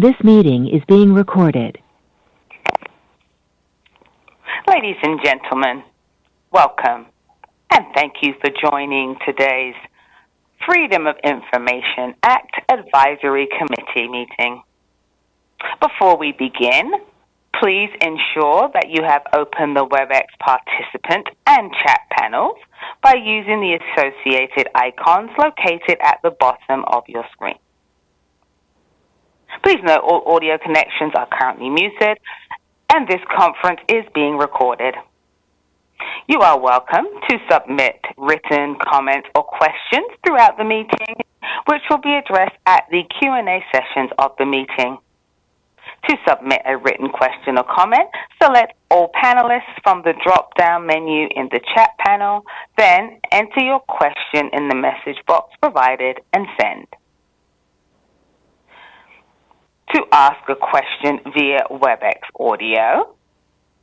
This meeting is being recorded. Ladies and gentlemen, welcome, and thank you for joining today's Freedom of Information Act Advisory Committee meeting. Before we begin, please ensure that you have opened the WebEx participant and chat panels by using the associated icons located at the bottom of your screen. Please note all audio connections are currently muted, and this conference is being recorded. You are welcome to submit written comments or questions throughout the meeting, which will be addressed at the Q&A sessions of the meeting. To submit a written question or comment, select all panelists from the drop-down menu in the chat panel, then enter your question in the message box provided and send. To ask a question via WebEx audio,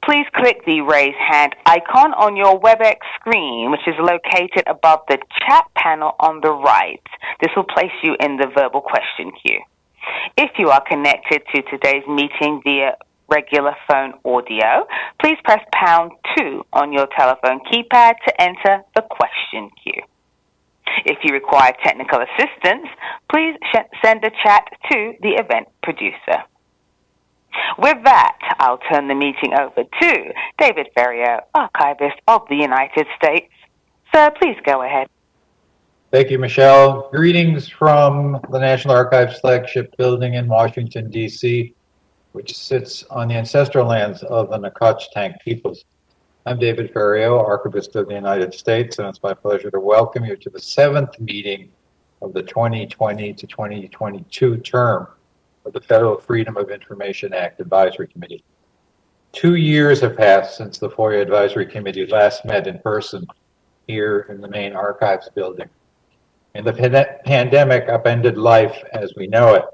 please click the raise hand icon on your WebEx screen, which is located above the chat panel on the right. This will place you in the verbal question queue. If you are connected to today's meeting via regular phone audio, please press pound 2 on your telephone keypad to enter the question queue. If you require technical assistance, please send a chat to the event producer. With that, I'll turn the meeting over to David Ferriero, Archivist of the United States. Sir, please go ahead. Thank you, Michelle. Greetings from the National Archives flagship building in Washington, D.C., which sits on the ancestral lands of the Nacotchtank peoples. I'm David Ferriero, Archivist of the United States, and it's my pleasure to welcome you to the 7th meeting of the 2020 to 2022 term of the Federal Freedom of Information Act Advisory Committee. 2 years have passed since the FOIA Advisory Committee last met in person here in the main archives building. And the pandemic upended life as we know it.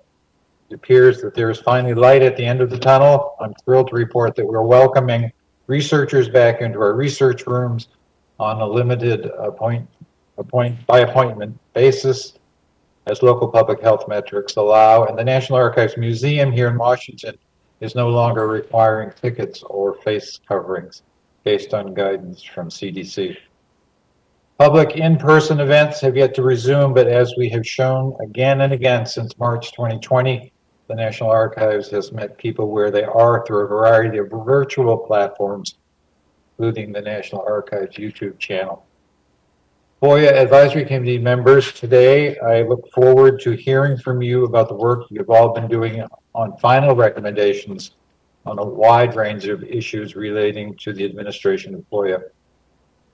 It appears that there is finally light at the end of the tunnel. I'm thrilled to report that we're welcoming researchers back into our research rooms on a limited by appointment basis as local public health metrics allow, and the National Archives Museum here in Washington is no longer requiring tickets or face coverings based on guidance from CDC. Public in-person events have yet to resume, but as we have shown again and again since March 2020, the National Archives has met people where they are through a variety of virtual platforms, including the National Archives YouTube channel. FOIA Advisory Committee members, today I look forward to hearing from you about the work you've all been doing on final recommendations on a wide range of issues relating to the administration of FOIA.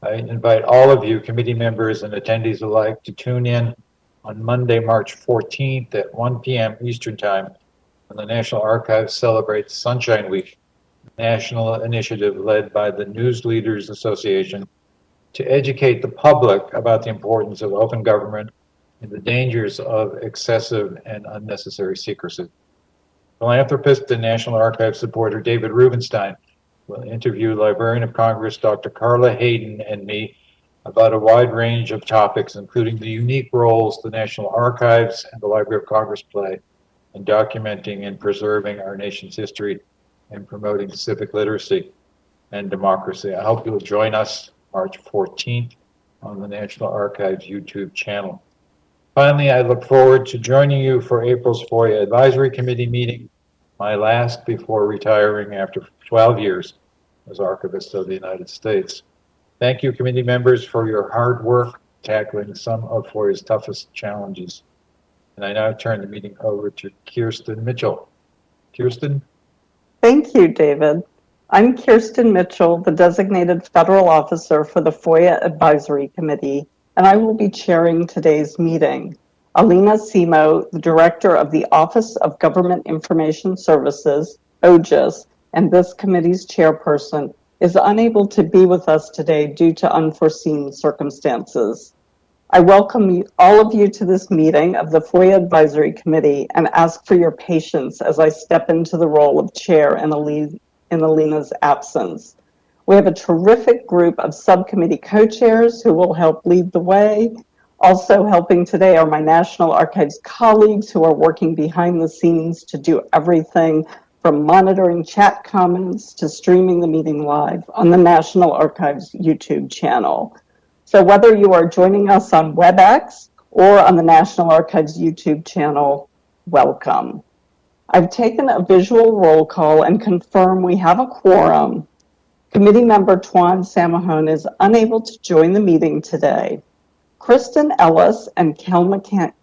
I invite all of you, committee members and attendees alike, to tune in on Monday, March 14th at 1 p.m. Eastern Time when the National Archives celebrates Sunshine Week, a national initiative led by the News Leaders Association to educate the public about the importance of open government and the dangers of excessive and unnecessary secrecy. Philanthropist and National Archives supporter David Rubenstein will interview Librarian of Congress Dr. Carla Hayden and me about a wide range of topics, including the unique roles the National Archives and the Library of Congress play in documenting and preserving our nation's history and promoting civic literacy and democracy. I hope you'll join us March 14th on the National Archives YouTube channel. Finally, I look forward to joining you for April's FOIA Advisory Committee meeting, my last before retiring after 12 years as Archivist of the United States. Thank you, committee members, for your hard work tackling some of FOIA's toughest challenges. And I now turn the meeting over to Kirsten Mitchell. Kirsten? Thank you, David. I'm Kirsten Mitchell, the designated federal officer for the FOIA Advisory Committee, and I will be chairing today's meeting. Alina Simo, the director of the Office of Government Information Services, OGIS, and this committee's chairperson, is unable to be with us today due to unforeseen circumstances. I welcome all of you to this meeting of the FOIA Advisory Committee and ask for your patience as I step into the role of chair in Alina's absence. We have a terrific group of subcommittee co-chairs who will help lead the way. Also helping today are my National Archives colleagues who are working behind the scenes to do everything from monitoring chat comments to streaming the meeting live on the National Archives YouTube channel. So whether you are joining us on WebEx or on the National Archives YouTube channel, welcome. I've taken a visual roll call and confirm we have a quorum. Committee member Tuan Samahon is unable to join the meeting today. Kristen Ellis and Kel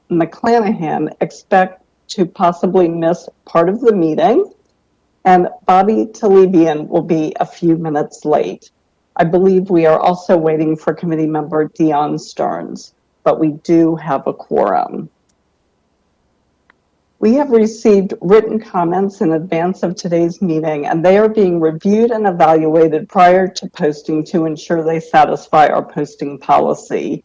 McClanahan expect to possibly miss part of the meeting, and Bobby Talebian will be a few minutes late. I believe we are also waiting for committee member Dion Stearns, but we do have a quorum. We have received written comments in advance of today's meeting, and they are being reviewed and evaluated prior to posting to ensure they satisfy our posting policy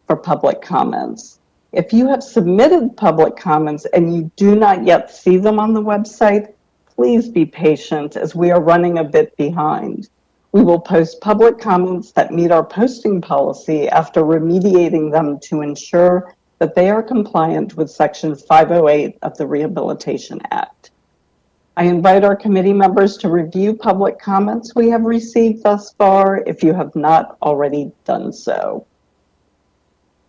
for public comments. If you have submitted public comments and you do not yet see them on the website, please be patient as we are running a bit behind. We will post public comments that meet our posting policy after remediating them to ensure that they are compliant with Section 508 of the Rehabilitation Act. I invite our committee members to review public comments we have received thus far if you have not already done so.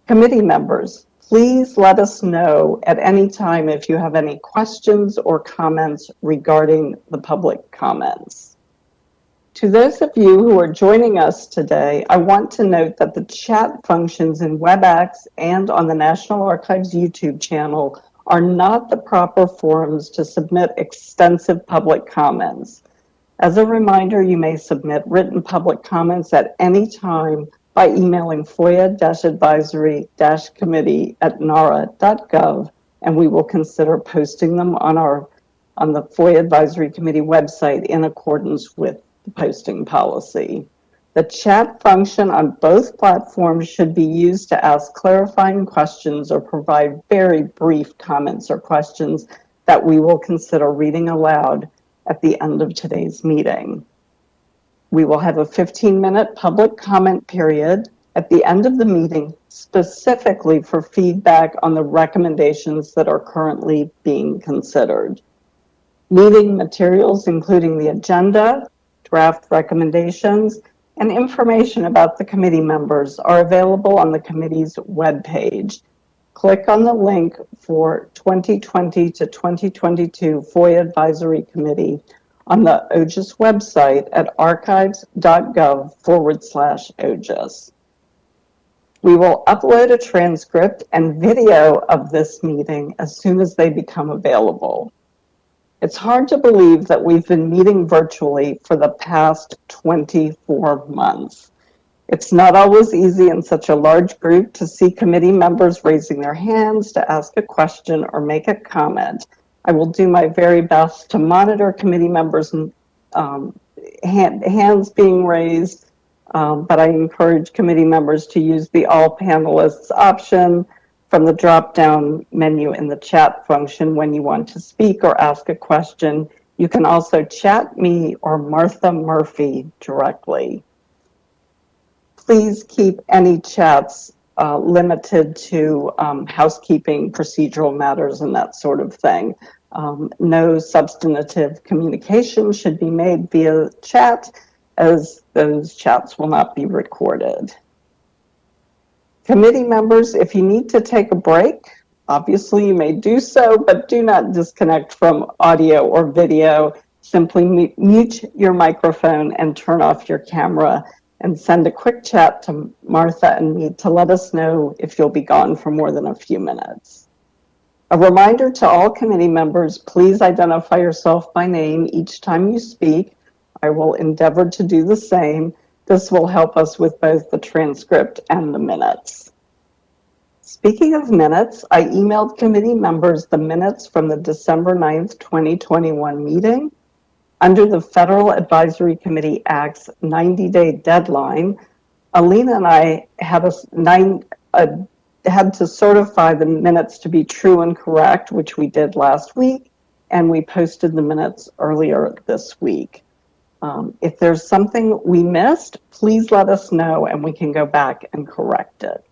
Committee members, please let us know at any time if you have any questions or comments regarding the public comments. To those of you who are joining us today, I want to note that the chat functions in WebEx and on the National Archives YouTube channel are not the proper forums to submit extensive public comments. As a reminder, you may submit written public comments at any time by emailing FOIA-advisory-committee@nara.gov, and we will consider posting them on the FOIA Advisory Committee website in accordance with the posting policy. The chat function on both platforms should be used to ask clarifying questions or provide very brief comments or questions that we will consider reading aloud at the end of today's meeting. We will have a 15-minute public comment period at the end of the meeting specifically for feedback on the recommendations that are currently being considered. Meeting materials, including the agenda, draft recommendations, and information about the committee members are available on the committee's webpage. Click on the link for 2020 to 2022 FOIA Advisory Committee on the OGIS website at archives.gov/OGIS. We will upload a transcript and video of this meeting as soon as they become available. It's hard to believe that we've been meeting virtually for the past 24 months. It's not always easy in such a large group to see committee members raising their hands to ask a question or make a comment. I will do my very best to monitor committee members' hands being raised, but I encourage committee members to use the all panelists option from the drop-down menu in the chat function when you want to speak or ask a question. You can also chat me or Martha Murphy directly. Please keep any chats limited to housekeeping, procedural matters, and that sort of thing. No substantive communication should be made via chat, as those chats will not be recorded. Committee members, if you need to take a break, obviously you may do so, but do not disconnect from audio or video. Simply mute your microphone and turn off your camera, and send a quick chat to Martha and me to let us know if you'll be gone for more than a few minutes. A reminder to all committee members, please identify yourself by name each time you speak. I will endeavor to do the same. This will help us with both the transcript and the minutes. Speaking of minutes, I emailed committee members the minutes from the December 9th, 2021 meeting. Under the Federal Advisory Committee Act's 90-day deadline, Alina and I had to certify the minutes to be true and correct, which we did last week, and we posted the minutes earlier this week. If there's something we missed, please let us know and we can go back and correct it.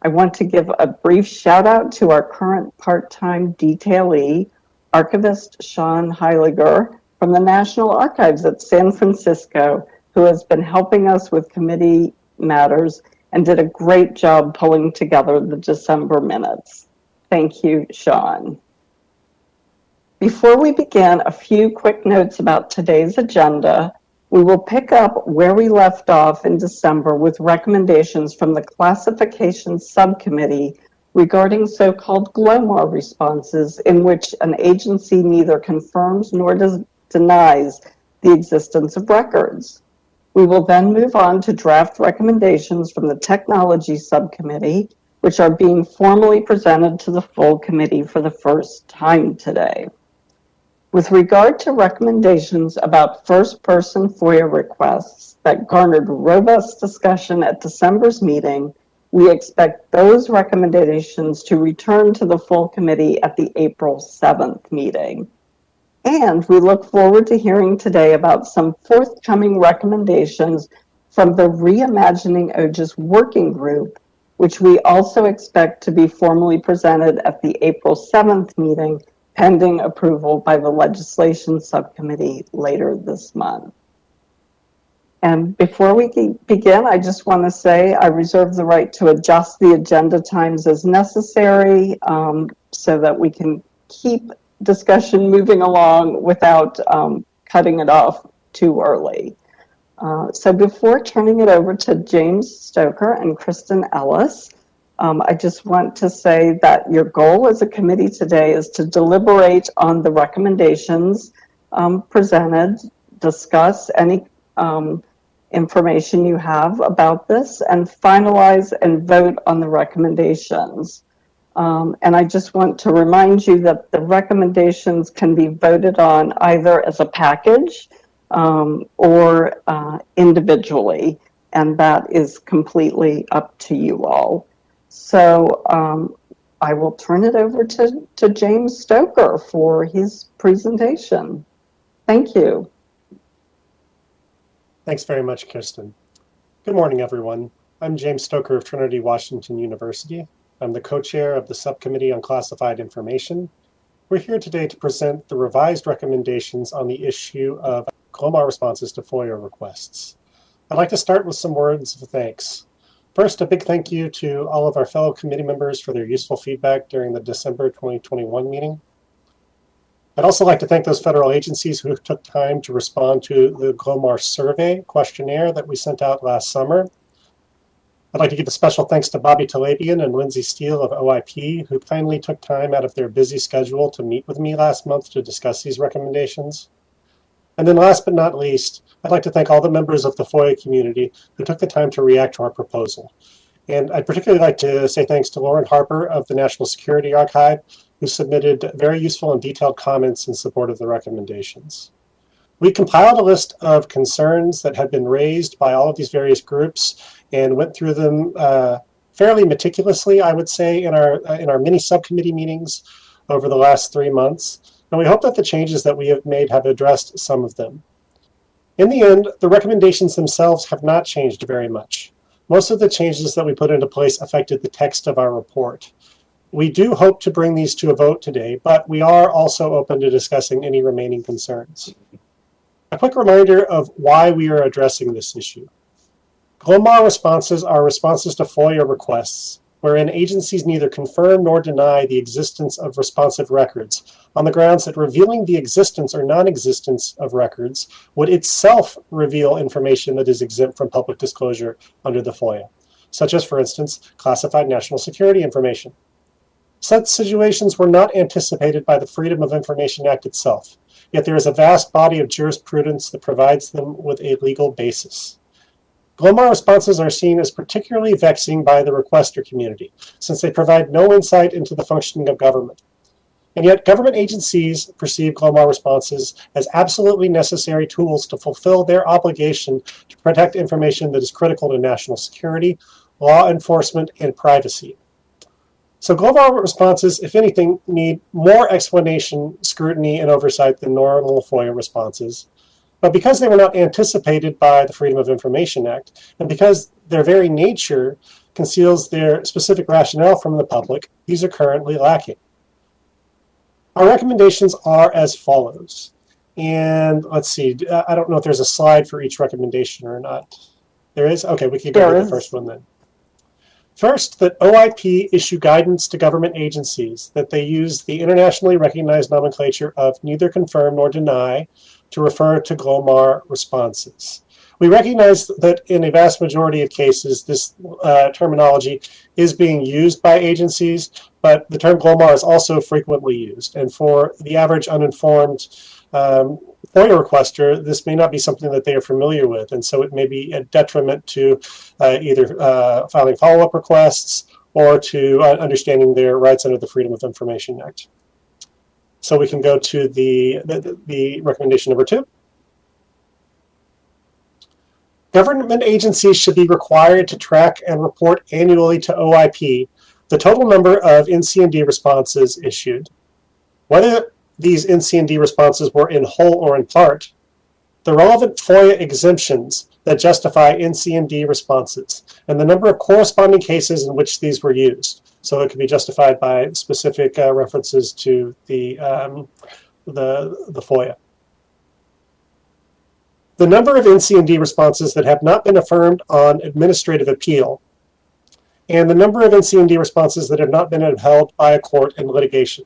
I want to give a brief shout out to our current part-time detailee, Archivist Sean Heiliger from the National Archives at San Francisco, who has been helping us with committee matters and did a great job pulling together the December minutes. Thank you, Sean. Before we begin, a few quick notes about today's agenda. We will pick up where we left off in December with recommendations from the Classification Subcommittee regarding so-called Glomar responses, in which an agency neither confirms nor denies the existence of records. We will then move on to draft recommendations from the Technology Subcommittee, which are being formally presented to the full committee for the first time today. With regard to recommendations about first-person FOIA requests that garnered robust discussion at December's meeting, we expect those recommendations to return to the full committee at the April 7th meeting. And we look forward to hearing today about some forthcoming recommendations from the Reimagining OGIS Working Group, which we also expect to be formally presented at the April 7th meeting, pending approval by the Legislation Subcommittee later this month. And before we begin, I just want to say I reserve the right to adjust the agenda times as necessary so that we can keep discussion moving along without cutting it off too early. So before turning it over to James Stoker and Kristen Ellis, I just want to say that your goal as a committee today is to deliberate on the recommendations presented, discuss any information you have about this, and finalize and vote on the recommendations. And I just want to remind you that the recommendations can be voted on either as a package or individually, and that is completely up to you all. So I will turn it over to James Stoker for his presentation. Thank you. Thanks very much, Kirsten. Good morning, everyone. I'm James Stoker of Trinity Washington University. I'm the co-chair of the Subcommittee on Classified Information. We're here today to present the revised recommendations on the issue of Glomar responses to FOIA requests. I'd like to start with some words of thanks. First, a big thank you to all of our fellow committee members for their useful feedback during the December 2021 meeting. I'd also like to thank those federal agencies who took time to respond to the Glomar survey questionnaire that we sent out last summer. I'd like to give a special thanks to Bobby Talabian and Lindsay Steele of OIP, who kindly took time out of their busy schedule to meet with me last month to discuss these recommendations. And then last but not least, I'd like to thank all the members of the FOIA community who took the time to react to our proposal. And I'd particularly like to say thanks to Lauren Harper of the National Security Archive, who submitted very useful and detailed comments in support of the recommendations. We compiled a list of concerns that had been raised by all of these various groups and went through them fairly meticulously, I would say, in our mini subcommittee meetings over the last 3 months. And we hope that the changes that we have made have addressed some of them. In the end, the recommendations themselves have not changed very much. Most of the changes that we put into place affected the text of our report. We do hope to bring these to a vote today, but we are also open to discussing any remaining concerns. A quick reminder of why we are addressing this issue. Glomar responses are responses to FOIA requests, wherein agencies neither confirm nor deny the existence of responsive records, on the grounds that revealing the existence or non-existence of records would itself reveal information that is exempt from public disclosure under the FOIA, such as, for instance, classified national security information. Such situations were not anticipated by the Freedom of Information Act itself, yet there is a vast body of jurisprudence that provides them with a legal basis. Glomar responses are seen as particularly vexing by the requester community, since they provide no insight into the functioning of government. And yet government agencies perceive Glomar responses as absolutely necessary tools to fulfill their obligation to protect information that is critical to national security, law enforcement, and privacy. So Glomar responses, if anything, need more explanation, scrutiny, and oversight than normal FOIA responses. But because they were not anticipated by the Freedom of Information Act, and because their very nature conceals their specific rationale from the public, these are currently lacking. Our recommendations are as follows. And let's see, I don't know if there's a slide for each recommendation or not. There is? Okay, we can go to the first one then. First, that OIP issue guidance to government agencies that they use the internationally recognized nomenclature of neither confirm nor deny to refer to Glomar responses. We recognize that in a vast majority of cases, this terminology is being used by agencies, but the term Glomar is also frequently used. And for the average uninformed FOIA requester, this may not be something that they are familiar with, and so it may be a detriment to either filing follow-up requests or to understanding their rights under the Freedom of Information Act. So we can go to the recommendation number 2. Government agencies should be required to track and report annually to OIP the total number of NC&D responses issued, whether these NC&D responses were in whole or in part, the relevant FOIA exemptions that justify NC&D responses, and the number of corresponding cases in which these were used. So it can be justified by specific references to the FOIA. The number of NC&D responses that have not been affirmed on administrative appeal, and the number of NC&D responses that have not been upheld by a court in litigation.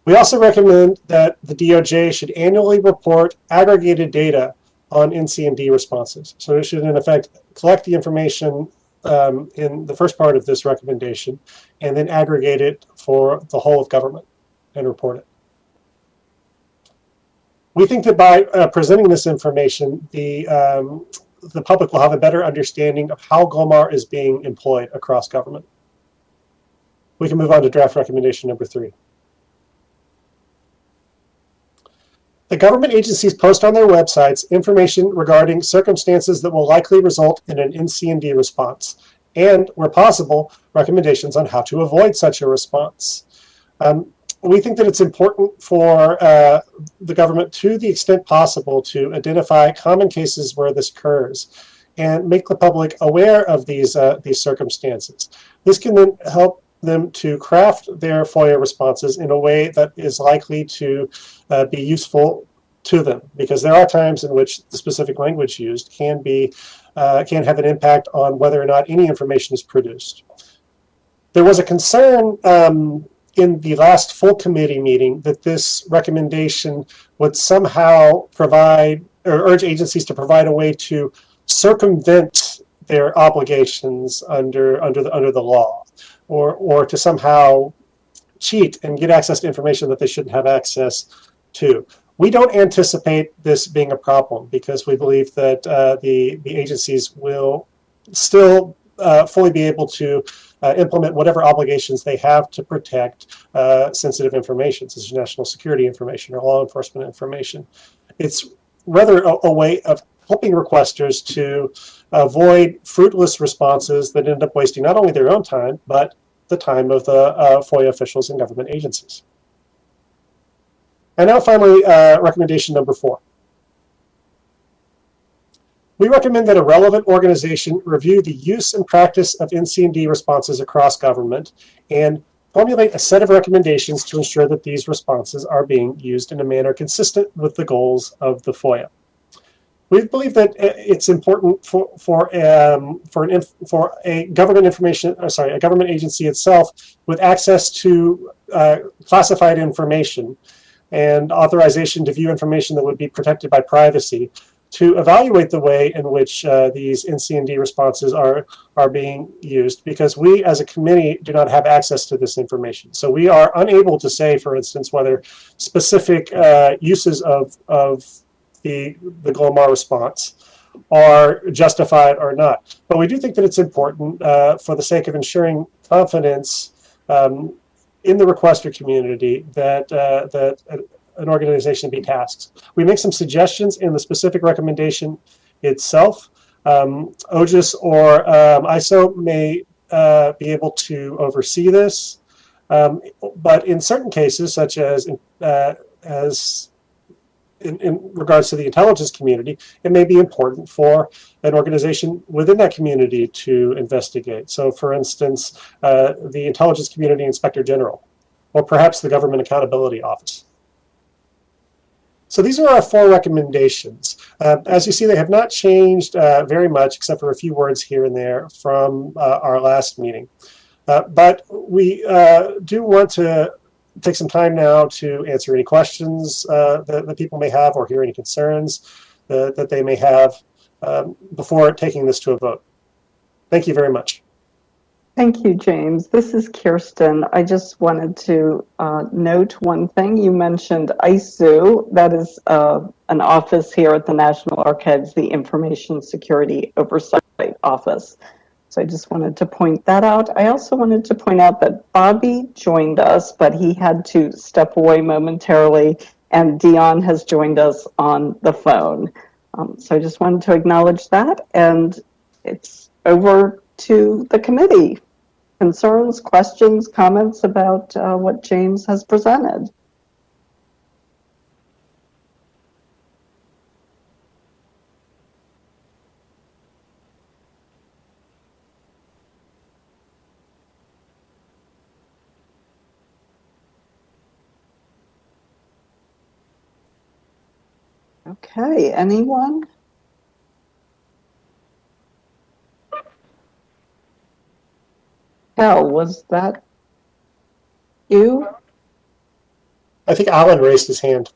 We also recommend that the DOJ should annually report aggregated data on NC&D responses. So it should, in effect, collect the information in the first part of this recommendation and then aggregate it for the whole of government and report it. We think that by presenting this information, the public will have a better understanding of how Glomar is being employed across government. We can move on to draft recommendation number 3. The government agencies post on their websites information regarding circumstances that will likely result in an NC&D response, and, where possible, recommendations on how to avoid such a response. We think that it's important for the government, to the extent possible, to identify common cases where this occurs and make the public aware of these circumstances. This can then help them to craft their FOIA responses in a way that is likely to be useful to them, because there are times in which the specific language used can have an impact on whether or not any information is produced. There was a concern in the last full committee meeting that this recommendation would somehow provide or urge agencies to provide a way to circumvent their obligations under the law, or to somehow cheat and get access to information that they shouldn't have access to. We don't anticipate this being a problem, because we believe that the agencies will still fully be able to implement whatever obligations they have to protect sensitive information, such as national security information or law enforcement information. It's rather a way of helping requesters to avoid fruitless responses that end up wasting not only their own time, but the time of the FOIA officials and government agencies. And now finally, recommendation number 4. We recommend that a relevant organization review the use and practice of NC&D responses across government and formulate a set of recommendations to ensure that these responses are being used in a manner consistent with the goals of the FOIA. We believe that it's important for a government agency itself with access to classified information and authorization to view information that would be protected by privacy, to evaluate the way in which these NC&D responses are being used, because we as a committee do not have access to this information. So we are unable to say, for instance, whether specific uses of the Glomar response are justified or not. But we do think that it's important for the sake of ensuring confidence in the requester community that an organization be tasked. We make some suggestions in the specific recommendation itself. OGIS or ISO may be able to oversee this, but in certain cases, such as in regards to the intelligence community, it may be important for an organization within that community to investigate. So for instance, the Intelligence Community Inspector General, or perhaps the Government Accountability Office. So these are our 4 recommendations. As you see, they have not changed very much, except for a few words here and there from our last meeting. But we do want to take some time now to answer any questions that people may have, or hear any concerns that they may have before taking this to a vote. Thank you very much. Thank you, James. This is Kirsten. I just wanted to note one thing. You mentioned ISOO. That is an office here at the National Archives, the Information Security Oversight Office. So I just wanted to point that out. I also wanted to point out that Bobby joined us, but he had to step away momentarily, and Dion has joined us on the phone. So I just wanted to acknowledge that, and it's over to the committee. Concerns, questions, comments about what James has presented? Okay, anyone? Cal, was that you? I think Alan raised his hand.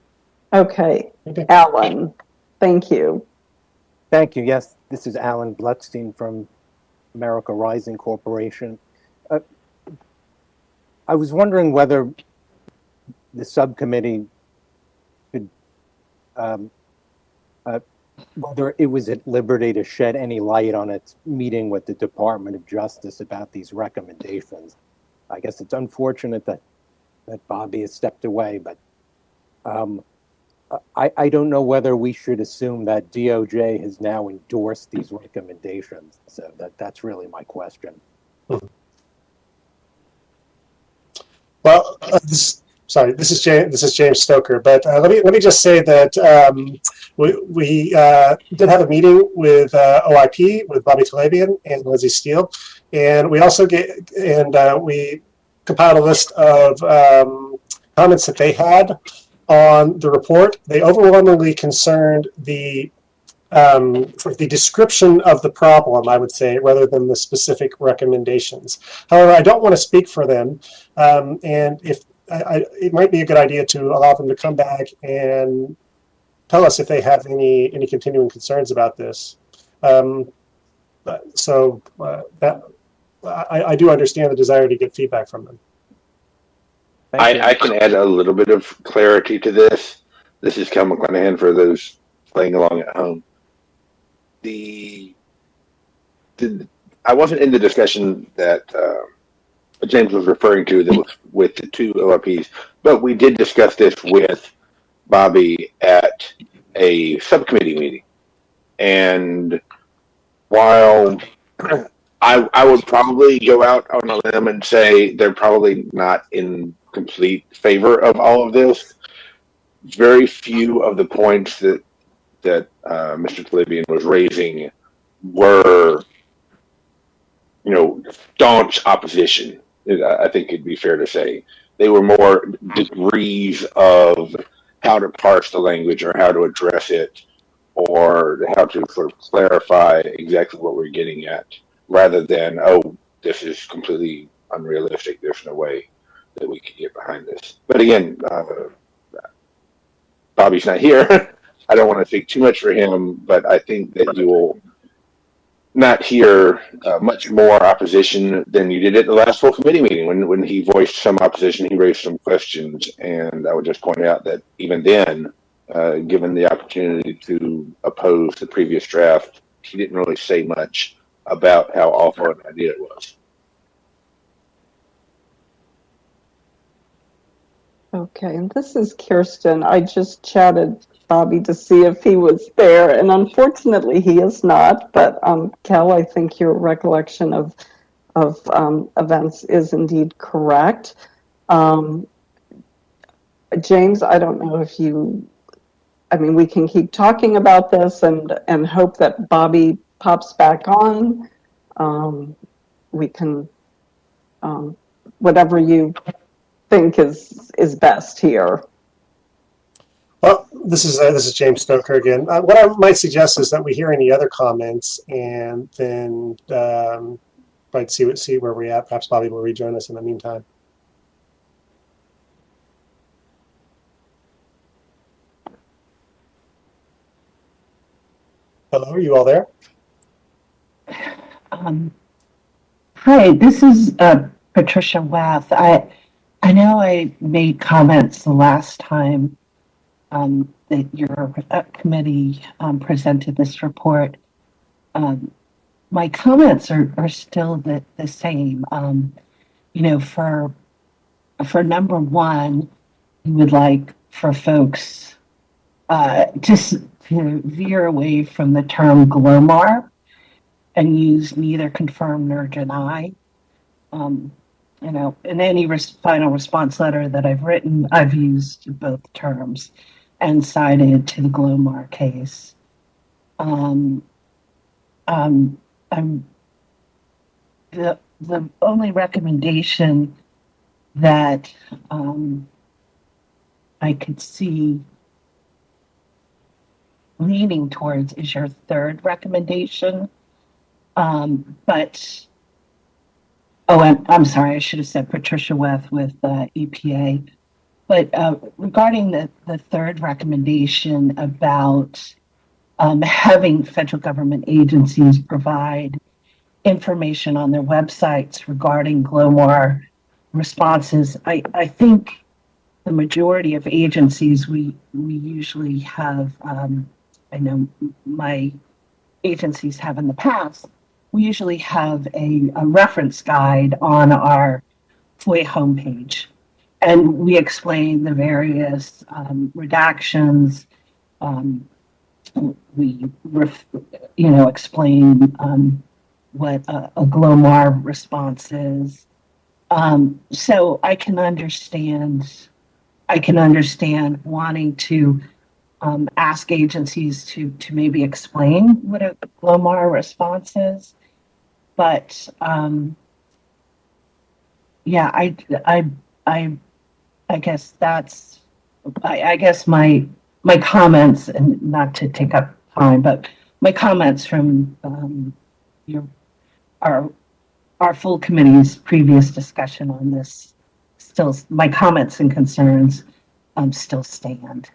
Okay, Okay. Alan, thank you. Thank you. Yes, this is Alan Blutstein from America Rising Corporation. I was wondering whether the subcommittee could, whether it was at liberty to shed any light on its meeting with the Department of Justice about these recommendations. I guess it's unfortunate that Bobby has stepped away, but I don't know whether we should assume that DOJ has now endorsed these recommendations. So that's really my question. Well, this is James Stoker. But let me just say that we did have a meeting with OIP, with Bobby Talabian and Lindsay Steele, and we also we compiled a list of comments that they had on the report. They overwhelmingly concerned the description of the problem, I would say, rather than the specific recommendations. However, I don't want to speak for them, and if it might be a good idea to allow them to come back and tell us if they have any continuing concerns about this. I do understand the desire to get feedback from them. I can add a little bit of clarity to this. This is Cal McClanahan for those playing along at home. I wasn't in the discussion that James was referring to that was with the 2 OIPs, but we did discuss this with Bobby at a subcommittee meeting. And while I would probably go out on a limb and say they're probably not in complete favor of all of this, very few of the points that Mr. Talabian was raising were, staunch opposition. I think it'd be fair to say they were more degrees of how to parse the language or how to address it or how to sort of clarify exactly what we're getting at, rather than, oh, this is completely unrealistic. There's no way that we can get behind this. But again, Bobby's not here. I don't want to speak too much for him, but I think that you will not hear much more opposition than you did at the last full committee meeting. When he voiced some opposition, he raised some questions, and I would just point out that even then, given the opportunity to oppose the previous draft, he didn't really say much about how awful an idea it was. Okay, and this is Kirsten. I just chatted Bobby to see if he was there, and unfortunately he is not, but Cal, I think your recollection of events is indeed correct. James, I don't know if you I mean, we can keep talking about this and hope that Bobby pops back on. We can, whatever you think is best here. Well, this is James Stoker again. What I might suggest is that we hear any other comments and then right, see where we're at. Perhaps Bobby will rejoin us in the meantime. Hello, are you all there? Hi, this is Patricia Wath. I know I made comments the last time that your committee presented this report. My comments are still the same. You know, for number one, we would like for folks just to veer away from the term Glomar and use neither confirm nor deny. You know, in any final response letter that I've written, I've used both terms and cited to the Glomar case. The only recommendation that I could see leaning towards is your third recommendation. But, oh, I'm sorry, I should have said Patricia Weth with EPA. But regarding the third recommendation about having federal government agencies provide information on their websites regarding Glomar responses, I think the majority of agencies we usually have, I know my agencies have in the past, we usually have a reference guide on our FOIA homepage. And we explain the various redactions. We, explain what a Glomar response is. So I can understand wanting to ask agencies to maybe explain what a Glomar response is, but yeah, I guess that's I guess my comments, and not to take up time, but my comments from our full committee's previous discussion on this still, my comments and concerns still stand.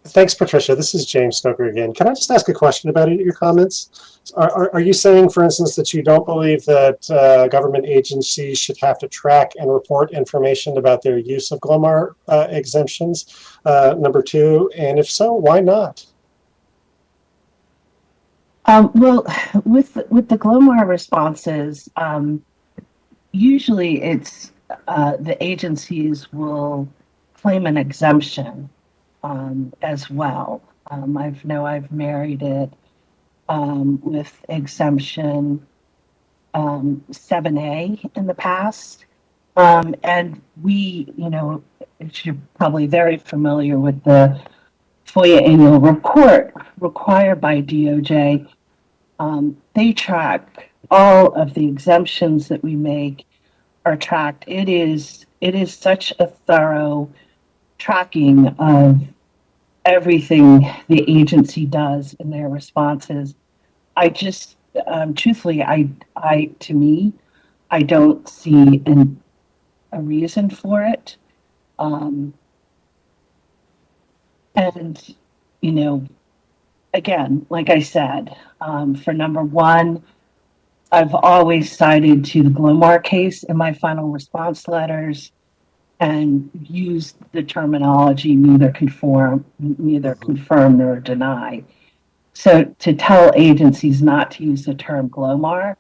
Thanks, Patricia. This is James Stoker again. Can I just ask a question about your comments? Are you saying, for instance, that you don't believe that government agencies should have to track and report information about their use of Glomar exemptions? Number two, and if so, why not? Well, with the Glomar responses, usually it's the agencies will claim an exemption as well. I've married it with exemption 7A in the past. And we, you're probably very familiar with the FOIA annual report required by DOJ. They track all of the exemptions that we make are tracked. It is such a thorough tracking of everything the agency does in their responses. I just, truthfully, to me, I don't see a reason for it. And, again, like I said, for number one, I've always cited to the Glomar case in my final response letters and used the terminology neither confirm nor deny. So to tell agencies not to use the term Glomar,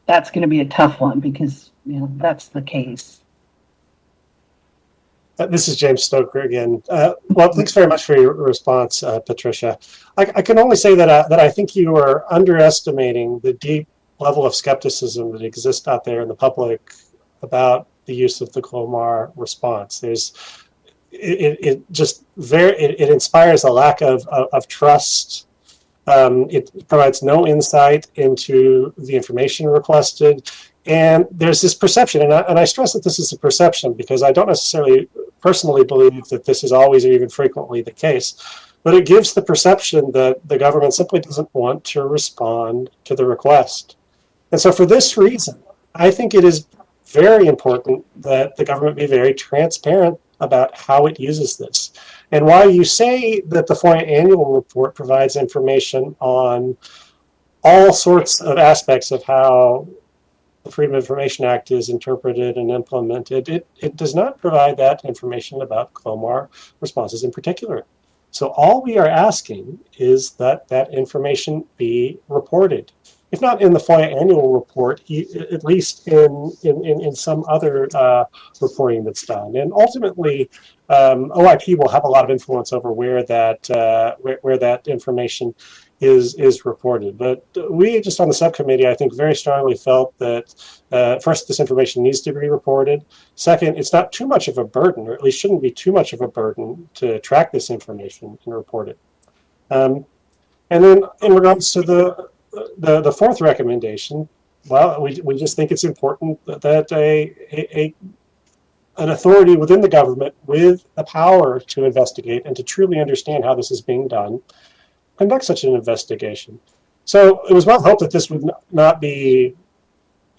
that's going to be a tough one because that's the case. This is James Stoker again. Well, thanks very much for your response, Patricia. I can only say that I think you are underestimating the deep level of skepticism that exists out there in the public about the use of the Glomar response. It inspires a lack of trust. It provides no insight into the information requested. And there's this perception, and I stress that this is a perception because I don't necessarily personally believe that this is always or even frequently the case, but it gives the perception that the government simply doesn't want to respond to the request. And so for this reason, I think it is very important that the government be very transparent about how it uses this. And while you say that the FOIA annual report provides information on all sorts of aspects of how the Freedom of Information Act is interpreted and implemented, it does not provide that information about Glomar responses in particular. So all we are asking is that that information be reported. If not in the FOIA annual report, at least in some other reporting that's done. And ultimately, OIP will have a lot of influence over where that information is reported. But we just on the subcommittee, I think, very strongly felt that first, this information needs to be reported. Second, it's not too much of a burden, or at least shouldn't be too much of a burden to track this information and report it. And then in regards to the fourth recommendation, well, we just think it's important that an authority within the government with the power to investigate and to truly understand how this is being done conduct such an investigation. So it was well hoped that this would not be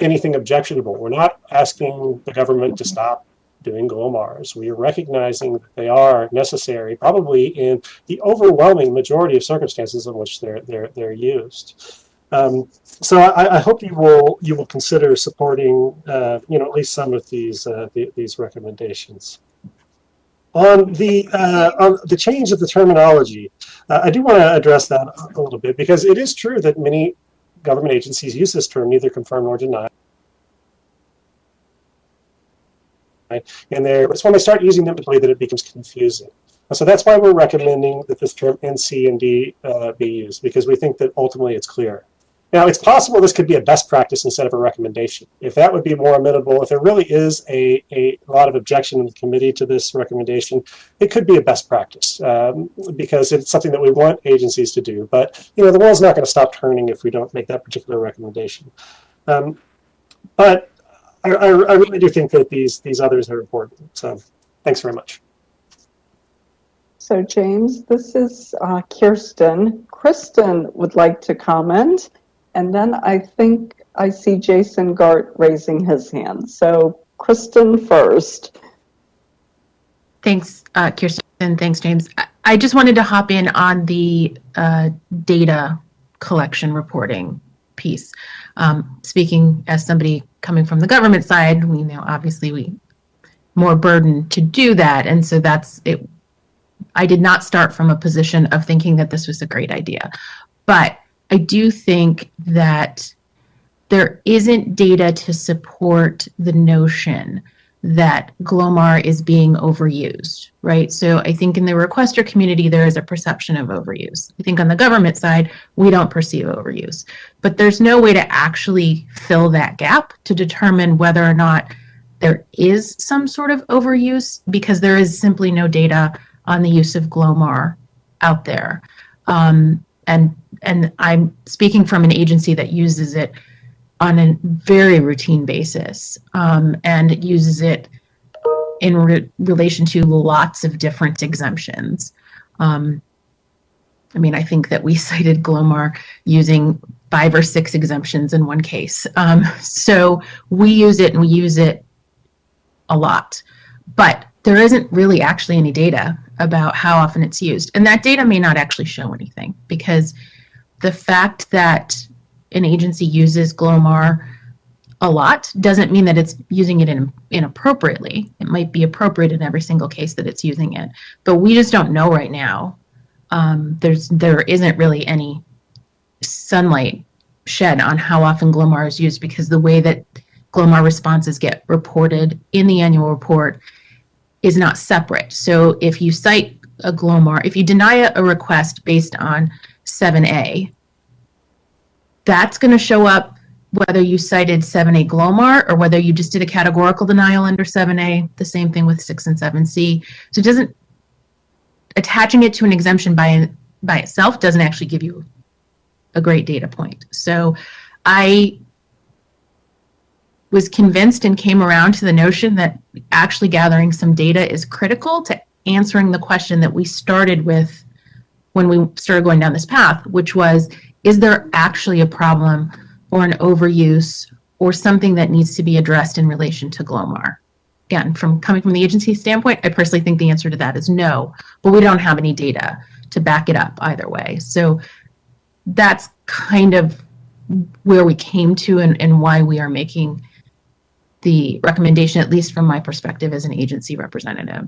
anything objectionable. We're not asking the government to stop doing Glomars. We are recognizing that they are necessary, probably in the overwhelming majority of circumstances in which they're used. So I hope you will consider supporting at least some of these recommendations. On the change of the terminology, I do want to address that a little bit because it is true that many government agencies use this term, neither confirm nor deny. And it's when they start using them that it becomes confusing. So that's why we're recommending that this term NC and D be used, because we think that ultimately it's clear. Now, it's possible this could be a best practice instead of a recommendation. If that would be more amenable, if there really is a lot of objection in the committee to this recommendation, it could be a best practice because it's something that we want agencies to do. But, the world's not going to stop turning if we don't make that particular recommendation. But I really do think that these others are important. So thanks very much. So James, this is Kirsten. Kristen would like to comment. And then I think I see Jason Gart raising his hand. So Kristen first. Thanks, Kirsten. Thanks, James. I just wanted to hop in on the data collection reporting piece. Speaking as somebody coming from the government side, we know obviously we more burden to do that. And so that's it. I did not start from a position of thinking that this was a great idea. But I do think that there isn't data to support the notion that Glomar is being overused, right? So I think in the requester community, there is a perception of overuse. I think on the government side, we don't perceive overuse. But there's no way to actually fill that gap to determine whether or not there is some sort of overuse, because there is simply no data on the use of Glomar out there. And I'm speaking from an agency that uses it on a very routine basis and uses it in relation to lots of different exemptions. I think that we cited Glomar using 5 or 6 exemptions in one case. So we use it, and we use it a lot. But there isn't really actually any data about how often it's used. And that data may not actually show anything, because the fact that an agency uses Glomar a lot doesn't mean that it's using it inappropriately. It might be appropriate in every single case that it's using it. But we just don't know right now. There isn't really any sunlight shed on how often Glomar is used, because the way that Glomar responses get reported in the annual report is not separate. So if you cite a Glomar, if you deny a request based on 7A, that's going to show up whether you cited 7A Glomar or whether you just did a categorical denial under 7A, the same thing with 6 and 7C. So it doesn't, attaching it to an exemption by itself doesn't actually give you a great data point. So I was convinced and came around to the notion that actually gathering some data is critical to answering the question that we started with when we started going down this path, which was, is there actually a problem or an overuse or something that needs to be addressed in relation to Glomar? Again, coming from the agency standpoint, I personally think the answer to that is no, but we don't have any data to back it up either way. So that's kind of where we came to and why we are making the recommendation, at least from my perspective as an agency representative.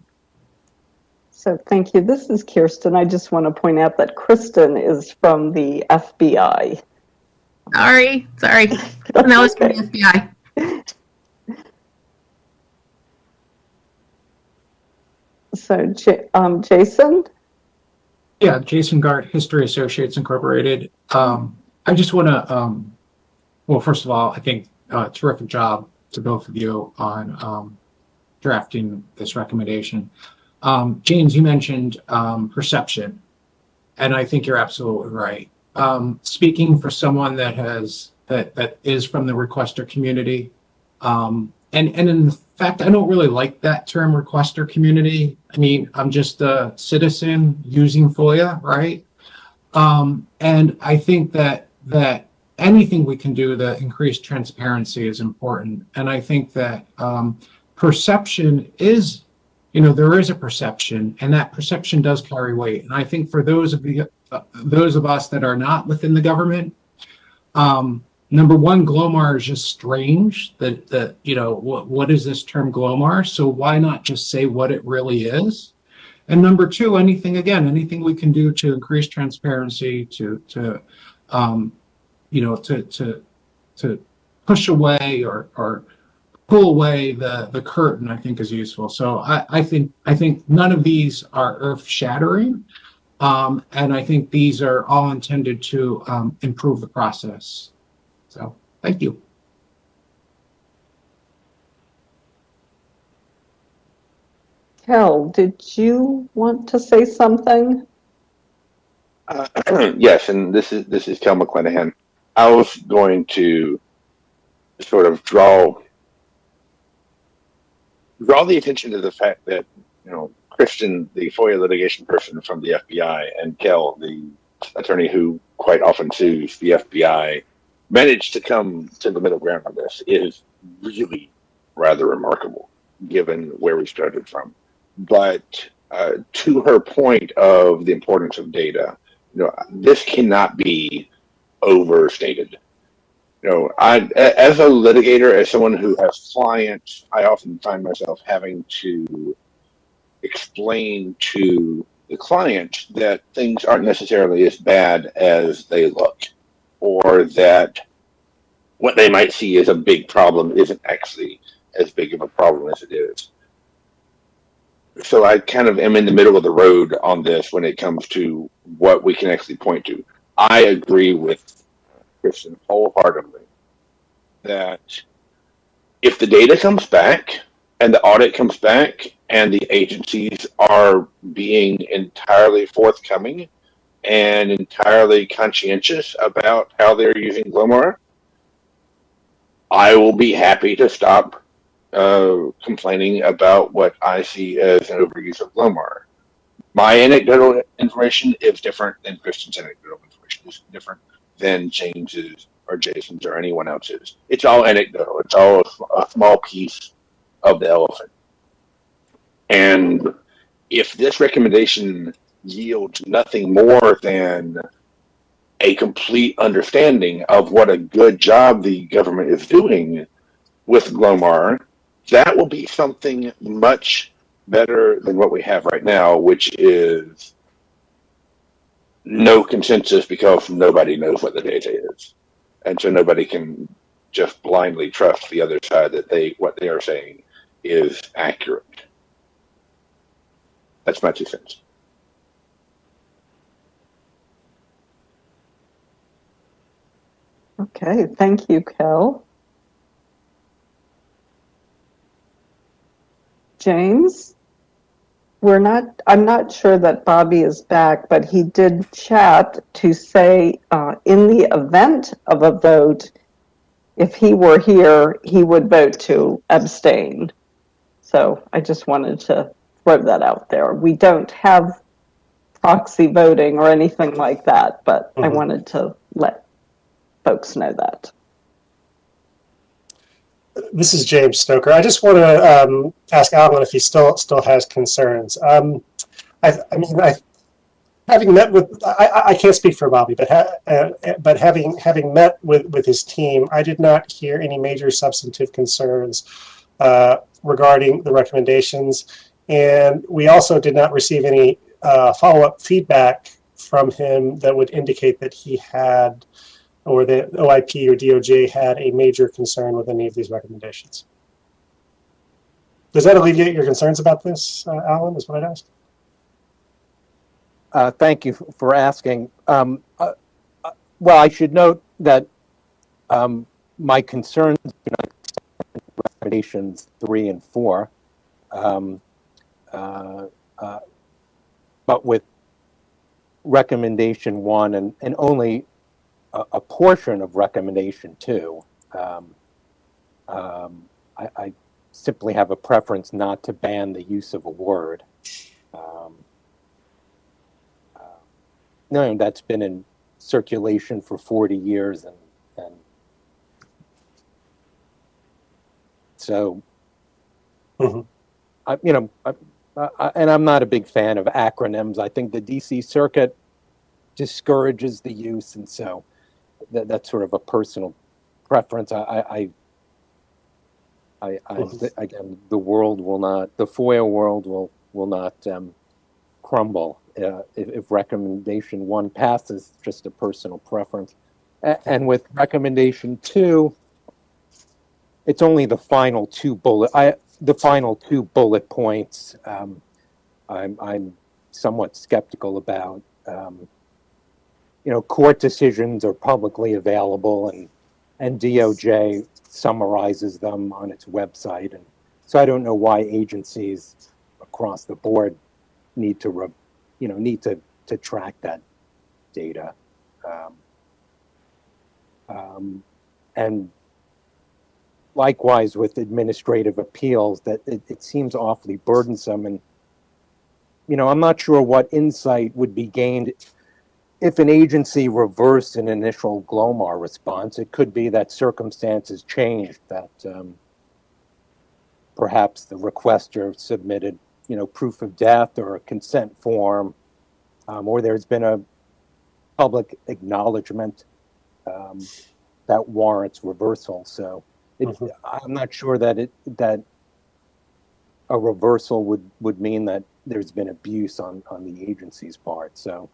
So thank you. This is Kirsten. I just want to point out that Kristen is from the FBI. Sorry. That was from the FBI. So Jason? Yeah, Jason Gart, History Associates Incorporated. I just want to, well, first of all, I think terrific job to both of you on drafting this recommendation. James, you mentioned perception, and I think you're absolutely right. Speaking for someone that is from the requester community, and in fact, I don't really like that term, requester community. I mean, I'm just a citizen using FOIA, right? And I think that anything we can do to increase transparency is important. And I think that perception is, there is a perception, and that perception does carry weight. And I think for those of us that are not within the government, number one, Glomar is just strange. What is this term Glomar? So why not just say what it really is? And number two, anything we can do to increase transparency, to push away or pull away the curtain, I think is useful. So I think none of these are earth-shattering, and I think these are all intended to improve the process. So thank you. Kel, did you want to say something? Yes, and this is Kel McClanahan. I was going to sort of draw the attention to the fact that, Christian, the FOIA litigation person from the FBI, and Kel, the attorney who quite often sues the FBI, managed to come to the middle ground on this is really rather remarkable, given where we started from. But to her point of the importance of data, this cannot be overstated. As a litigator, as someone who has clients, I often find myself having to explain to the client that things aren't necessarily as bad as they look, or that what they might see as a big problem isn't actually as big of a problem as it is. So I kind of am in the middle of the road on this when it comes to what we can actually point to. I agree with Christian wholeheartedly that if the data comes back and the audit comes back and the agencies are being entirely forthcoming and entirely conscientious about how they're using Glomar, I will be happy to stop complaining about what I see as an overuse of Glomar. My anecdotal information is different than Christian's anecdotal information. It's different than James's or Jason's or anyone else's. It's all anecdotal. It's all a small piece of the elephant. And if this recommendation yields nothing more than a complete understanding of what a good job the government is doing with Glomar, that will be something much better than what we have right now, which is no consensus because nobody knows what the data is. And so nobody can just blindly trust the other side that what they are saying is accurate. That's my 2 cents. Okay, thank you, Kel. James? I'm not sure that Bobby is back, but he did chat to say in the event of a vote, if he were here, he would vote to abstain. So I just wanted to throw that out there. We don't have proxy voting or anything like that, but I wanted to let folks know that. This is James Stoker. I just want to ask Alan if he still has concerns. Having met with, I can't speak for Bobby, but having met with his team, I did not hear any major substantive concerns regarding the recommendations, and we also did not receive any follow-up feedback from him that would indicate that he had, or the OIP or DOJ had a major concern with any of these recommendations. Does that alleviate your concerns about this, Alan, is what I'd ask? Thank you for asking. Well, I should note that my concerns with recommendations 3 and 4, but with recommendation 1 and only a portion of recommendation 2, I simply have a preference not to ban the use of a word. No, that's been in circulation for 40 years, and so, and I'm not a big fan of acronyms. I think the DC Circuit discourages the use, and so that's sort of a personal preference. Again, the world will not, the FOIA world will not crumble if recommendation 1 passes. Just a personal preference. And with recommendation 2, it's only the final two bullet points. I'm somewhat skeptical about. Court decisions are publicly available, and DOJ summarizes them on its website, and so I don't know why agencies across the board need to track that data. And likewise with administrative appeals, that it seems awfully burdensome, and I'm not sure what insight would be gained if an agency reversed an initial Glomar response. It could be that circumstances changed, that perhaps the requester submitted proof of death or a consent form, or there's been a public acknowledgement that warrants reversal. So I'm not sure that that a reversal would mean that there's been abuse on the agency's part. So,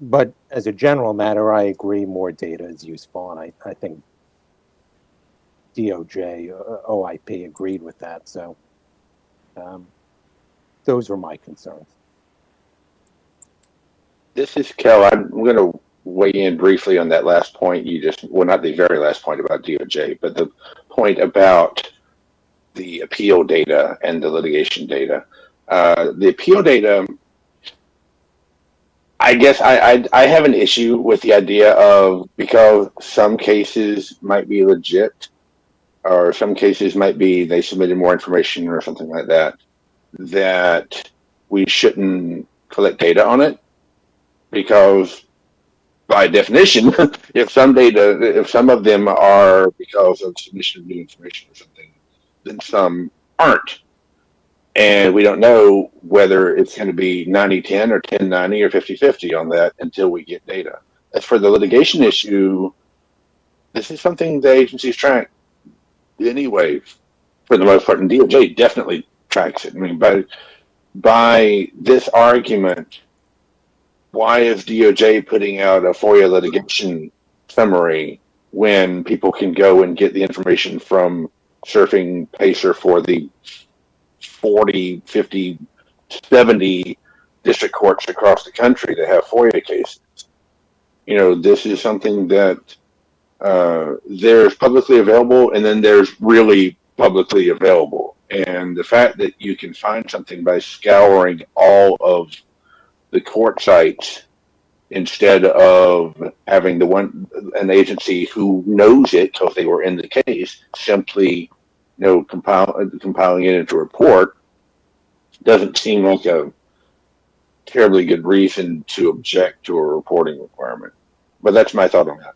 but as a general matter, I agree more data is useful, and I think DOJ, OIP agreed with that. So those are my concerns. This is Kel. I'm going to weigh in briefly on that last point well, not the very last point about DOJ, but the point about the appeal data and the litigation data. The appeal data, I guess I have an issue with the idea of, because some cases might be legit, or some cases might be they submitted more information or something like that, that we shouldn't collect data on it, because by definition, if some of them are because of submission of new information or something, then some aren't. And we don't know whether it's going to be 90-10 or 10-90 or 50-50 on that until we get data. As for the litigation issue, this is something the agencies track anyway, for the most part, and DOJ definitely tracks it. I mean, by this argument, why is DOJ putting out a FOIA litigation summary when people can go and get the information from surfing Pacer for the 40, 50, 70 district courts across the country that have FOIA cases? This is something that there's publicly available, and then there's really publicly available. And the fact that you can find something by scouring all of the court sites instead of having an agency who knows it because they were in the case simply compiling it into a report doesn't seem like a terribly good reason to object to a reporting requirement. But that's my thought on that.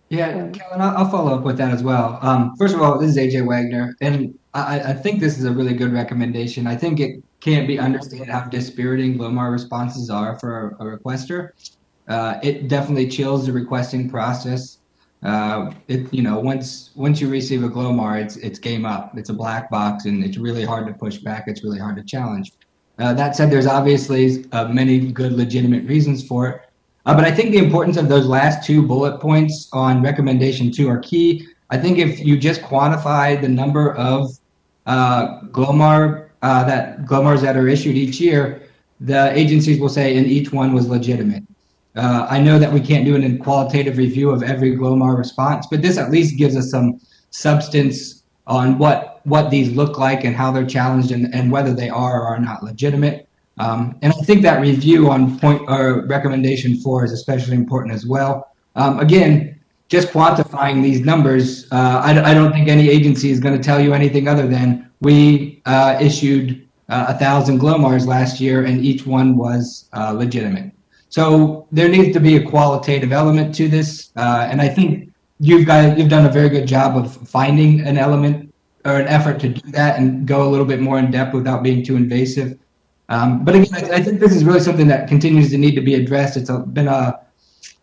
Yeah, Kellen, I'll follow up with that as well. First of all, this is AJ Wagner, and I think this is a really good recommendation. I think it can't be understated how dispiriting Glomar responses are for a requester. It definitely chills the requesting process. Once you receive a Glomar, it's game up. It's a black box, and it's really hard to push back. It's really hard to challenge. That said, there's obviously many good legitimate reasons for it. But I think the importance of those last 2 bullet points on recommendation 2 are key. I think if you just quantify the number of Glomars that are issued each year, the agencies will say, and each one was legitimate. I know that we can't do a qualitative review of every Glomar response, but this at least gives us some substance on what these look like and how they're challenged and whether they are or are not legitimate. And I think that review on recommendation 4 is especially important as well. Again, just quantifying these numbers, I don't think any agency is going to tell you anything other than we issued 1,000 Glomars last year and each one was legitimate. So there needs to be a qualitative element to this, and I think you've done a very good job of finding an element or an effort to do that and go a little bit more in depth without being too invasive. But again, I think this is really something that continues to need to be addressed. It's been an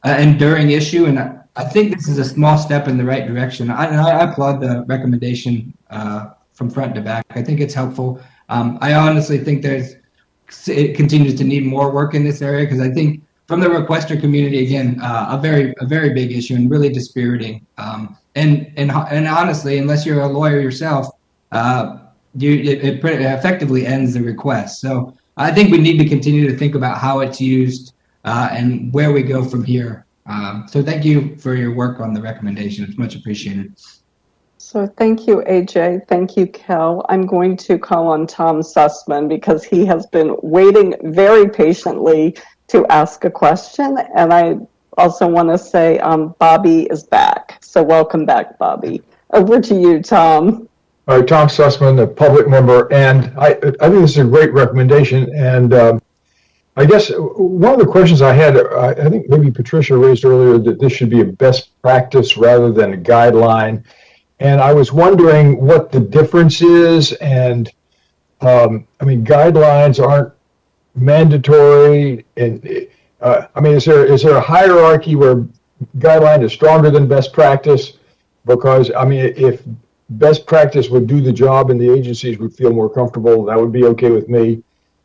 enduring issue, and I think this is a small step in the right direction. I applaud the recommendation from front to back. I think it's helpful. I honestly think it continues to need more work in this area because I think from the requester community, again, a very big issue and really dispiriting. And honestly, unless you're a lawyer yourself, it effectively ends the request. So I think we need to continue to think about how it's used and where we go from here. So thank you for your work on the recommendation. It's much appreciated. So thank you, AJ. Thank you, Kel. I'm going to call on Tom Sussman because he has been waiting very patiently to ask a question. And I also want to say Bobby is back. So welcome back, Bobby. Over to you, Tom. All right, Tom Sussman, a public member, and I think this is a great recommendation. And I guess one of the questions I had, I think maybe Patricia raised earlier that this should be a best practice rather than a guideline. And I was wondering what the difference is. And guidelines aren't mandatory. And is there a hierarchy where guideline is stronger than best practice? Because if best practice would do the job and the agencies would feel more comfortable, that would be okay with me.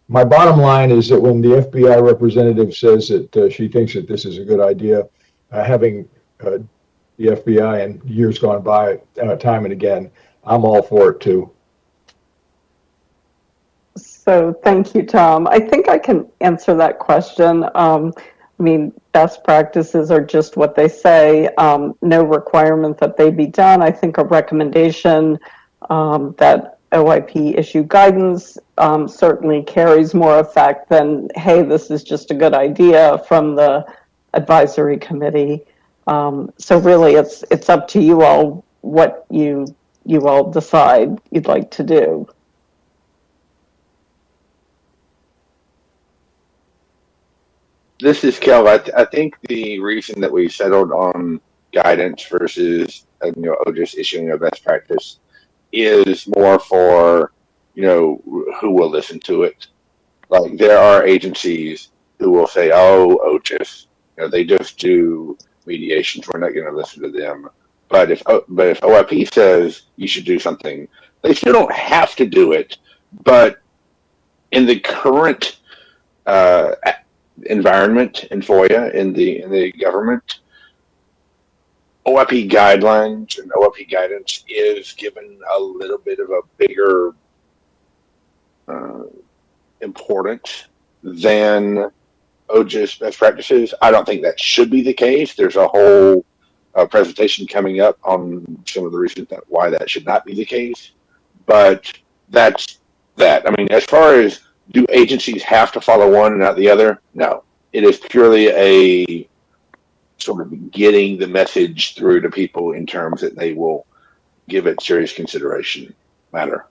My bottom line is that when the FBI representative says that she thinks that this is a good idea, having the FBI in years gone by, time and again, I'm all for it too. So thank you, Tom. I think I can answer that question. Best practices are just what they say. No requirement that they be done. I think a recommendation that OIP issue guidance certainly carries more effect than, hey, this is just a good idea from the advisory committee. So really, it's up to you all what you all decide you'd like to do. This is Kel. I think the reason that we settled on guidance versus OJIS issuing a best practice is more for who will listen to it. Like there are agencies who will say, "Oh, OJIS, they just do mediations. We're not going to listen to them." But if OIP says you should do something, they still don't have to do it. But in the current environment in FOIA in the government, OIP guidelines and OIP guidance is given a little bit of a bigger importance than OJIS best practices. I don't think that should be the case. There's a whole a presentation coming up on some of the reasons why that should not be the case. But that's that. I mean, as far as do agencies have to follow one and not the other? No. It is purely a sort of getting the message through to people in terms that they will give it serious consideration matter.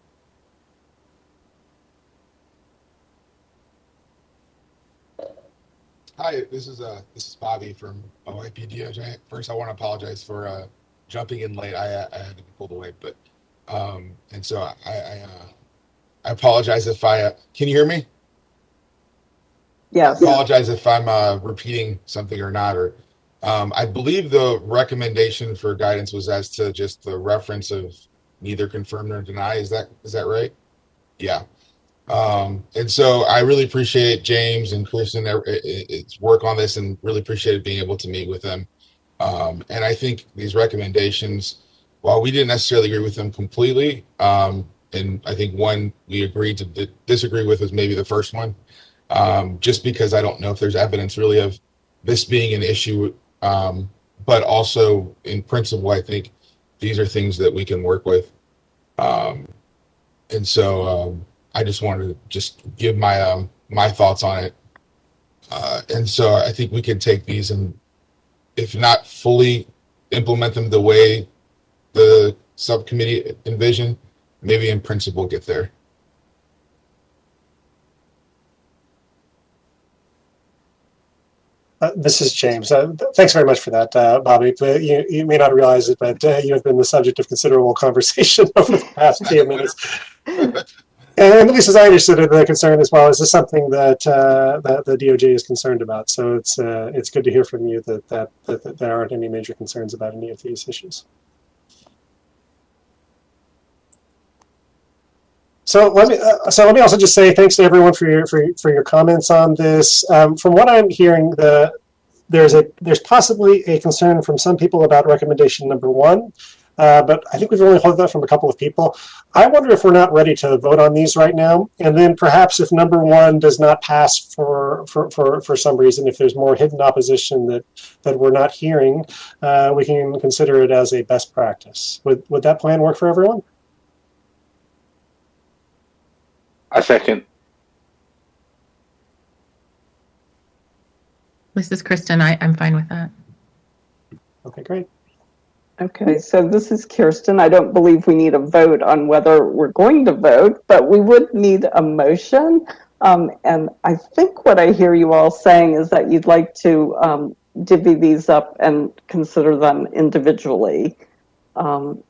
Hi, this is Bobby from OIP DOJ. First, I want to apologize for jumping in late. I had to be pulled away, but and so I apologize if I can you hear me? Yes. I apologize if I'm repeating something or not. Or I believe the recommendation for guidance was as to just the reference of neither confirm nor deny. Is that right? Yeah. And so I really appreciate James and Kristen its work on this, and really appreciated being able to meet with them. And I think these recommendations, while we didn't necessarily agree with them completely, and I think one we agreed to disagree with was maybe the first one, just because I don't know if there's evidence really of this being an issue, but also in principle, I think these are things that we can work with. And so I just wanted to just give my my thoughts on it. And so I think we can take these and, if not fully implement them the way the subcommittee envisioned, maybe in principle get there. This is James. Thanks very much for that, Bobby. You may not realize it, but you have been the subject of considerable conversation over the past few minutes. And at least as I understood it, the concern as well is this something that the DOJ is concerned about. So it's good to hear from you that there aren't any major concerns about any of these issues. So let me also just say thanks to everyone for your comments on this. From what I'm hearing, there's possibly a concern from some people about recommendation number 1, but I think we've only heard that from a couple of people. I wonder if we're not ready to vote on these right now, and then perhaps if number 1 does not pass for some reason, if there's more hidden opposition that we're not hearing, we can consider it as a best practice. Would that plan work for everyone? I second. This is Kristen. I'm fine with that. Okay, great. Okay, so this is Kirsten. I don't believe we need a vote on whether we're going to vote, but we would need a motion. And I think what I hear you all saying is that you'd like to divvy these up and consider them individually.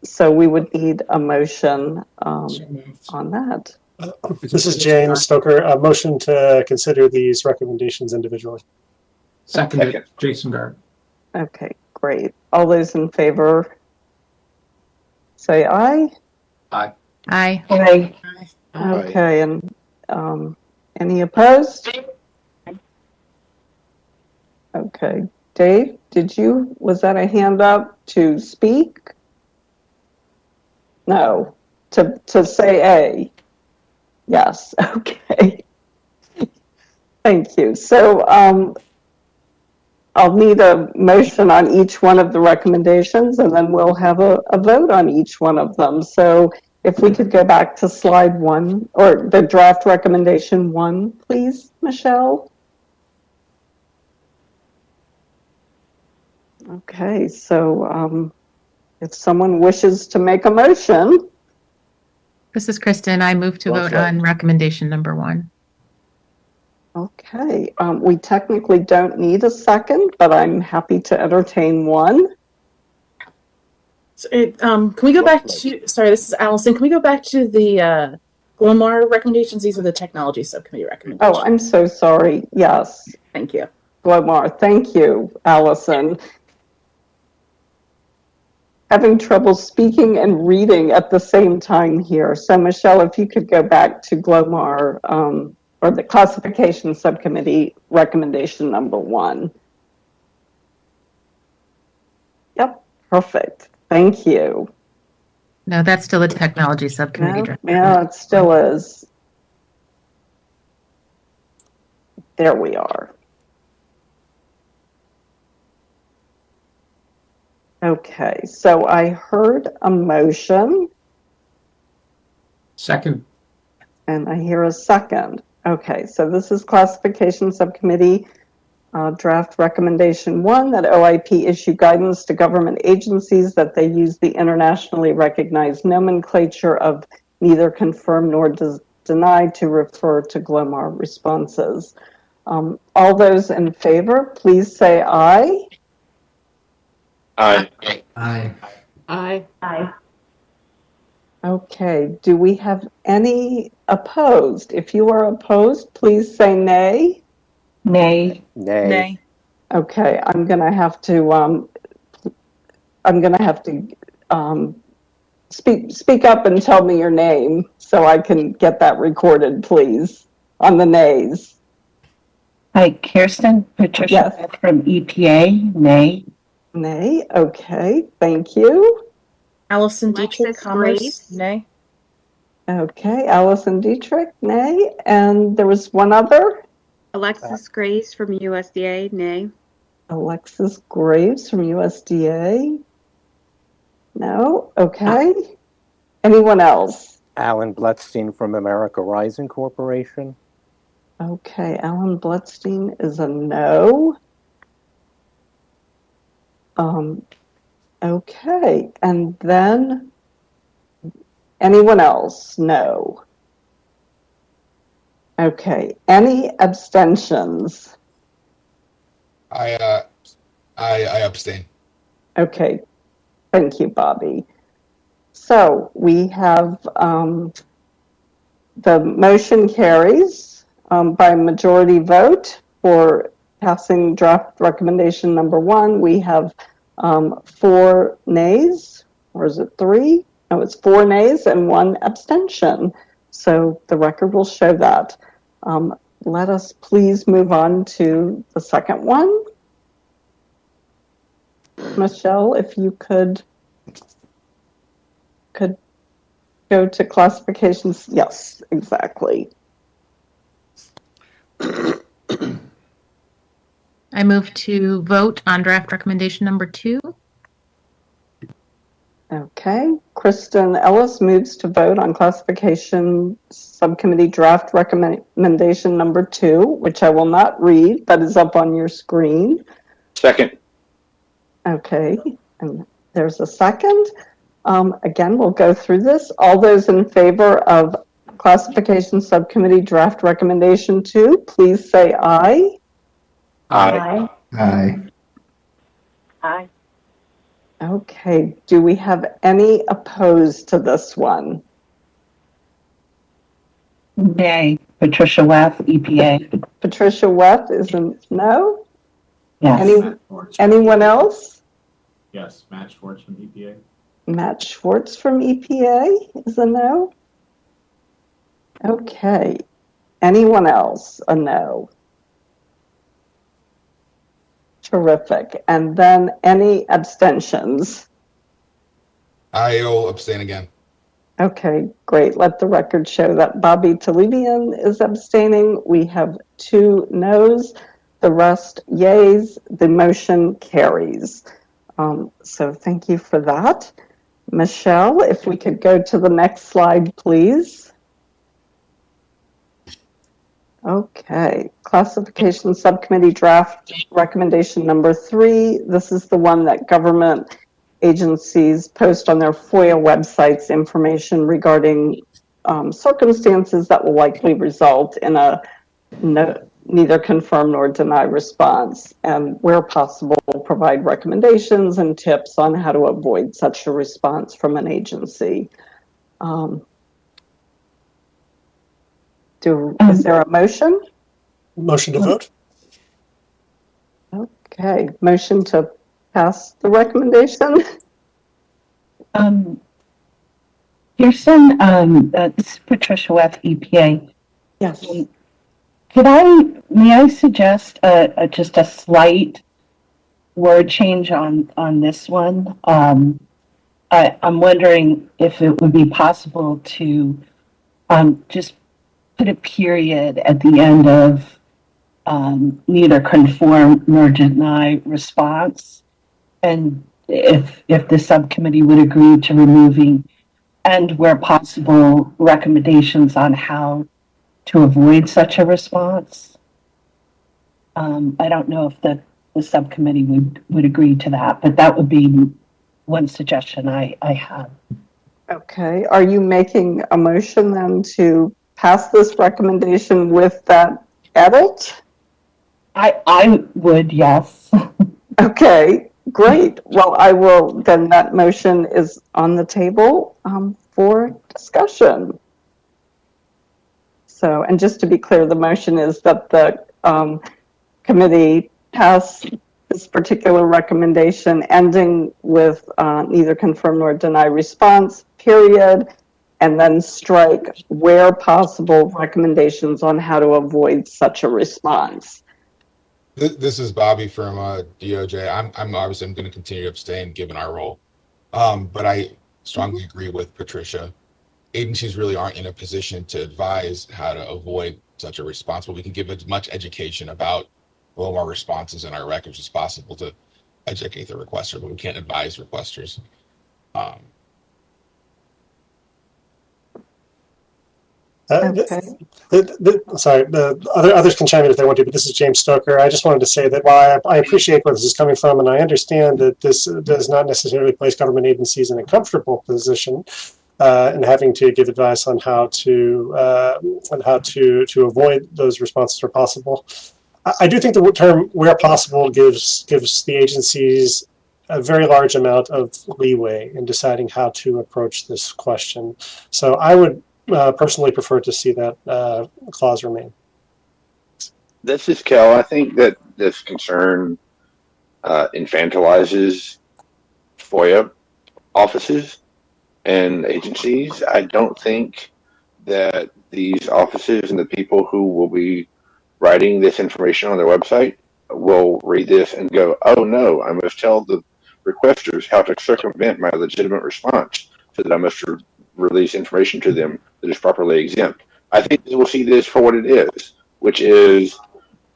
So we would need a motion on that. This is James Stoker. A motion to consider these recommendations individually. Seconded, Jason Gard. Okay, great. All those in favor say aye. Aye. Aye. Aye. Okay, and any opposed? Okay, Dave, was that a hand up to speak? No, to say A. Yes, okay. Thank you. So I'll need a motion on each one of the recommendations, and then we'll have a vote on each one of them. So if we could go back to slide 1, or the draft recommendation 1, please, Michelle. Okay, so if someone wishes to make a motion. This is Kristen. I move to vote on recommendation number 1. Okay, we technically don't need a second, but I'm happy to entertain one. So can we go back to, sorry, this is Allison. Can we go back to the Glomar recommendations? These are the technology subcommittee recommendations. Oh, I'm so sorry. Yes. Thank you. Glomar. Thank you, Allison. Having trouble speaking and reading at the same time here. So Michelle, if you could go back to Glomar, or the classification subcommittee recommendation number 1. Yep, perfect. Thank you. No, that's still a technology subcommittee. Yeah, it still is. There we are. Okay, so I heard a motion Second. and I hear a second. Okay, so this is Classification Subcommittee Draft Recommendation 1 that OIP issue guidance to government agencies that they use the internationally recognized nomenclature of neither confirm nor deny to refer to Glomar responses. All those in favor, please say aye. Aye. Aye. Aye. Aye. Okay, do we have any opposed? If you are opposed, please say nay. Nay. Nay. Okay, I'm gonna have to speak up and tell me your name so I can get that recorded, please, on the nays. Hi, Kirsten Patricia Yes. from EPA. Nay. Nay, okay, thank you. Allison Dietrich, Alexis Commerce, Grace. nay. Okay, Allison Dietrich, nay, and there was one other. Alexis Grace from USDA, nay. Alexis Graves from USDA. No, okay. Anyone else? Alan Bletstein from America Rising Corporation. Okay, Alan Bloodstein is a no. Okay, and then anyone else? No. Okay, any abstentions? I abstain. Okay, thank you, Bobby. So we have the motion carries by majority vote for passing draft recommendation number 1. We have 4 nays, or is it 3? No, it's 4 nays and 1 abstention. So the record will show that. Let us please move on to the second one. Michelle, if you could go to classifications. Yes, exactly. I move to vote on draft recommendation number 2. Okay. Kristen Ellis moves to vote on classification subcommittee draft recommendation number 2, which I will not read, but is up on your screen. Second. Okay. And there's a second. Again, we'll go through this. All those in favor of classification subcommittee draft recommendation 2, please say aye. Aye. Aye. Aye. Okay. Do we have any opposed to this one? Nay. Patricia Wath, EPA. Patricia Weth is a no? Yes. Anyone else? Yes, Matt Schwartz from EPA. Matt Schwartz from EPA is a no? Okay. Anyone else? A no. Terrific. And then any abstentions? I'll abstain again. Okay, great. Let the record show that Bobby Talibian is abstaining. We have 2 noes, the rest yays. The motion carries. So thank you for that. Michelle, if we could go to the next slide, please. Okay, classification subcommittee draft recommendation number 3. This is the one that government agencies post on their FOIA websites information regarding circumstances that will likely result in a neither confirm nor deny response, and where possible, provide recommendations and tips on how to avoid such a response from an agency. Is there a motion? Motion to vote? Okay, motion to pass the recommendation. Kirsten, this is Patricia Wath, EPA. Yes. May I suggest just a slight word change on this one? I'm wondering if it would be possible to just put a period at the end of neither conform nor deny response, and if the subcommittee would agree to removing and where possible recommendations on how to avoid such a response. I don't know if the subcommittee would agree to that, but that would be one suggestion I have. Okay, are you making a motion then to pass this recommendation with that edit? I would, yes. Okay, great. Well, I will, then that motion is on the table for discussion. So, and just to be clear, the motion is that the committee pass this particular recommendation ending with neither confirm nor deny response, period, and then strike where possible recommendations on how to avoid such a response. This is Bobby from DOJ. I'm obviously going to continue to abstain given our role, but I strongly agree with Patricia. Agencies really aren't in a position to advise how to avoid such a response, but we can give as much education about Glomar responses in our records as possible to educate the requester, but we can't advise requesters. Sorry, others can chime in if they want to, but this is James Stoker. I just wanted to say that while I appreciate where this is coming from, and I understand that this does not necessarily place government agencies in a comfortable position in having to give advice on how to avoid those responses where possible. I do think the term "where possible" gives the agencies a very large amount of leeway in deciding how to approach this question. So I would personally prefer to see that clause remain. This is Kel. I think that this concern infantilizes FOIA offices and agencies. I don't think that these offices and the people who will be writing this information on their website will read this and go, oh no, I must tell the requesters how to circumvent my legitimate response so that I must release information to them that is properly exempt. I think they will see this for what it is, which is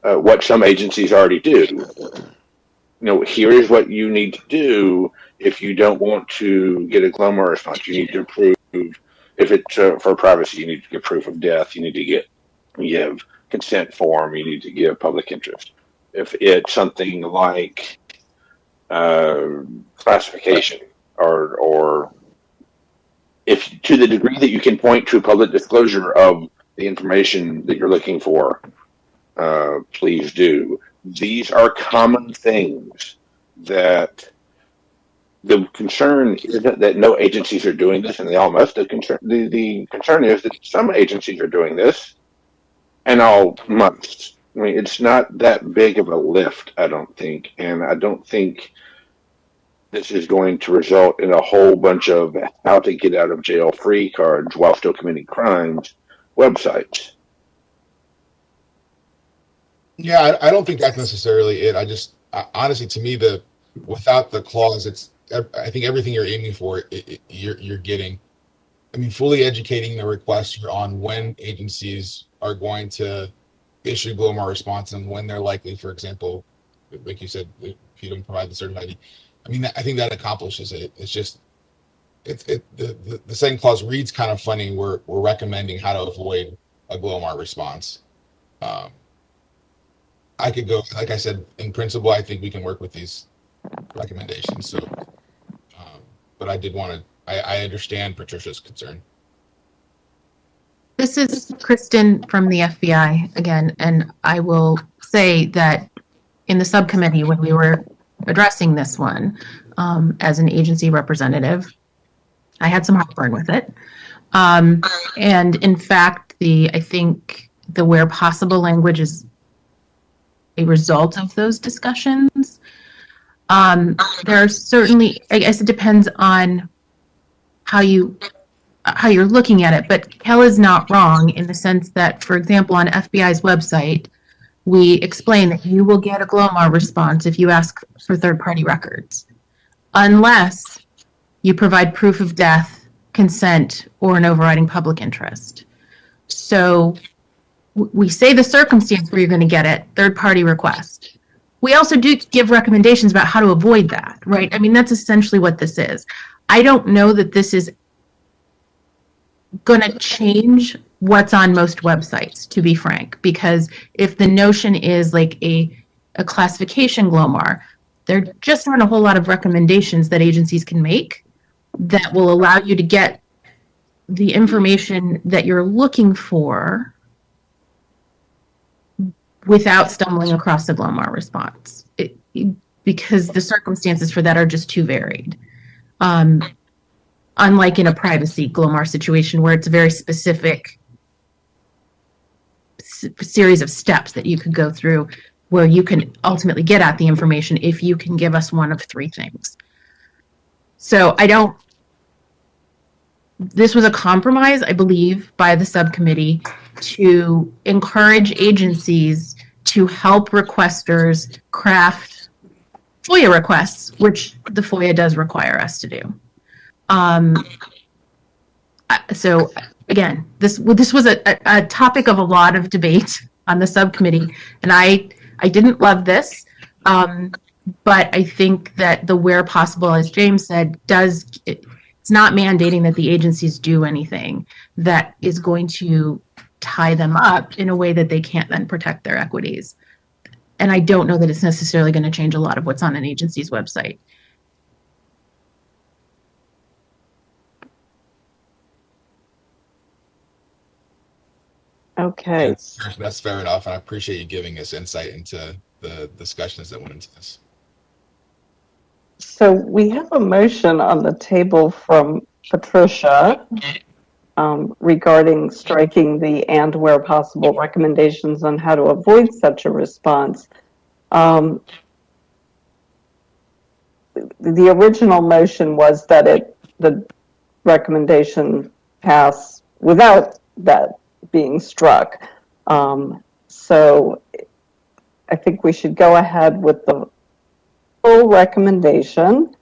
what some agencies already do. You know, here is what you need to do if you don't want to get a Glomar response. You need to prove, if it's for privacy, you need to give proof of death. You need to give consent form. You need to give public interest. If it's something like classification or if to the degree that you can point to public disclosure of the information that you're looking for, please do. These are common things that the concern isn't that no agencies are doing this and they all must. The concern is that some agencies are doing this and all must. I mean, it's not that big of a lift, I don't think. And I don't think this is going to result in a whole bunch of how to get out of jail free cards while still committing crimes websites. Yeah, I don't think that's necessarily it. Honestly, to me, without the clause, I think everything you're aiming for, you're getting. I mean, fully educating the requester on when agencies are going to issue Glomar response and when they're likely, for example, like you said, if you don't provide the certified ID. I mean, I think that accomplishes it. It's just, the second clause reads kind of funny. We're recommending how to avoid a Glomar response. I could go, like I said, in principle, I think we can work with these recommendations. So, but I did want to, I understand Patricia's concern. This is Kristen from the FBI again, and I will say that in the subcommittee, when we were addressing this one as an agency representative, I had some heartburn with it. And in fact, I think the where possible language is a result of those discussions. There are certainly, I guess it depends on how you're looking at it, but Kel is not wrong in the sense that, for example, on FBI's website, we explain that you will get a Glomar response if you ask for third-party records, unless you provide proof of death, consent, or an overriding public interest. So we say the circumstance where you're going to get it, third-party request. we also do give recommendations about how to avoid that, right? I mean, that's essentially what this is. I don't know that this is going to change what's on most websites, to be frank, because if the notion is like a classification Glomar, there just aren't a whole lot of recommendations that agencies can make that will allow you to get the information that you're looking for without stumbling across the Glomar response, because the circumstances for that are just too varied. Unlike in a privacy Glomar situation where it's a very specific series of steps that you could go through where you can ultimately get at the information if you can give us one of three things. So this was a compromise, I believe, by the subcommittee to encourage agencies to help requesters craft FOIA requests, which the FOIA does require us to do. So again, this was a topic of a lot of debate on the subcommittee, and I didn't love this, but I think that the where possible, as James said, it's not mandating that the agencies do anything that is going to tie them up in a way that they can't then protect their equities. And I don't know that it's necessarily going to change a lot of what's on an agency's website. Okay. That's fair enough, and I appreciate you giving us insight into the discussions that went into this. So we have a motion on the table from Patricia regarding striking the and where possible recommendations on how to avoid such a response. The original motion was that the recommendation pass without that being struck. So I think we should go ahead with the full recommendation,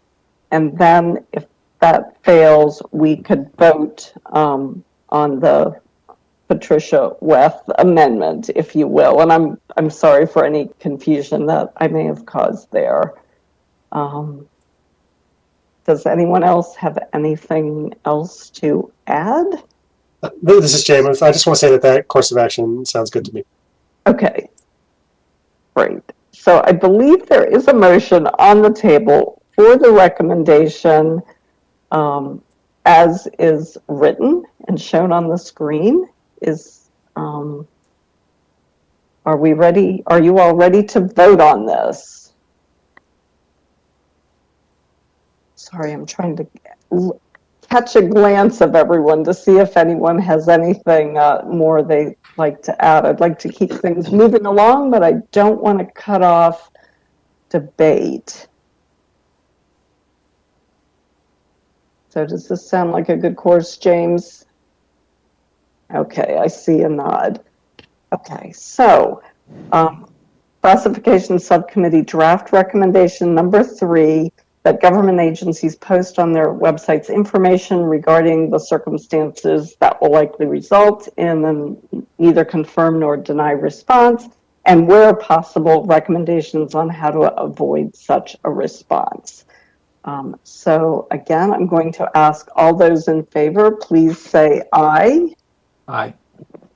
and then if that fails, we could vote on the Patricia Weth amendment, if you will. And I'm sorry for any confusion that I may have caused there. Does anyone else have anything else to add? This is James. I just want to say that course of action sounds good to me. Okay, great. So I believe there is a motion on the table for the recommendation as is written and shown on the screen. Are we ready? Are you all ready to vote on this? Sorry, I'm trying to catch a glance of everyone to see if anyone has anything more they'd like to add. I'd like to keep things moving along, but I don't want to cut off debate. So does this sound like a good course, James? Okay, I see a nod. Okay, so Classification Subcommittee Draft Recommendation number 3, that government agencies post on their websites information regarding the circumstances that will likely result in an neither confirm nor deny response, and where possible, recommendations on how to avoid such a response. So again, I'm going to ask all those in favor, please say aye. Aye.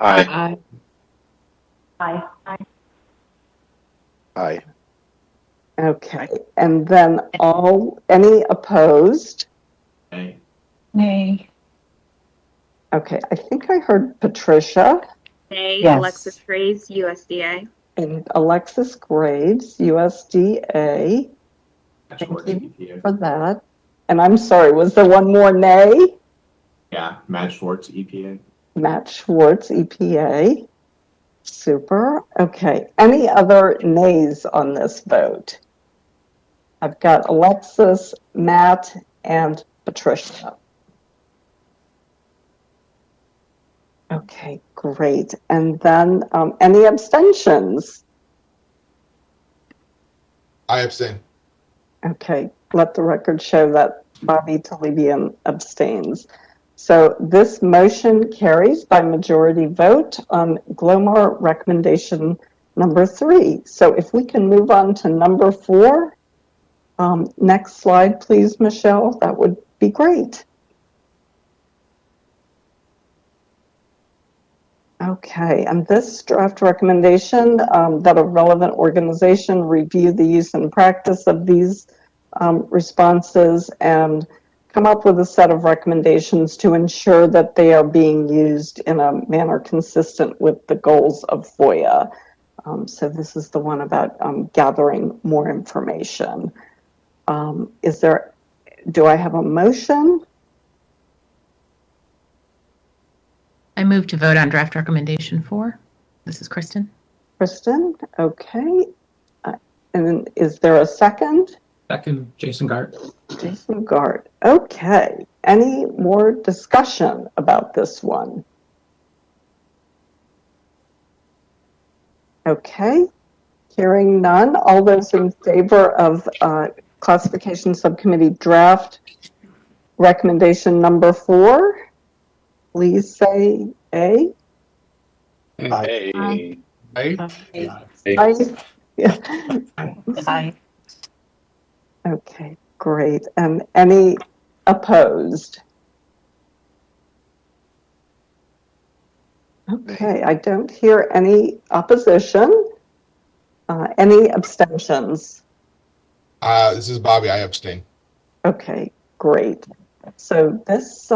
Aye. Aye. Aye. Aye. Okay, and then any opposed? Nay. Nay. Okay, I think I heard Patricia. Nay. Yes. Alexis Graves, USDA. And Alexis Graves, USDA. Thank you for that. And I'm sorry, was there one more nay? Yeah, Matt Schwartz, EPA. Matt Schwartz, EPA. Super. Okay, any other nays on this vote? I've got Alexis, Matt, and Patricia. Okay, great. And then any abstentions? I abstain. Okay, let the record show that Bobby Talibian abstains. So this motion carries by majority vote on Glomar Recommendation number 3. So if we can move on to number 4. Next slide, please, Michelle. That would be great. Okay, and this draft recommendation that a relevant organization review the use and practice of these responses and come up with a set of recommendations to ensure that they are being used in a manner consistent with the goals of FOIA. So this is the one about gathering more information. Do I have a motion? I move to vote on draft recommendation 4. This is Kristen. Kristen, okay. And is there a second? Second, Jason Gart. Jason Gart. Okay. Any more discussion about this one? Okay. Hearing none. All those in favor of classification subcommittee draft recommendation number 4, please say A. Hey. Aye. Aye. Aye. Okay, great. And any opposed? Okay, I don't hear any opposition. Any abstentions? This is Bobby. I abstain. Okay, great. So this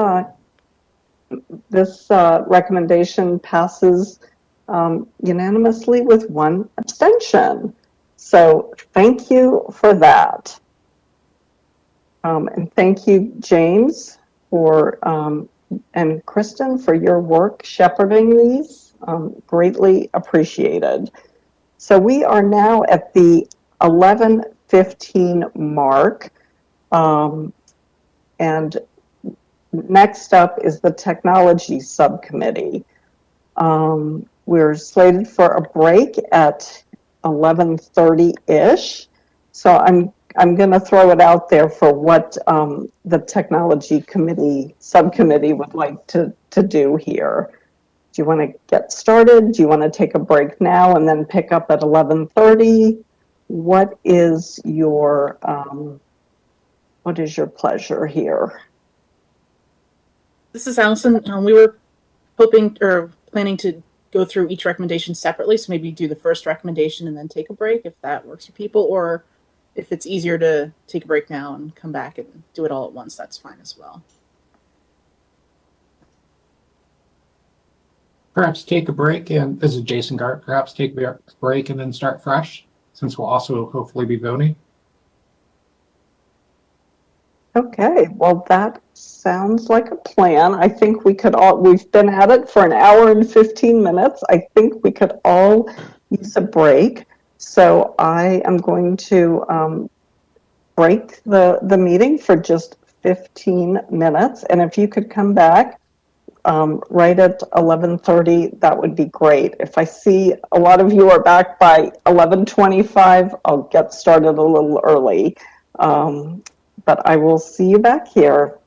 recommendation passes unanimously with 1 abstention. So thank you for that. And thank you, James, and Kristen, for your work shepherding these. Greatly appreciated. So we are now at the 11:15 mark. And next up is the Technology Subcommittee. We're slated for a break at 11:30-ish. So I'm going to throw it out there for what the Technology Subcommittee would like to do here. Do you want to get started? Do you want to take a break now and then pick up at 11:30? What is your pleasure here? This is Allison. We were hoping or planning to go through each recommendation separately, so maybe do the first recommendation and then take a break if that works for people, or if it's easier to take a break now and come back and do it all at once, that's fine as well. Perhaps take a break, and this is Jason Gart. Perhaps take a break and then start fresh, since we'll also hopefully be voting. Okay, well, that sounds like a plan. I think we've been at it for an hour and 15 minutes. I think we could all use a break. So I am going to break the meeting for just 15 minutes. And if you could come back right at 11:30, that would be great. If I see a lot of you are back by 11:25, I'll get started a little early. But I will see you back here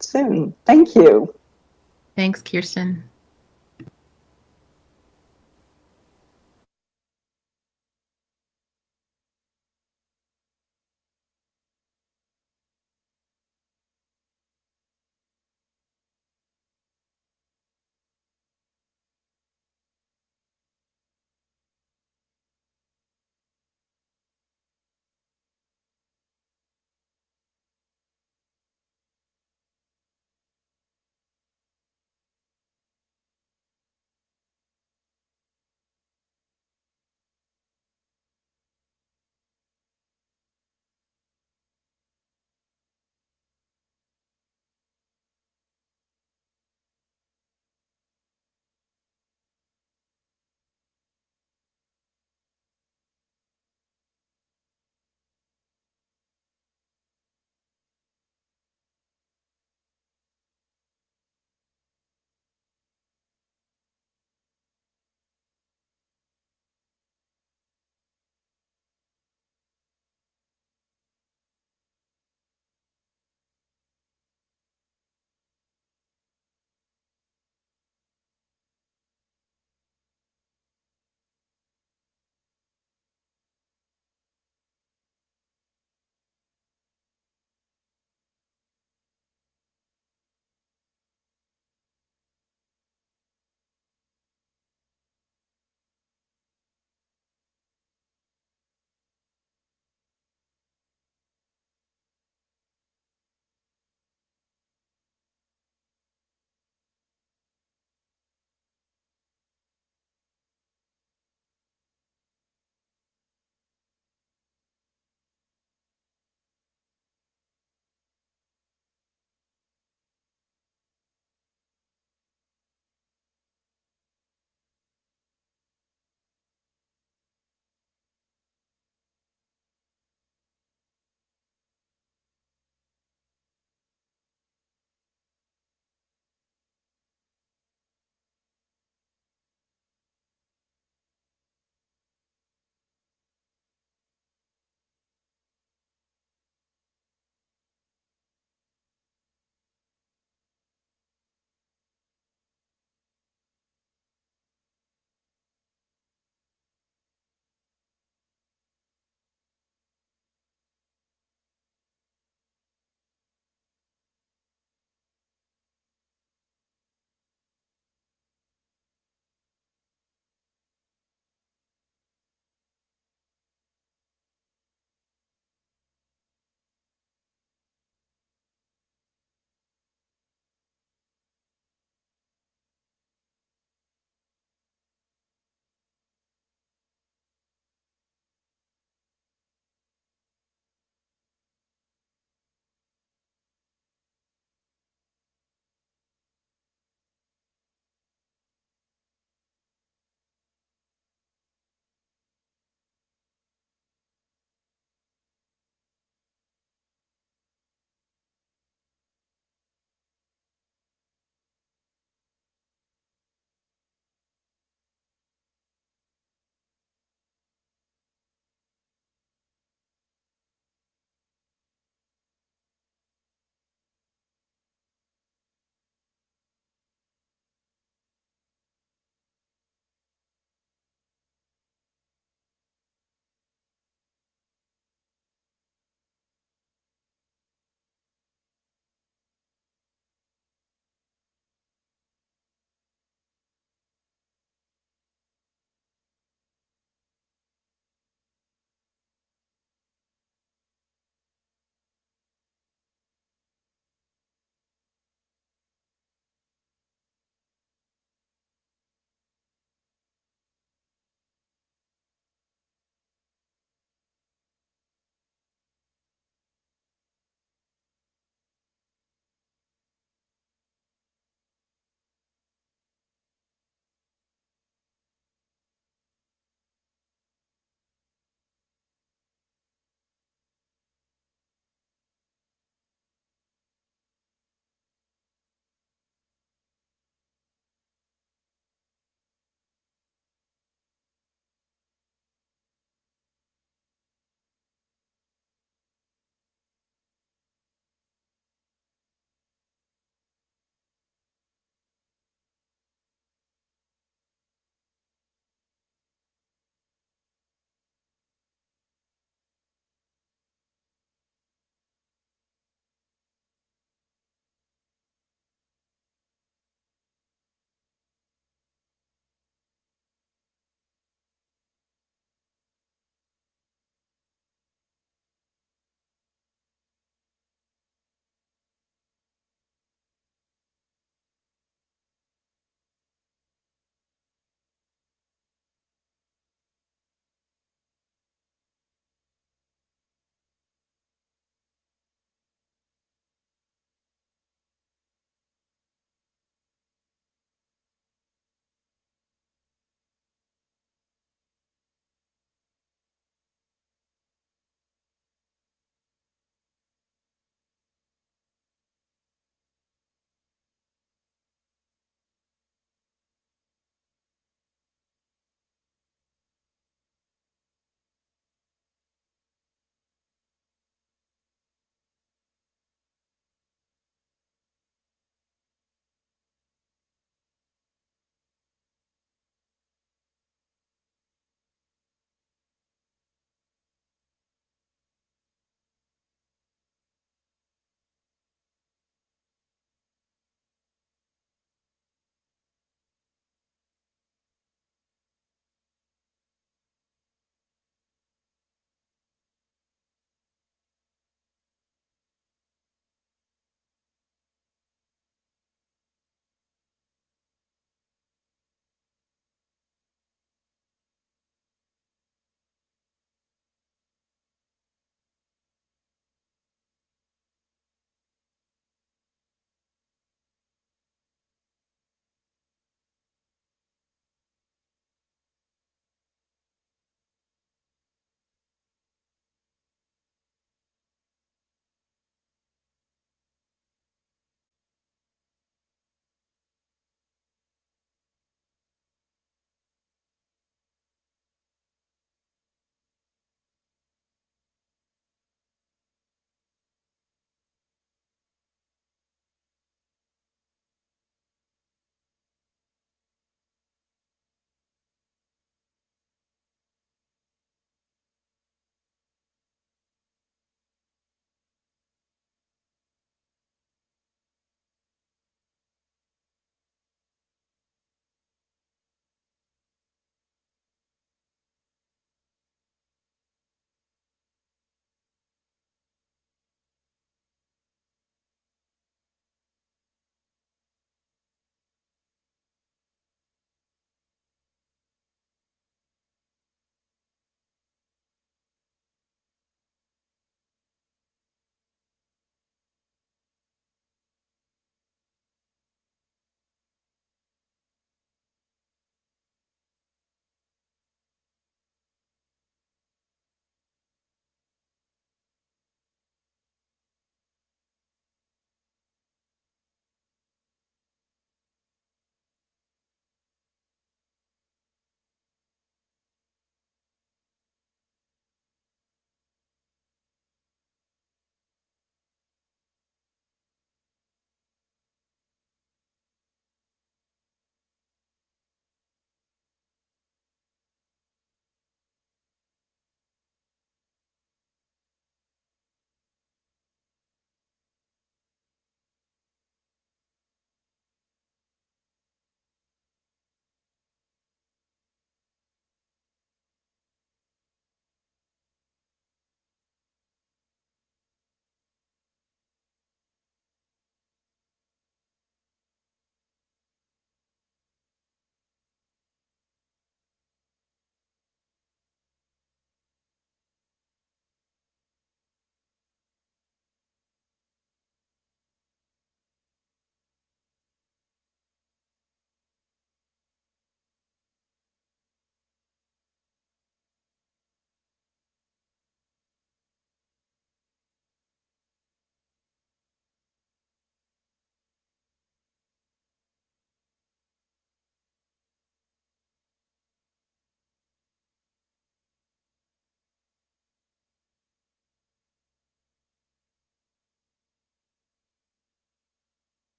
soon. Thank you. Thanks, Kirsten.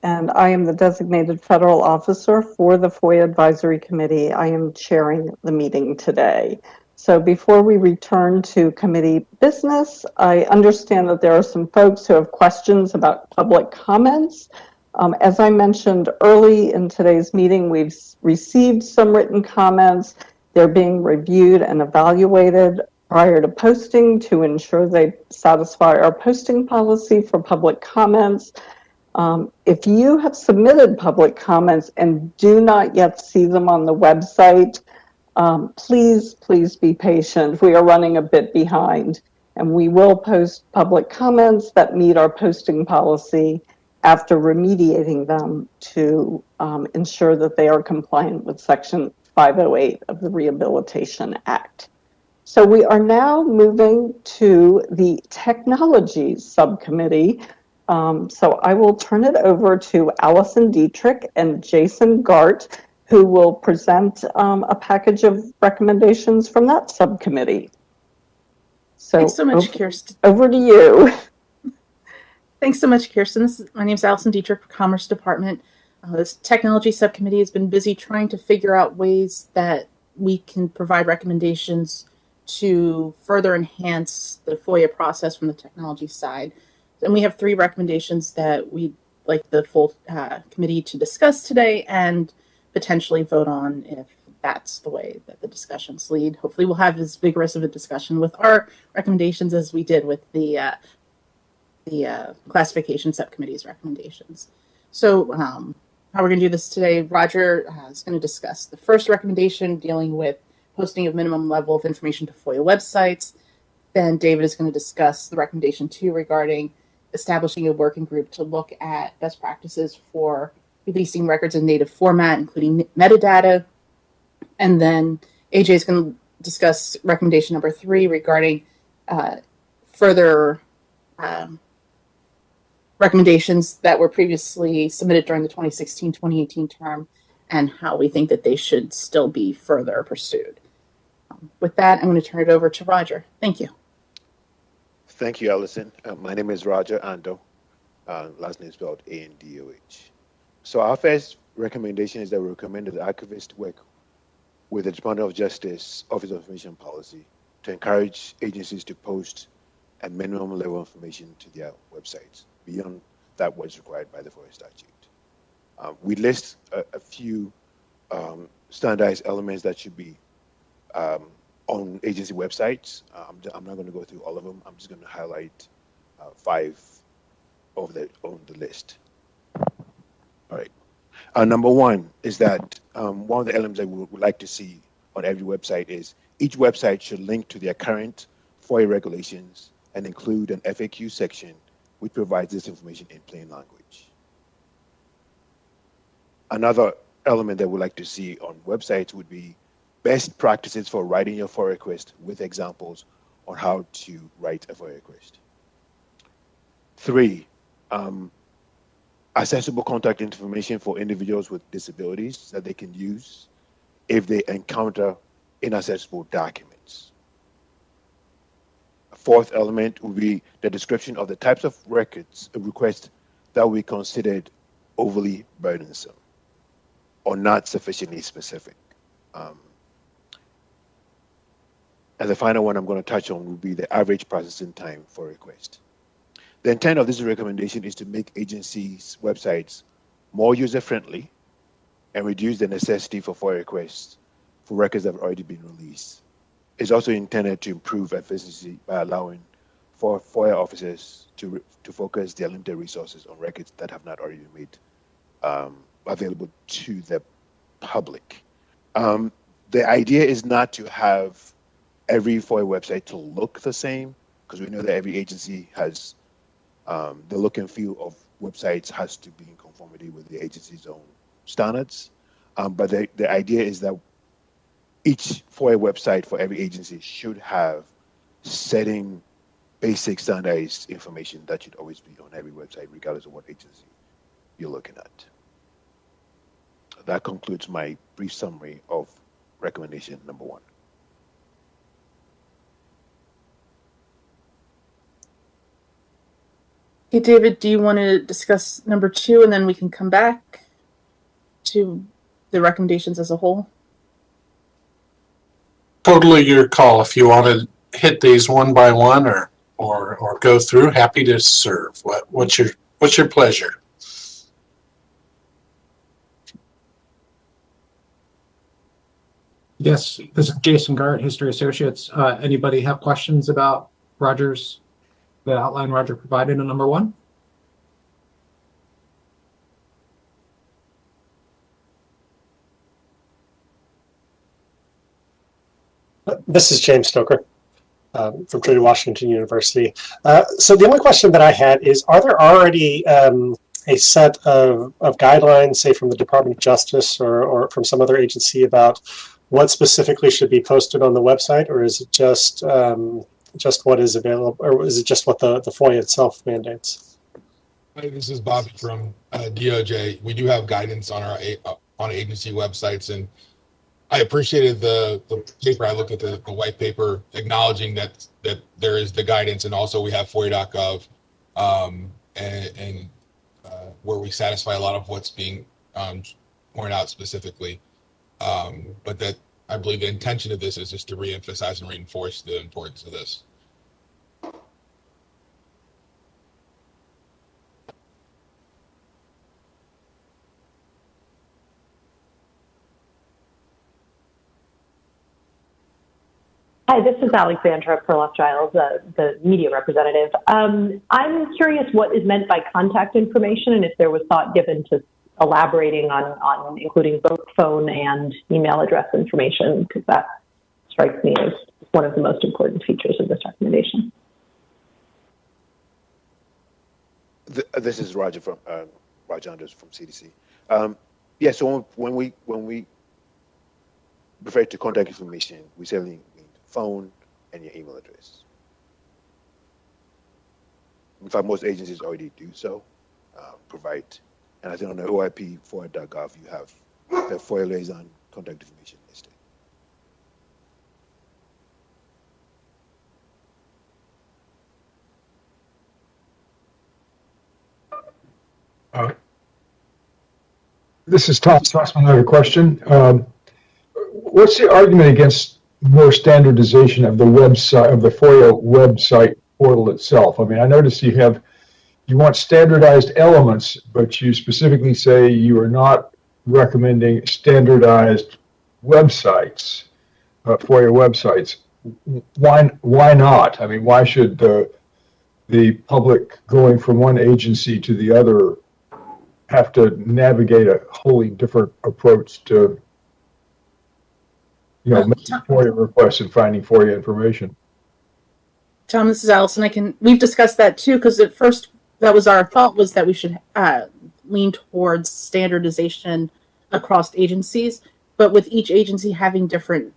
and I am the designated federal officer for the FOIA Advisory Committee. I am chairing the meeting today. So before we return to committee business, I understand that there are some folks who have questions about public comments. As I mentioned early in today's meeting, we've received some written comments. They're being reviewed and evaluated prior to posting to ensure they satisfy our posting policy for public comments. If you have submitted public comments and do not yet see them on the website, please be patient. We are running a bit behind, and we will post public comments that meet our posting policy after remediating them to ensure that they are compliant with Section 508 of the Rehabilitation Act. So we are now moving to the Technologies Subcommittee. So I will turn it over to Allison Dietrich and Jason Gart, who will present a package of recommendations from that subcommittee. So Thanks so much, Kirsten. Over to you. Thanks so much, Kirsten. My name is Allison Dietrich, Commerce Department. This Technology Subcommittee has been busy trying to figure out ways that we can provide recommendations to further enhance the FOIA process from the technology side. And we have 3 recommendations that we'd like the full committee to discuss today and potentially vote on if that's the way that the discussions lead. Hopefully we'll have as vigorous of a discussion with our recommendations as we did with the classification subcommittee's recommendations. So how we're going to do this today, Roger is going to discuss the first recommendation dealing with posting of minimum level of information to FOIA websites. Then David is going to discuss the recommendation 2 regarding establishing a working group to look at best practices for releasing records in native format, including metadata. And then AJ is going to discuss recommendation number 3 regarding further recommendations that were previously submitted during the 2016-2018 term and how we think that they should still be further pursued. With that, I'm going to turn it over to Roger. Thank you. Thank you, Allison. My name is Roger Ando. Last name is spelled A-N-D-O-H. So our first recommendation is that we recommend that the archivist work with the Department of Justice Office of Information Policy to encourage agencies to post a minimum level of information to their websites beyond that what's required by the FOIA statute. We list a few standardized elements that should be on agency websites. I'm not going to go through all of them. I'm just going to highlight 5 on the list. All right. Number 1 is that one of the elements that we would like to see on every website is each website should link to their current FOIA regulations and include an FAQ section which provides this information in plain language. Another element that we'd like to see on websites would be best practices for writing your FOIA request with examples on how to write a FOIA request. 3, accessible contact information for individuals with disabilities that they can use if they encounter inaccessible documents. A 4th element would be the description of the types of records requests that we considered overly burdensome or not sufficiently specific. And the final one I'm going to touch on will be the average processing time for a request. The intent of this recommendation is to make agencies' websites more user-friendly and reduce the necessity for FOIA requests for records that have already been released. It's also intended to improve efficiency by allowing for FOIA officers to focus their limited resources on records that have not already been made available to the public. The idea is not to have every FOIA website to look the same, because we know that every agency has the look and feel of websites has to be in conformity with the agency's own standards. But the idea is that each FOIA website for every agency should have setting basic standardized information that should always be on every website, regardless of what agency you're looking at. That concludes my brief summary of recommendation number 1. Okay, David, do you want to discuss number 2 and then we can come back to the recommendations as a whole? Totally your call. If you want to hit these one by one or go through, happy to serve. What's your pleasure? Yes, this is Jason Gart, History Associates. Anybody have questions about Roger's, the outline Roger provided in number 1? This is James Stoker from Trinity Washington University. So the only question that I had is, are there already a set of guidelines, say from the Department of Justice or from some other agency, about what specifically should be posted on the website, or is it just what is available, or is it just what the FOIA itself mandates? Hi, this is Bobby from DOJ. We do have guidance on our on agency websites, and I appreciated the paper. I looked at the white paper acknowledging that there is the guidance, and also we have FOIA.gov and where we satisfy a lot of what's being pointed out specifically. But that I believe the intention of this is just to reemphasize and reinforce the importance of this. Hi, this is Alexandra Perloff-Giles, the media representative. I'm curious what is meant by contact information and if there was thought given to elaborating on including both phone and email address information, because that strikes me as one of the most important features of this recommendation. This is Roger from Roger Anders from CDC. Yeah, so when we refer to contact information, we certainly mean phone and your email address. In fact, most agencies already do so, provide. And I think on the OIP FOIA.gov, you have the FOIA liaison contact information listed. This is Tom Sussman. I have a question. What's the argument against more standardization of the website, of the FOIA website portal itself? I mean, I noticed you want standardized elements, but you specifically say you are not recommending standardized websites, FOIA websites. Why not? I mean, why should the public going from one agency to the other have to navigate a wholly different approach to, making FOIA requests and finding FOIA information? Tom, this is Allison. We've discussed that too, because at first that was our thought, was that we should lean towards standardization across agencies, but with each agency having different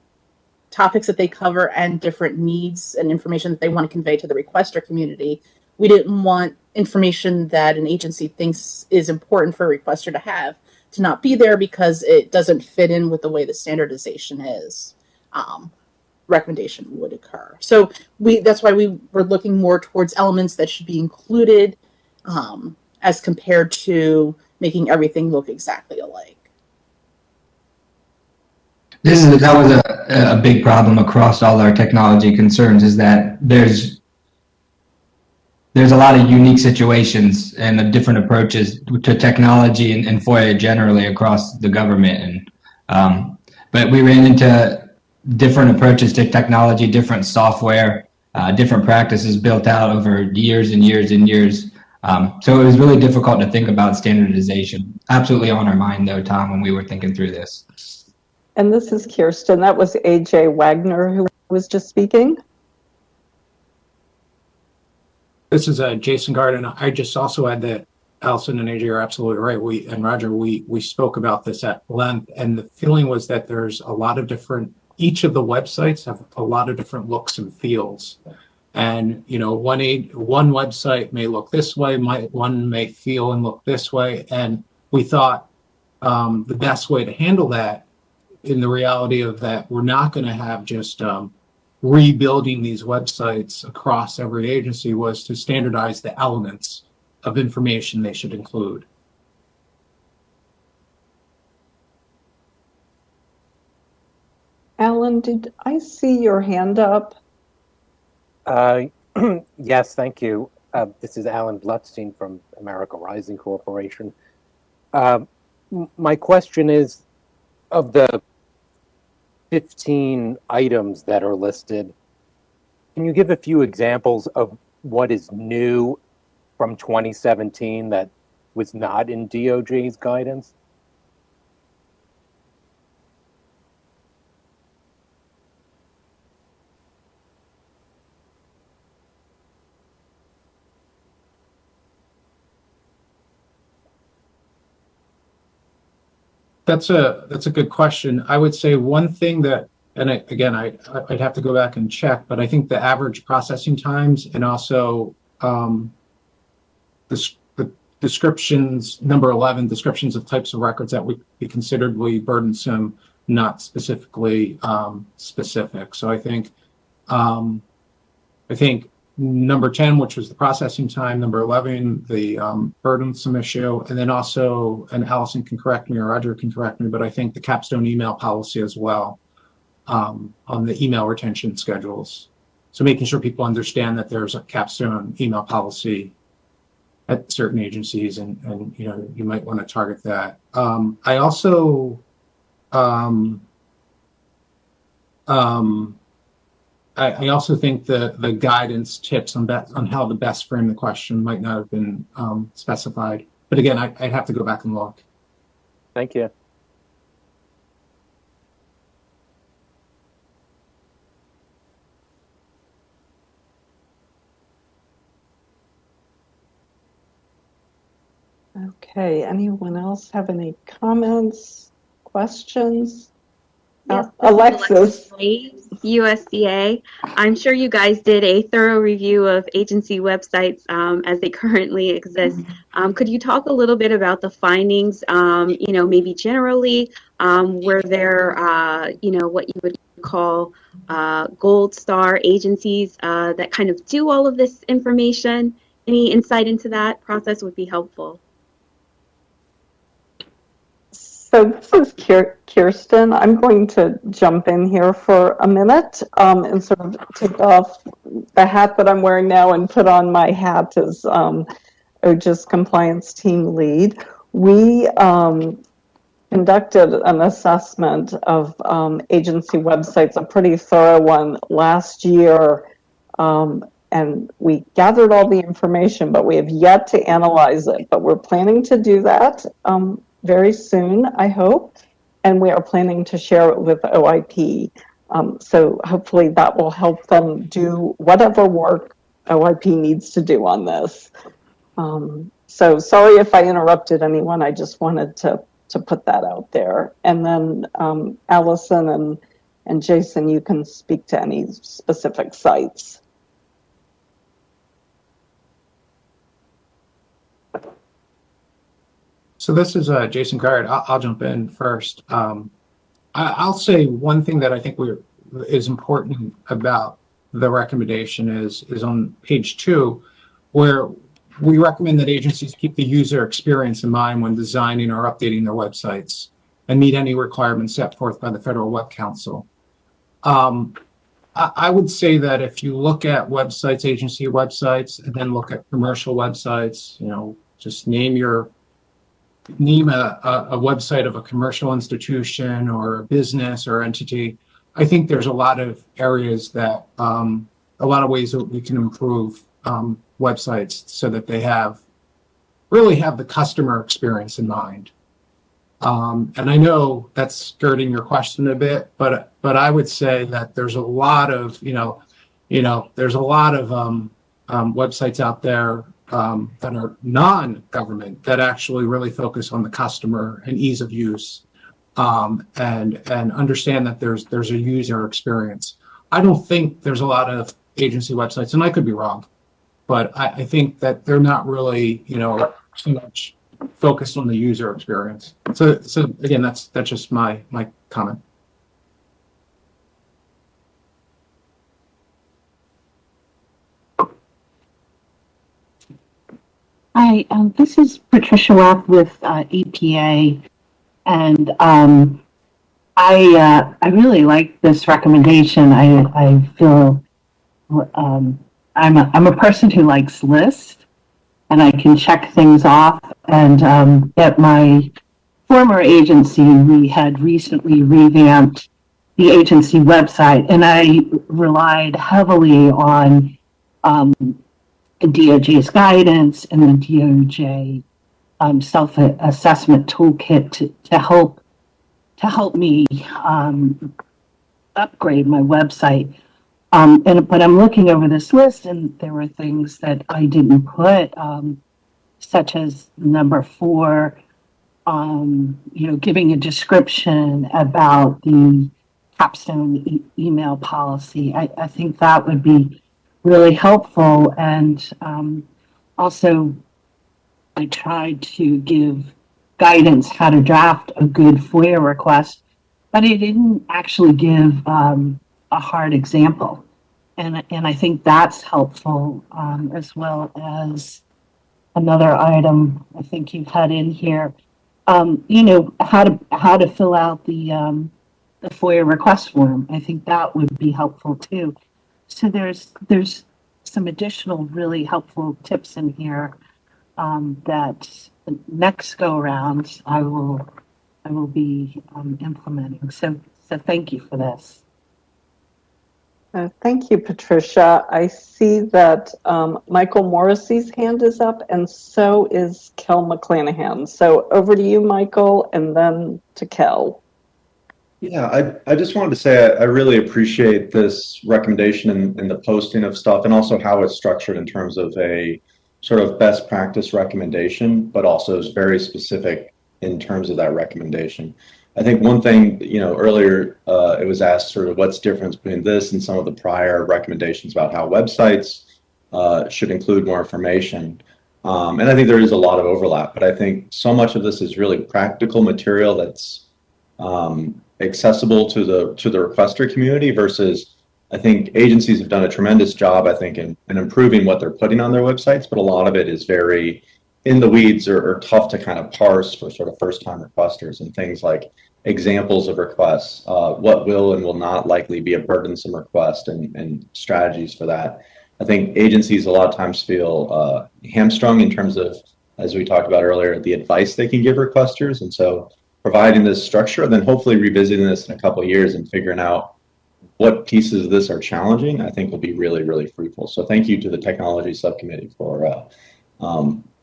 topics that they cover and different needs and information that they want to convey to the requester community, we didn't want information that an agency thinks is important for a requester to have to not be there because it doesn't fit in with the way the standardization is. Recommendation would occur. So that's why we were looking more towards elements that should be included as compared to making everything look exactly alike. That was a big problem across all our technology concerns, is that there's a lot of unique situations and different approaches to technology and FOIA generally across the government. But we ran into different approaches to technology, different software, different practices built out over years and years and years. So it was really difficult to think about standardization. Absolutely on our mind, though, Tom, when we were thinking through this. And this is Kirsten. That was AJ Wagner who was just speaking. This is Jason Garden. I just also add that Allison and AJ are absolutely right. Roger, we spoke about this at length, and the feeling was that there's a lot of different, each of the websites have a lot of different looks and feels. And, one website may look this way, one may feel and look this way. And we thought the best way to handle that, in the reality of that, we're not going to have just rebuilding these websites across every agency, was to standardize the elements of information they should include. Alan, did I see your hand up? Yes, thank you. This is Alan Blutstein from America Rising Corporation. My question is, of the 15 items that are listed, can you give a few examples of what is new from 2017 that was not in DOJ's guidance? That's a good question. I would say one thing that, and I'd have to go back and check, but I think the average processing times and also the descriptions, number 11, descriptions of types of records that would be considerably burdensome, not specifically specific. So I think number 10, which was the processing time, number 11, the burdensome issue, and then also, and Allison can correct me or Roger can correct me, but I think the capstone email policy as well on the email retention schedules. So making sure people understand that there's a capstone email policy at certain agencies, and you know, you might want to target that. I also I also think the guidance tips on how to best frame the question might not have been specified. But again, I'd have to go back and look. Thank you. Okay, anyone else have any comments, questions? Yes, Alexis. Graves, USDA. I'm sure you guys did a thorough review of agency websites as they currently exist. Could you talk a little bit about the findings, you know, maybe generally, were there, you know, what you would call gold star agencies that kind of do all of this information? Any insight into that process would be helpful. So this is Kirsten. I'm going to jump in here for a minute and sort of take off the hat that I'm wearing now and put on my hat as OGIS compliance team lead. We conducted an assessment of agency websites, a pretty thorough one last year, and we gathered all the information, but we have yet to analyze it. But we're planning to do that very soon, I hope, and we are planning to share it with OIP. So hopefully that will help them do whatever work OIP needs to do on this. So sorry if I interrupted anyone. I just wanted to put that out there. And then Allison and Jason, you can speak to any specific sites. So this is Jason Garrett. I'll jump in first. I'll say one thing that I think is important about the recommendation is on page 2, where we recommend that agencies keep the user experience in mind when designing or updating their websites and meet any requirements set forth by the Federal Web Council. I would say that if you look at websites, agency websites, and then look at commercial websites, you know, just name a website of a commercial institution or a business or entity. I think there's a lot of areas that, a lot of ways that we can improve websites so that they really have the customer experience in mind. And I know that's skirting your question a bit, but I would say that there's a lot of, there's a lot of websites out there that are non-government that actually really focus on the customer and ease of use, and understand that there's a user experience. I don't think there's a lot of agency websites, and I could be wrong, but I think that they're not really, too much focused on the user experience. So again, that's just my comment. Hi, this is Patricia Wath with EPA, and I really like this recommendation. I feel I'm a person who likes lists, and I can check things off. And at my former agency, we had recently revamped the agency website, and I relied heavily on the DOJ's guidance and the DOJ self-assessment toolkit to help me upgrade my website. But I'm looking over this list, and there were things that I didn't put, such as number 4, giving a description about the capstone email policy. I think that would be really helpful. And also, I tried to give guidance how to draft a good FOIA request, but it didn't actually give a hard example. And I think that's helpful, as well as another item I think you've had in here, how to fill out the FOIA request form. I think that would be helpful too. So there's some additional really helpful tips in here that next go around I will be implementing. So thank you for this. Thank you, Patricia. I see that Michael Morrissey's hand is up, and so is Kel McClanahan. So over to you, Michael, and then to Kel. Yeah, I just wanted to say I really appreciate this recommendation and the posting of stuff, and also how it's structured in terms of a sort of best practice recommendation, but also is very specific in terms of that recommendation. I think one thing, earlier it was asked sort of what's the difference between this and some of the prior recommendations about how websites should include more information. And I think there is a lot of overlap, but I think so much of this is really practical material that's accessible to the requester community versus, I think agencies have done a tremendous job, I think, in improving what they're putting on their websites, but a lot of it is very in the weeds or tough to kind of parse for sort of first-time requesters, and things like examples of requests, what will and will not likely be a burdensome request, and strategies for that. I think agencies a lot of times feel hamstrung in terms of, as we talked about earlier, the advice they can give requesters. And so providing this structure, and then hopefully revisiting this in a couple of years and figuring out what pieces of this are challenging, I think will be really, really fruitful. So thank you to the technology subcommittee for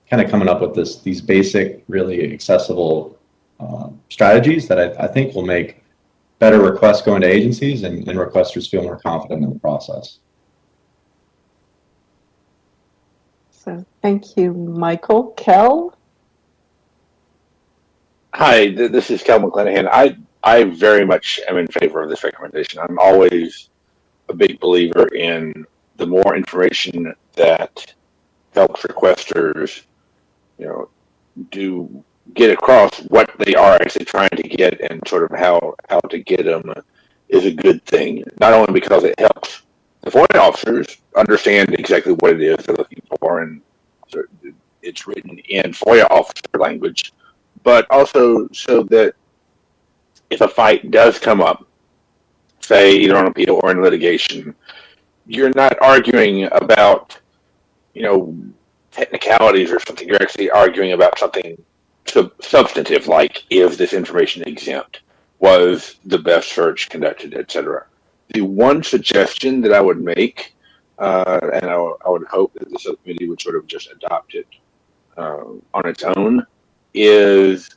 kind of coming up with these basic, really accessible strategies that I think will make better requests going to agencies and requesters feel more confident in the process. So thank you, Michael. Kel? Hi, this is Kel McClanahan. I very much am in favor of this recommendation. I'm always a big believer in the more information that helps requesters, do get across what they are actually trying to get, and sort of how to get them is a good thing. Not only because it helps the FOIA officers understand exactly what it is they're looking for, and so it's written in FOIA officer language, but also so that if a fight does come up, say either on appeal or in litigation, you're not arguing about, technicalities or something. You're actually arguing about something substantive, like is this information exempt? Was the best search conducted, etc. The one suggestion that I would make, and I would hope that the subcommittee would sort of just adopt it on its own, is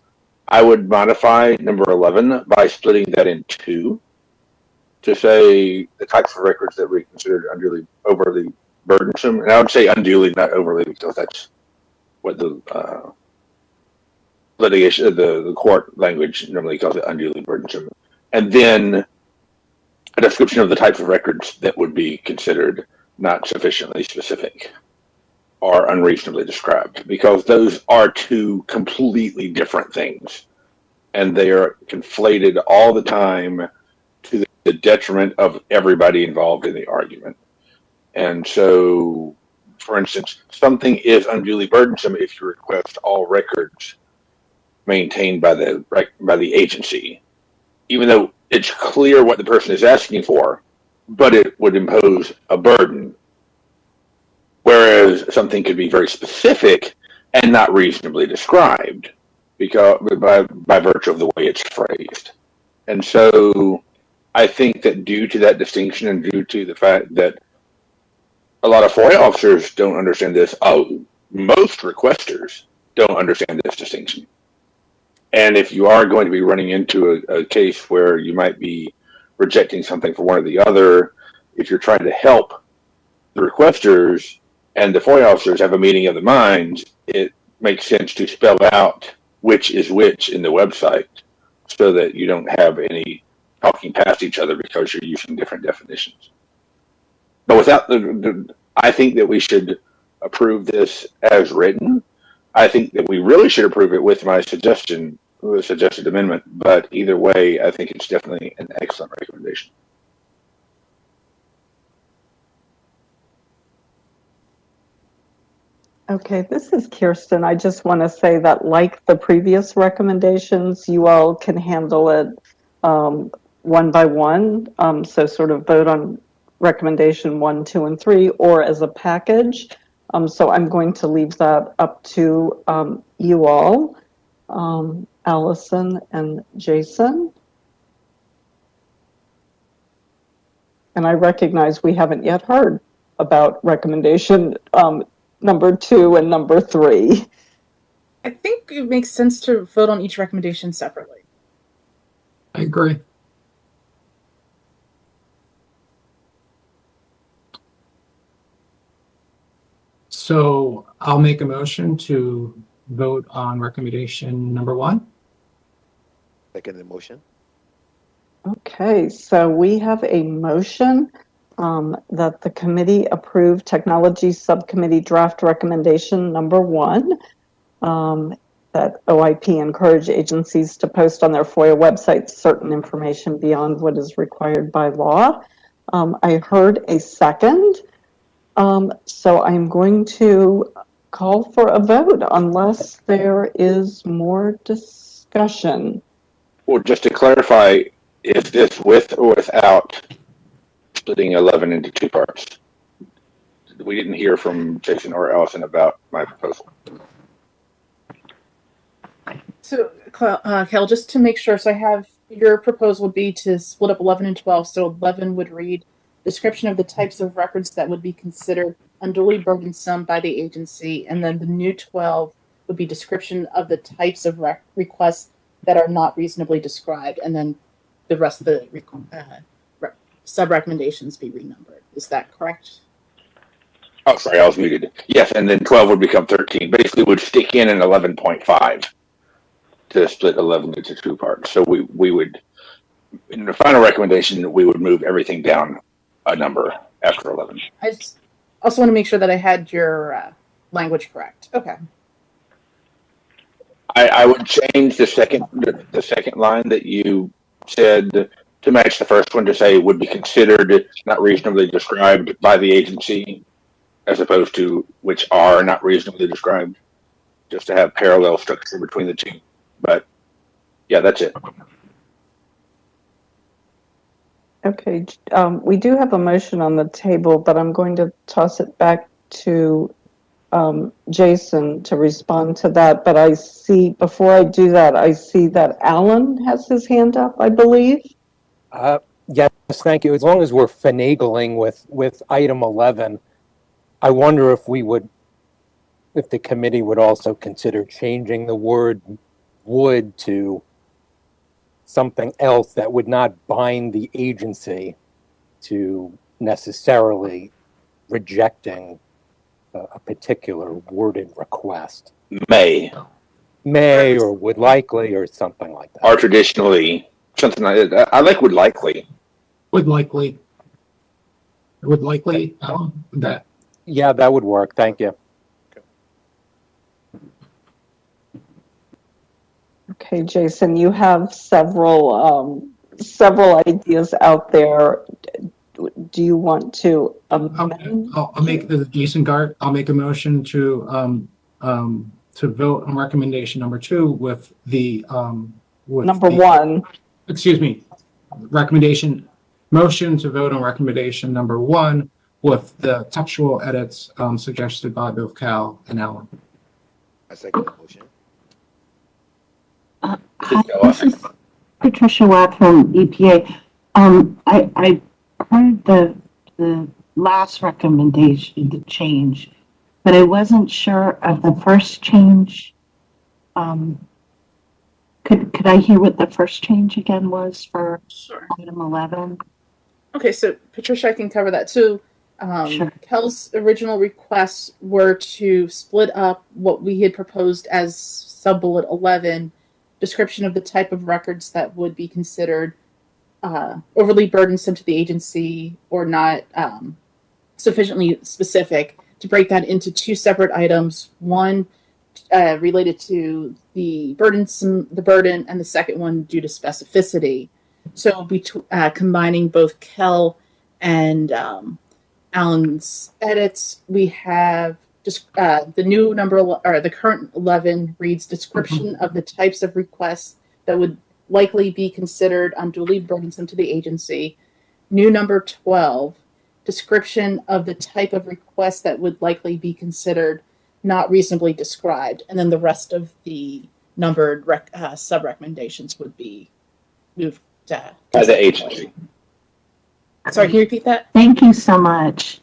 I would modify number 11 by splitting that in two to say the types of records that we considered overly burdensome. And I would say unduly, not overly, because that's what the litigation, the court language normally calls it, unduly burdensome. And then a description of the types of records that would be considered not sufficiently specific or unreasonably described, because those are two completely different things, and they are conflated all the time to the detriment of everybody involved in the argument. And so for instance, something is unduly burdensome if you request all records maintained by the agency, even though it's clear what the person is asking for, but it would impose a burden. Whereas something could be very specific and not reasonably described because by virtue of the way it's phrased. And so I think that due to that distinction and due to the fact that a lot of FOIA officers don't understand this, most requesters don't understand this distinction. And if you are going to be running into a case where you might be rejecting something for one or the other, if you're trying to help the requesters and the FOIA officers have a meeting of the minds, it makes sense to spell out which is which in the website so that you don't have any talking past each other because you're using different definitions. But without I think that we should approve this as written. I think that we really should approve it with my suggested amendment, but either way, I think it's definitely an excellent recommendation. Okay, this is Kirsten. I just want to say that like the previous recommendations, you all can handle it one by one. So sort of vote on recommendation 1, 2, and 3, or as a package. So I'm going to leave that up to you all, Allison and Jason. And I recognize we haven't yet heard about recommendation number 2 and number 3. I think it makes sense to vote on each recommendation separately. I agree. So I'll make a motion to vote on recommendation number 1. Second the motion. Okay, so we have a motion that the committee approve technology subcommittee draft recommendation number 1, that OIP encourage agencies to post on their FOIA websites certain information beyond what is required by law. I heard a second. So I'm going to call for a vote unless there is more discussion. Well, just to clarify, is this with or without splitting 11 into 2 parts? We didn't hear from Jason or Allison about my proposal. So, Kel, just to make sure, so I have your proposal would be to split up 11 and 12. So 11 would read description of the types of records that would be considered unduly burdensome by the agency, and then the new 12 would be description of the types of requests that are not reasonably described, and then the rest of the sub-recommendations be renumbered. Is that correct? Oh, sorry, I was muted. Yes, and then 12 would become 13. Basically, would stick in an 11.5 to split 11 into 2 parts. So we would, in the final recommendation, we would move everything down a number after 11. I just also want to make sure that I had your language correct. Okay. I would change the second line that you said to match the first one to say would be considered not reasonably described by the agency, as opposed to which are not reasonably described, just to have parallel structure between the two. But yeah, that's it. Okay, we do have a motion on the table, but I'm going to toss it back to Jason to respond to that. But I see, before I do that, I see that Alan has his hand up, I believe. Yes, thank you. As long as we're finagling with item 11, I wonder if the committee would also consider changing the word would to something else that would not bind the agency to necessarily rejecting a particular worded request. May Or would likely or something like that. Or traditionally, something like that. I like would likely. Would likely. That. Yeah, that would work. Thank you. Okay, Jason, you have several ideas out there. do you want to amend? I'll make the Jason Gart. I'll make a motion to vote on recommendation number 2 with the Number 1. Excuse me. Motion to vote on recommendation number 1 with the textual edits suggested by both Cal and Alan. I second the motion. Hi, this is Patricia Watt from EPA. I heard the last recommendation, the change, but I wasn't sure of the first change. Could I hear what the first change again was for item 11? Okay, so Patricia, I can cover that. So Sure. Kel's original requests were to split up what we had proposed as sub-bullet 11, description of the type of records that would be considered overly burdensome to the agency or not sufficiently specific, to break that into 2 separate items. One related to the burden, and the second one due to specificity. So combining both Kel and Alan's edits, we have just the new number, or the current 11 reads description of the types of requests that would likely be considered unduly burdensome to the agency. New number 12, description of the type of request that would likely be considered not reasonably described. And then the rest of the numbered sub-recommendations would be moved by the agency. Sorry, can you repeat that? Thank you so much.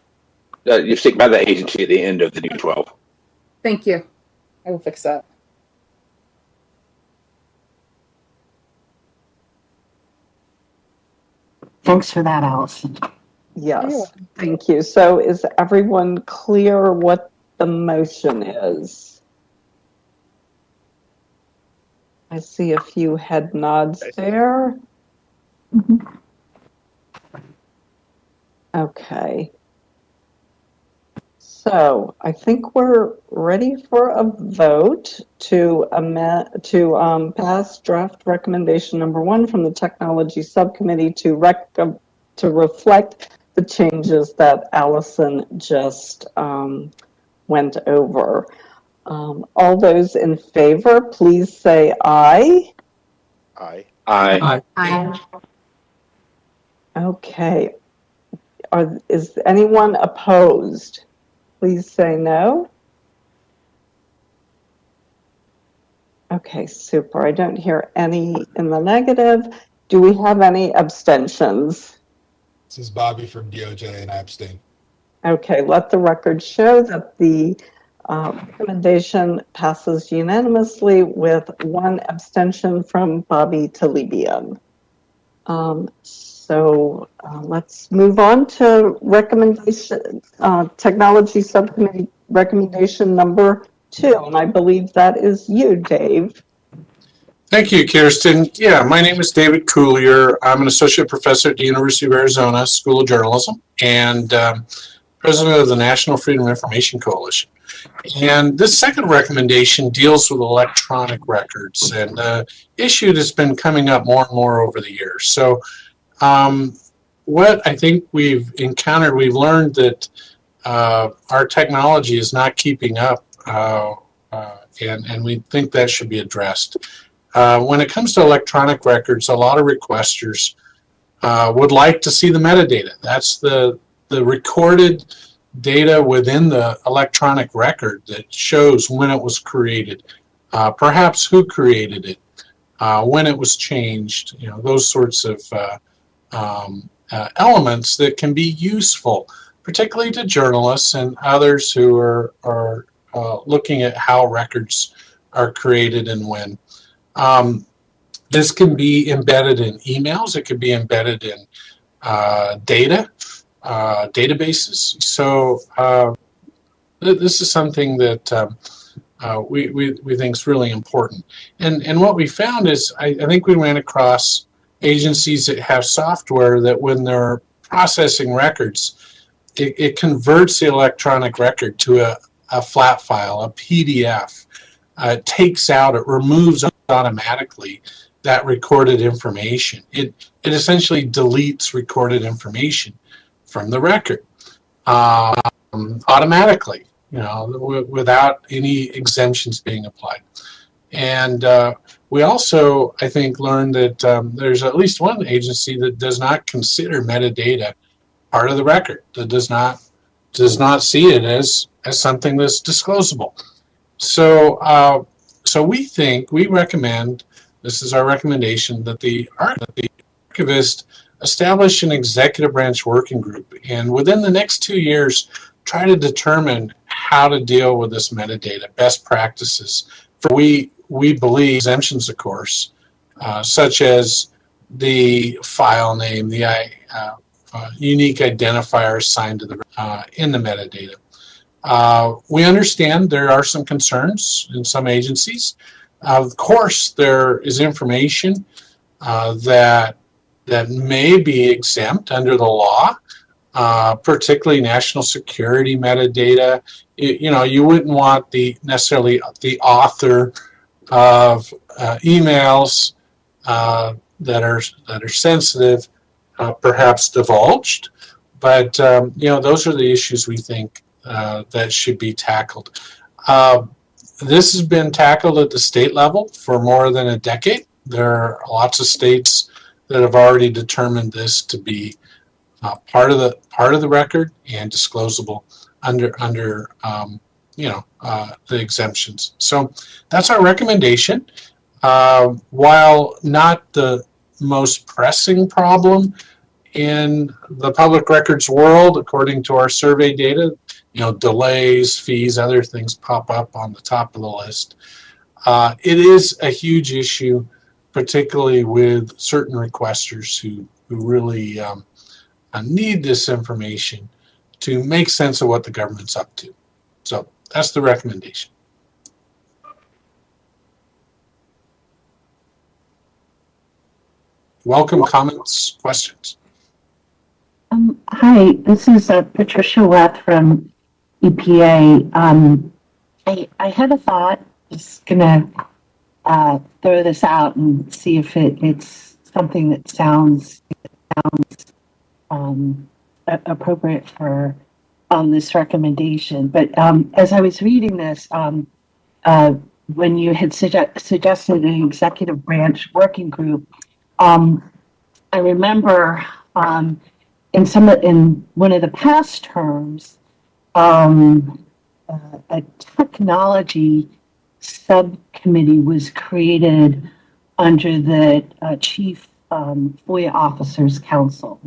You stick by the agency at the end of the new 12. Thank you. I will fix that. Thanks for that, Allison. Yes, thank you. So is everyone clear what the motion is? I see a few head nods there. Okay. So I think we're ready for a vote to pass draft recommendation number 1 from the Technology Subcommittee to reflect the changes that Allison just went over. All those in favor, please say aye. Aye. Aye. Aye. Okay. Is anyone opposed? Please say no. Okay, super. I don't hear any in the negative. Do we have any abstentions? This is Bobby from DOJ, and I abstain. Okay, let the record show that the recommendation passes unanimously with 1 abstention from Bobby Talibian. So let's move on to recommendation, Technology Subcommittee recommendation number 2. And I believe that is you, Dave. Thank you, Kirsten. Yeah, my name is David Coulier. I'm an associate professor at the University of Arizona School of Journalism and president of the National Freedom of Information Coalition. And this second recommendation deals with electronic records, and an issue that's been coming up more and more over the years. So what I think we've encountered, we've learned that our technology is not keeping up, and we think that should be addressed. When it comes to electronic records, a lot of requesters would like to see the metadata. That's the recorded data within the electronic record that shows when it was created, perhaps who created it, when it was changed, those sorts of elements that can be useful, particularly to journalists and others who are looking at how records are created and when. This can be embedded in emails. It could be embedded in databases. So this is something that we think is really important. And what we found is, I think we ran across agencies that have software that when they're processing records, it converts the electronic record to a flat file, a PDF. It takes out, it removes automatically that recorded information. It essentially deletes recorded information from the record automatically, without any exemptions being applied. And we also, I think, learned that there's at least one agency that does not consider metadata part of the record, that does not see it as something that's disclosable. So we recommend, this is our recommendation, that the archivist establish an executive branch working group, and within the next 2 years, try to determine how to deal with this metadata, best practices. We believe exemptions, of course, such as the file name, the unique identifier assigned to the in the metadata. We understand there are some concerns in some agencies. Of course, there is information that may be exempt under the law, particularly national security metadata. You wouldn't want necessarily the author of emails that are sensitive, perhaps divulged, but those are the issues we think that should be tackled. This has been tackled at the state level for more than a decade. There are lots of states that have already determined this to be part of the record and disclosable under the exemptions. So that's our recommendation. While not the most pressing problem in the public records world, according to our survey data, delays, fees, other things pop up on the top of the list. It is a huge issue, particularly with certain requesters who really need this information to make sense of what the government's up to. So that's the recommendation. Welcome comments, questions. Hi, this is Patricia Weth from EPA. I had a thought, just gonna throw this out and see if it's something that sounds appropriate for this recommendation. But as I was reading this, when you had suggested an executive branch working group, I remember in one of the past terms, a technology subcommittee was created under the Chief FOIA Officers Council.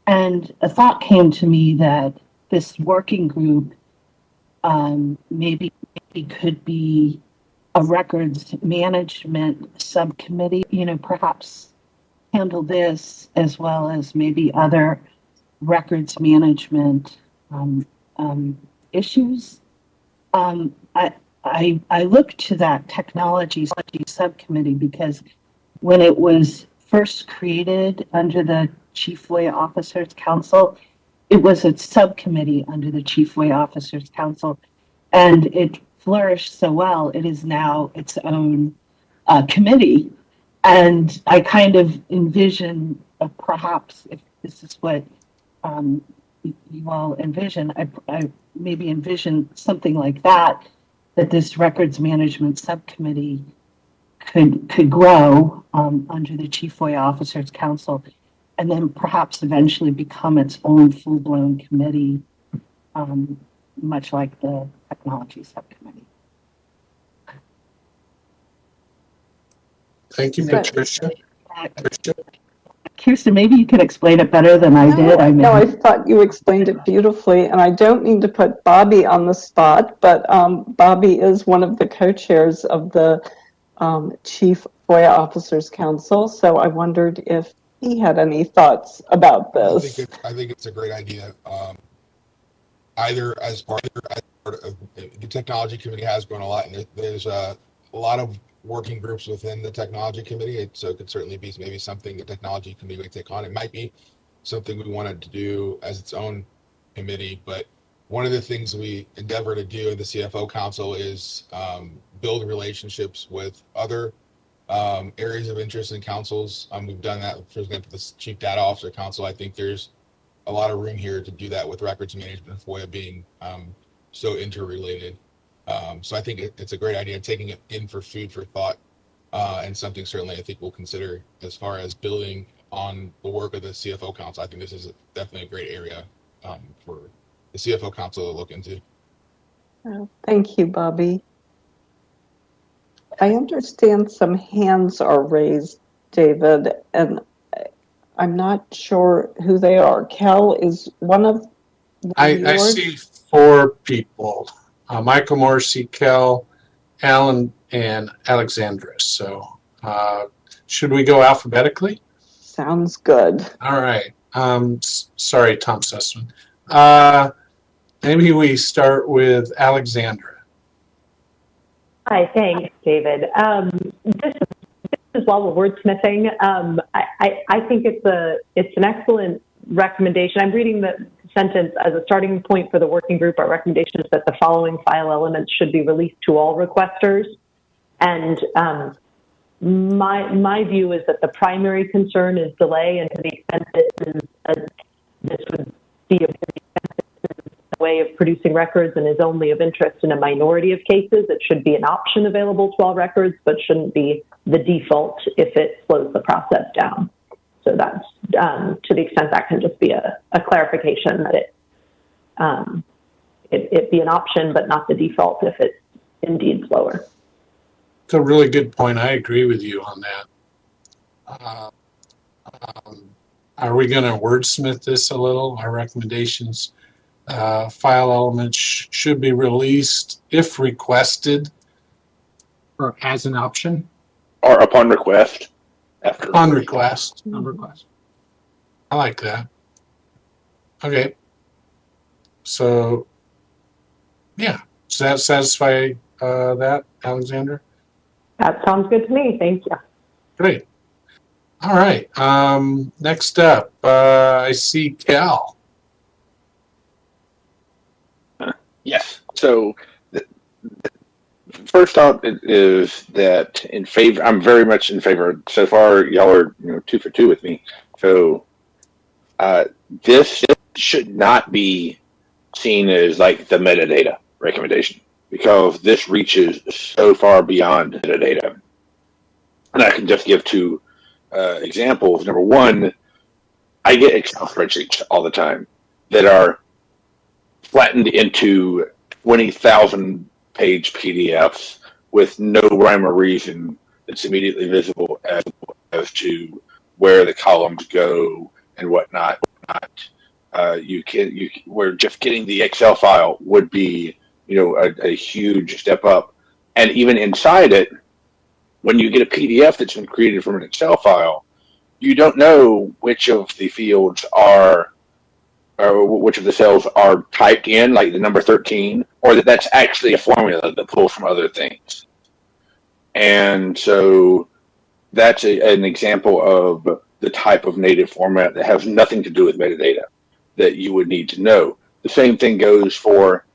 And a thought came to me that this working group maybe could be a records management subcommittee, perhaps handle this as well as maybe other records management issues. I looked to that technology subcommittee because when it was first created under the Chief FOIA Officers Council, it was a subcommittee under the Chief FOIA Officers Council, and it flourished so well, it is now its own committee. And I kind of envision, perhaps, if this is what you all envision, I maybe envision something like that this records management subcommittee could grow under the Chief FOIA Officers Council, and then perhaps eventually become its own full-blown committee, much like the technology subcommittee. Thank you, Patricia. Kirsten, maybe you could explain it better than I did. No, I thought you explained it beautifully, and I don't mean to put Bobby on the spot, but Bobby is one of the co-chairs of the Chief FOIA Officers Council, so I wondered if he had any thoughts about this. I think it's a great idea. Either as part of the technology committee has grown a lot, and there's a lot of working groups within the technology committee, so it could certainly be maybe something the technology committee would take on. It might be something we wanted to do as its own committee, but one of the things we endeavor to do in the CFO Council is build relationships with other areas of interest in councils. We've done that, for example, the Chief Data Officer Council. I think there's a lot of room here to do that with records management and FOIA being so interrelated. So I think it's a great idea, taking it in for food for thought, and something certainly I think we'll consider as far as building on the work of the CFO Council. I think this is definitely a great area for the CFO Council to look into. Thank you, Bobby. I understand some hands are raised, David, and I'm not sure who they are. Cal is one of I see 4 people, Michael Morrissey, Kel, Alan, and Alexandra. So should we go alphabetically? Sounds good. All right. Sorry, Tom Sussman. Maybe we start with Alexandra. Hi, thanks, David. This is while we're wordsmithing. I think it's an excellent recommendation. I'm reading the sentence as a starting point for the working group. Our recommendation is that the following file elements should be released to all requesters. And my view is that the primary concern is delay, and to the extent this would be a way of producing records and is only of interest in a minority of cases, it should be an option available to all records, but shouldn't be the default if it slows the process down. So that's, to the extent that can just be a clarification that it be an option, but not the default if it's indeed slower. It's a really good point. I agree with you on that. Are we going to wordsmith this a little? Our recommendations, file elements should be released if requested. Or as an option. Or upon request. Upon request. On request. I like that. Okay. So, yeah. Does that satisfy that, Alexander? That sounds good to me. Thank you. Great. All right. Next up, I see Cal. Yes. So first thought is that I'm very much in favor. So far, y'all are 2 for 2 with me. So this should not be seen as like the metadata recommendation, because this reaches so far beyond metadata. And I can just give 2 examples. Number one, I get Excel spreadsheets all the time that are flattened into 20,000 page PDFs with no rhyme or reason that's immediately visible as to where the columns go and whatnot. Where just getting the Excel file would be, a huge step up. And even inside it, when you get a PDF that's been created from an Excel file, you don't know which of the fields are, or which of the cells are typed in, like the number 13, or that's actually a formula that pulls from other things. And so that's an example of the type of native format that has nothing to do with metadata that you would need to know. The same thing goes for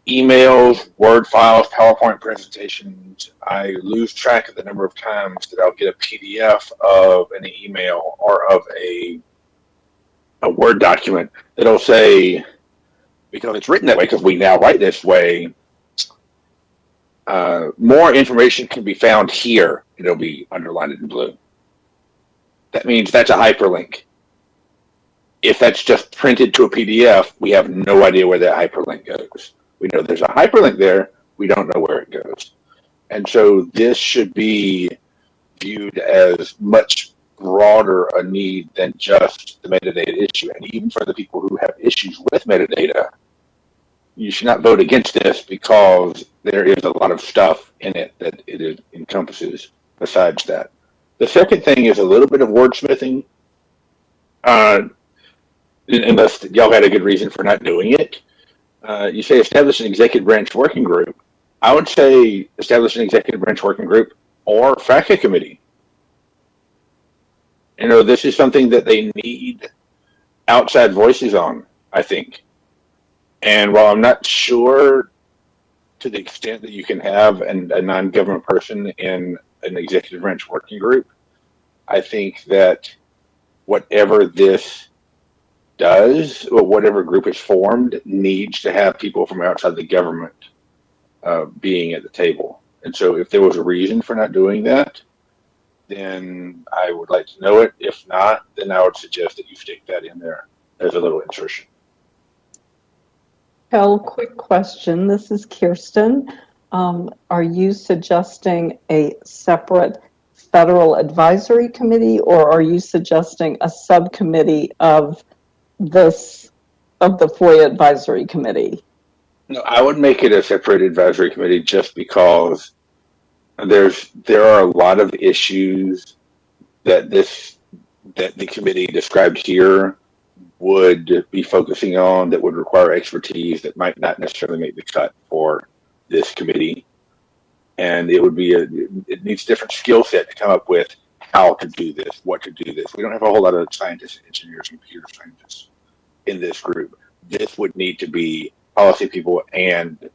emails, Word files, PowerPoint presentations. I lose track of the number of times that I'll get a PDF of an email or of a Word document that'll say, because it's written that way, because we now write this way, more information can be found here. It'll be underlined in blue. That means that's a hyperlink. If that's just printed to a PDF, we have no idea where that hyperlink goes. We know there's a hyperlink there. We don't know where it goes. And so this should be viewed as much broader a need than just the metadata issue. And even for the people who have issues with metadata, you should not vote against this, because there is a lot of stuff in it that it encompasses besides that. The second thing is a little bit of wordsmithing. Unless y'all had a good reason for not doing it. You say establish an executive branch working group. I would say establish an executive branch working group or FACA committee. This is something that they need outside voices on, I think. And while I'm not sure to the extent that you can have a non-government person in an executive branch working group, I think that whatever this does, or whatever group is formed, needs to have people from outside the government being at the table. And so if there was a reason for not doing that, then I would like to know it. If not, then I would suggest that you stick that in there as a little insertion. Kel, quick question. This is Kirsten. Are you suggesting a separate federal advisory committee, or are you suggesting a subcommittee of the FOIA advisory committee? No, I would make it a separate advisory committee just because there are a lot of issues that the committee described here would be focusing on that would require expertise that might not necessarily make the cut for this committee. And it needs different skill set to come up with how to do this, what to do this. We don't have a whole lot of scientists, engineers, and computer scientists in this group. This would need to be policy people and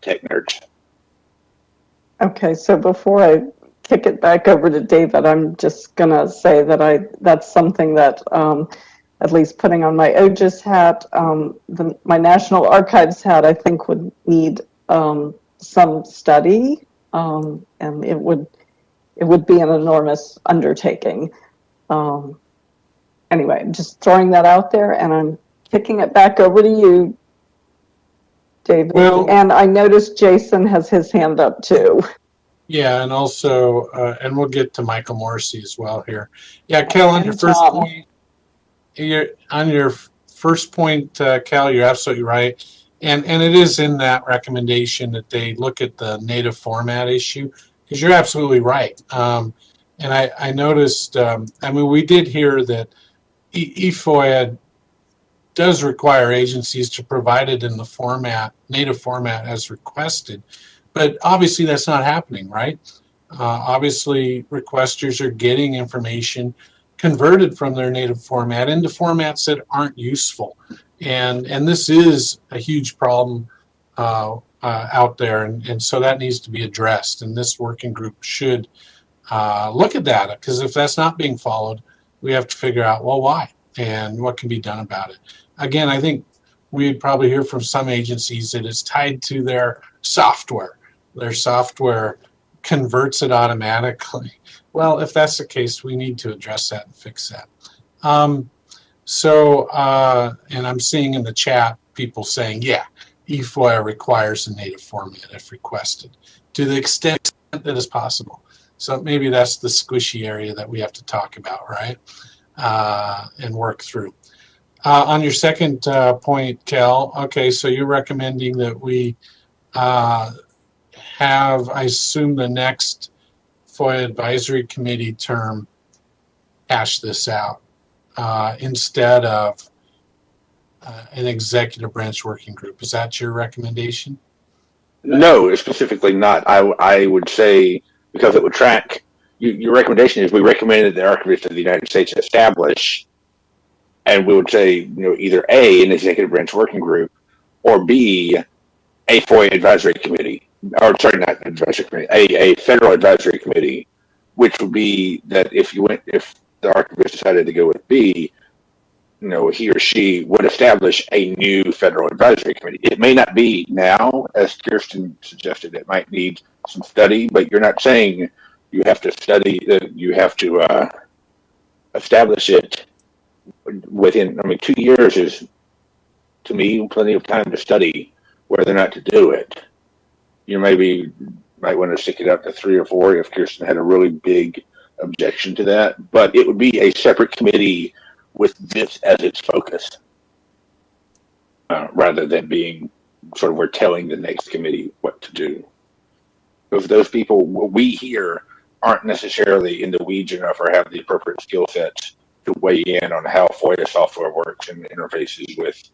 tech nerds. Okay, so before I kick it back over to David, I'm just going to say that that's something that, at least putting on my OGIS hat, my National Archives hat, I think would need some study, and it would be an enormous undertaking. Anyway, just throwing that out there, and I'm kicking it back over to you, David. Well, and I noticed Jason has his hand up too. Yeah, and also, and we'll get to Michael Morrissey as well here. Yeah, Cal, on your first point, Cal, you're absolutely right. And it is in that recommendation that they look at the native format issue, because you're absolutely right. And I noticed, we did hear that eFOIA does require agencies to provide it in the format, native format as requested, but obviously that's not happening, right? Obviously requesters are getting information converted from their native format into formats that aren't useful. And this is a huge problem out there, and so that needs to be addressed, and this working group should look at that, because if that's not being followed, we have to figure out, well, why and what can be done about it. Again, I think we'd probably hear from some agencies that it's tied to their software. Their software converts it automatically. Well, if that's the case, we need to address that and fix that. And I'm seeing in the chat people saying, yeah, eFOIA requires a native format if requested, to the extent that is possible. So maybe that's the squishy area that we have to talk about, right? And work through. On your second point, Cal, okay, so you're recommending that we have, I assume, the next FOIA advisory committee term hash this out instead of an executive branch working group. Is that your recommendation? No, specifically not. I would say, because it would track, your recommendation is we recommend that the Archivist of the United States establish, and we would say, either A, an executive branch working group, or B, a FOIA advisory committee, or sorry, not advisory committee, a federal advisory committee, which would be that if the archivist decided to go with B, he or she would establish a new federal advisory committee. It may not be now, as Kirsten suggested, it might need some study, but you're not saying you have to study, you have to establish it within, 2 years is, to me, plenty of time to study whether or not to do it. You might want to stick it up to 3 or 4 if Kirsten had a really big objection to that, but it would be a separate committee with this as its focus, rather than being sort of we're telling the next committee what to do. Because those people we hear aren't necessarily in the weeds enough or have the appropriate skill sets to weigh in on how FOIA software works and interfaces with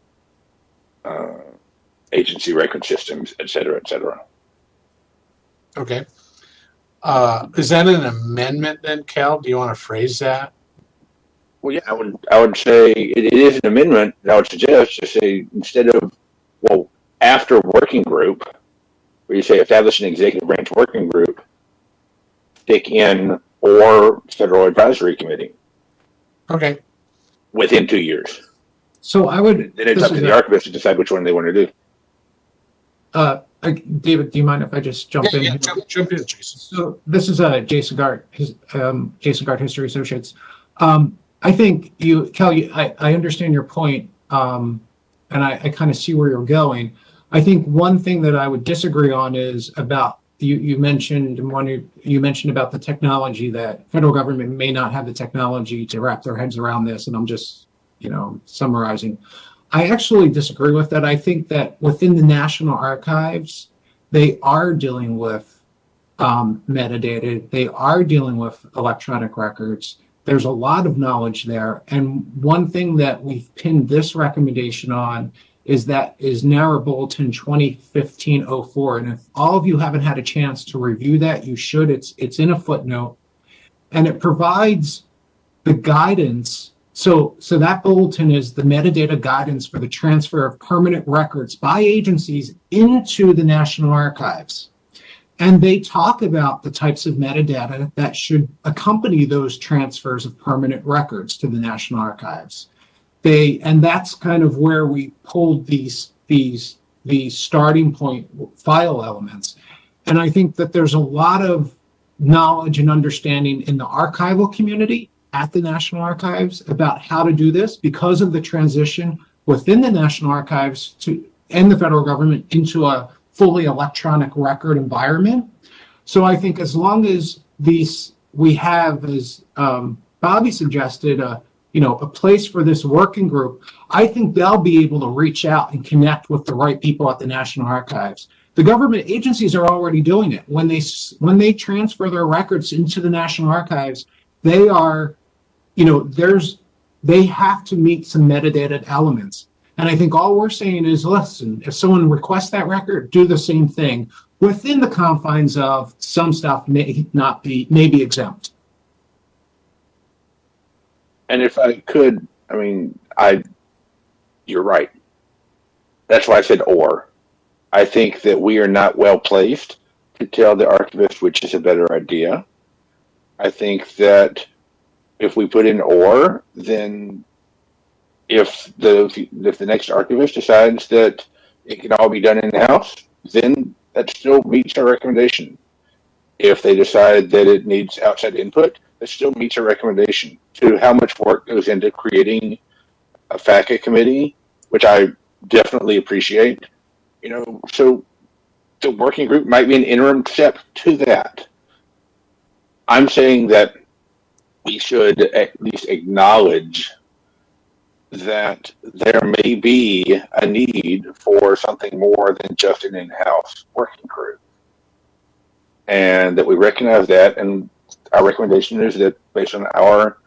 agency record systems, et cetera, et cetera. Okay. Is that an amendment then, Cal? Do you want to phrase that? Well, yeah, I would say it is an amendment. I would suggest to say instead of, after working group, where you say establish an executive branch working group, stick in or federal advisory committee. Okay. Within 2 years. So I would. Then it's up to the archivist to decide which one they want to do. David, do you mind if I just jump in? Yeah, jump in, Jason. So this is Jason Gart, Jason Gart History Associates. I think Kel, I understand your point, and I kind of see where you're going. I think one thing that I would disagree on is about you mentioned about the technology, that federal government may not have the technology to wrap their heads around this, and I'm just summarizing. I actually disagree with that. I think that within the National Archives, they are dealing with metadata. They are dealing with electronic records. There's a lot of knowledge there. And one thing that we've pinned this recommendation on is NARA Bulletin 2015-04. And if all of you haven't had a chance to review that, you should. It's in a footnote. And it provides the guidance. So that bulletin is the metadata guidance for the transfer of permanent records by agencies into the National Archives. And they talk about the types of metadata that should accompany those transfers of permanent records to the National Archives. And that's kind of where we pulled these starting point file elements. And I think that there's a lot of knowledge and understanding in the archival community at the National Archives about how to do this because of the transition within the National Archives and the federal government into a fully electronic record environment. So I think as long as we have, as Bobby suggested, a place for this working group, I think they'll be able to reach out and connect with the right people at the National Archives. The government agencies are already doing it. When they transfer their records into the National Archives, they are, they have to meet some metadata elements. And I think all we're saying is, listen, if someone requests that record, do the same thing within the confines of some stuff may be exempt. And if I could, you're right. That's why I said or. I think that we are not well placed to tell the archivist which is a better idea. I think that if we put in or, then if the next archivist decides that it can all be done in-house, then that still meets our recommendation. If they decide that it needs outside input, that still meets our recommendation. To how much work goes into creating a FACA committee, which I definitely appreciate. So the working group might be an interim step to that. I'm saying that we should at least acknowledge that there may be a need for something more than just an in-house working group. And that we recognize that, and our recommendation is that based on our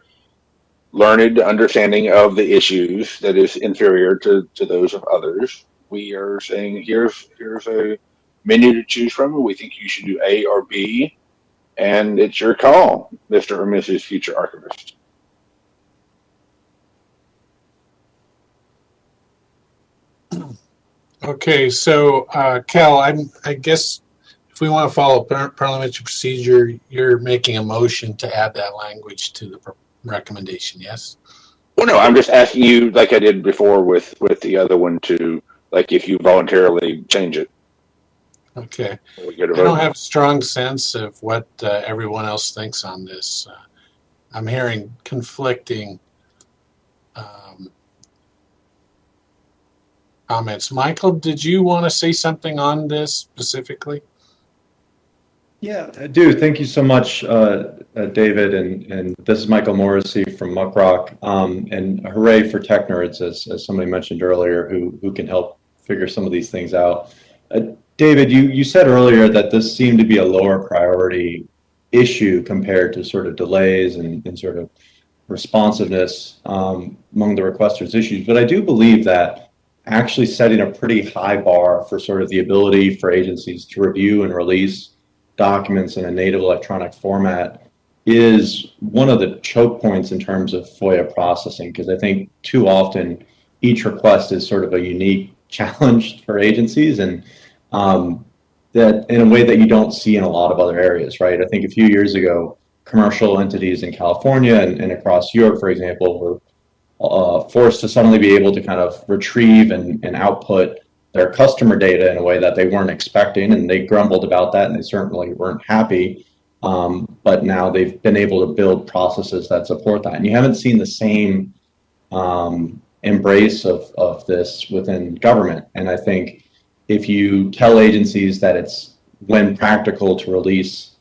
learned understanding of the issues that is inferior to those of others, we are saying here's a menu to choose from. We think you should do A or B, and it's your call, Mr. or Mrs. Future Archivist. Okay, so Cal, I guess if we want to follow parliamentary procedure, you're making a motion to add that language to the recommendation, yes? Well, no, I'm just asking you, like I did before with the other one, to if you voluntarily change it. Okay. I don't have a strong sense of what everyone else thinks on this. I'm hearing conflicting comments. Michael, did you want to say something on this specifically? Yeah, I do. Thank you so much, David. And this is Michael Morrissey from Muckrock. And hooray for tech nerds, as somebody mentioned earlier, who can help figure some of these things out. David, you said earlier that this seemed to be a lower priority issue compared to sort of delays and sort of responsiveness among the requesters' issues. But I do believe that actually setting a pretty high bar for sort of the ability for agencies to review and release documents in a native electronic format is one of the choke points in terms of FOIA processing, because I think too often each request is sort of a unique challenge for agencies, and that in a way that you don't see in a lot of other areas, right? I think a few years ago, commercial entities in California and across Europe, for example, were forced to suddenly be able to kind of retrieve and output their customer data in a way that they weren't expecting, and they grumbled about that, and they certainly weren't happy. But now they've been able to build processes that support that. And you haven't seen the same embrace of this within government. And I think if you tell agencies that it's, when practical, to release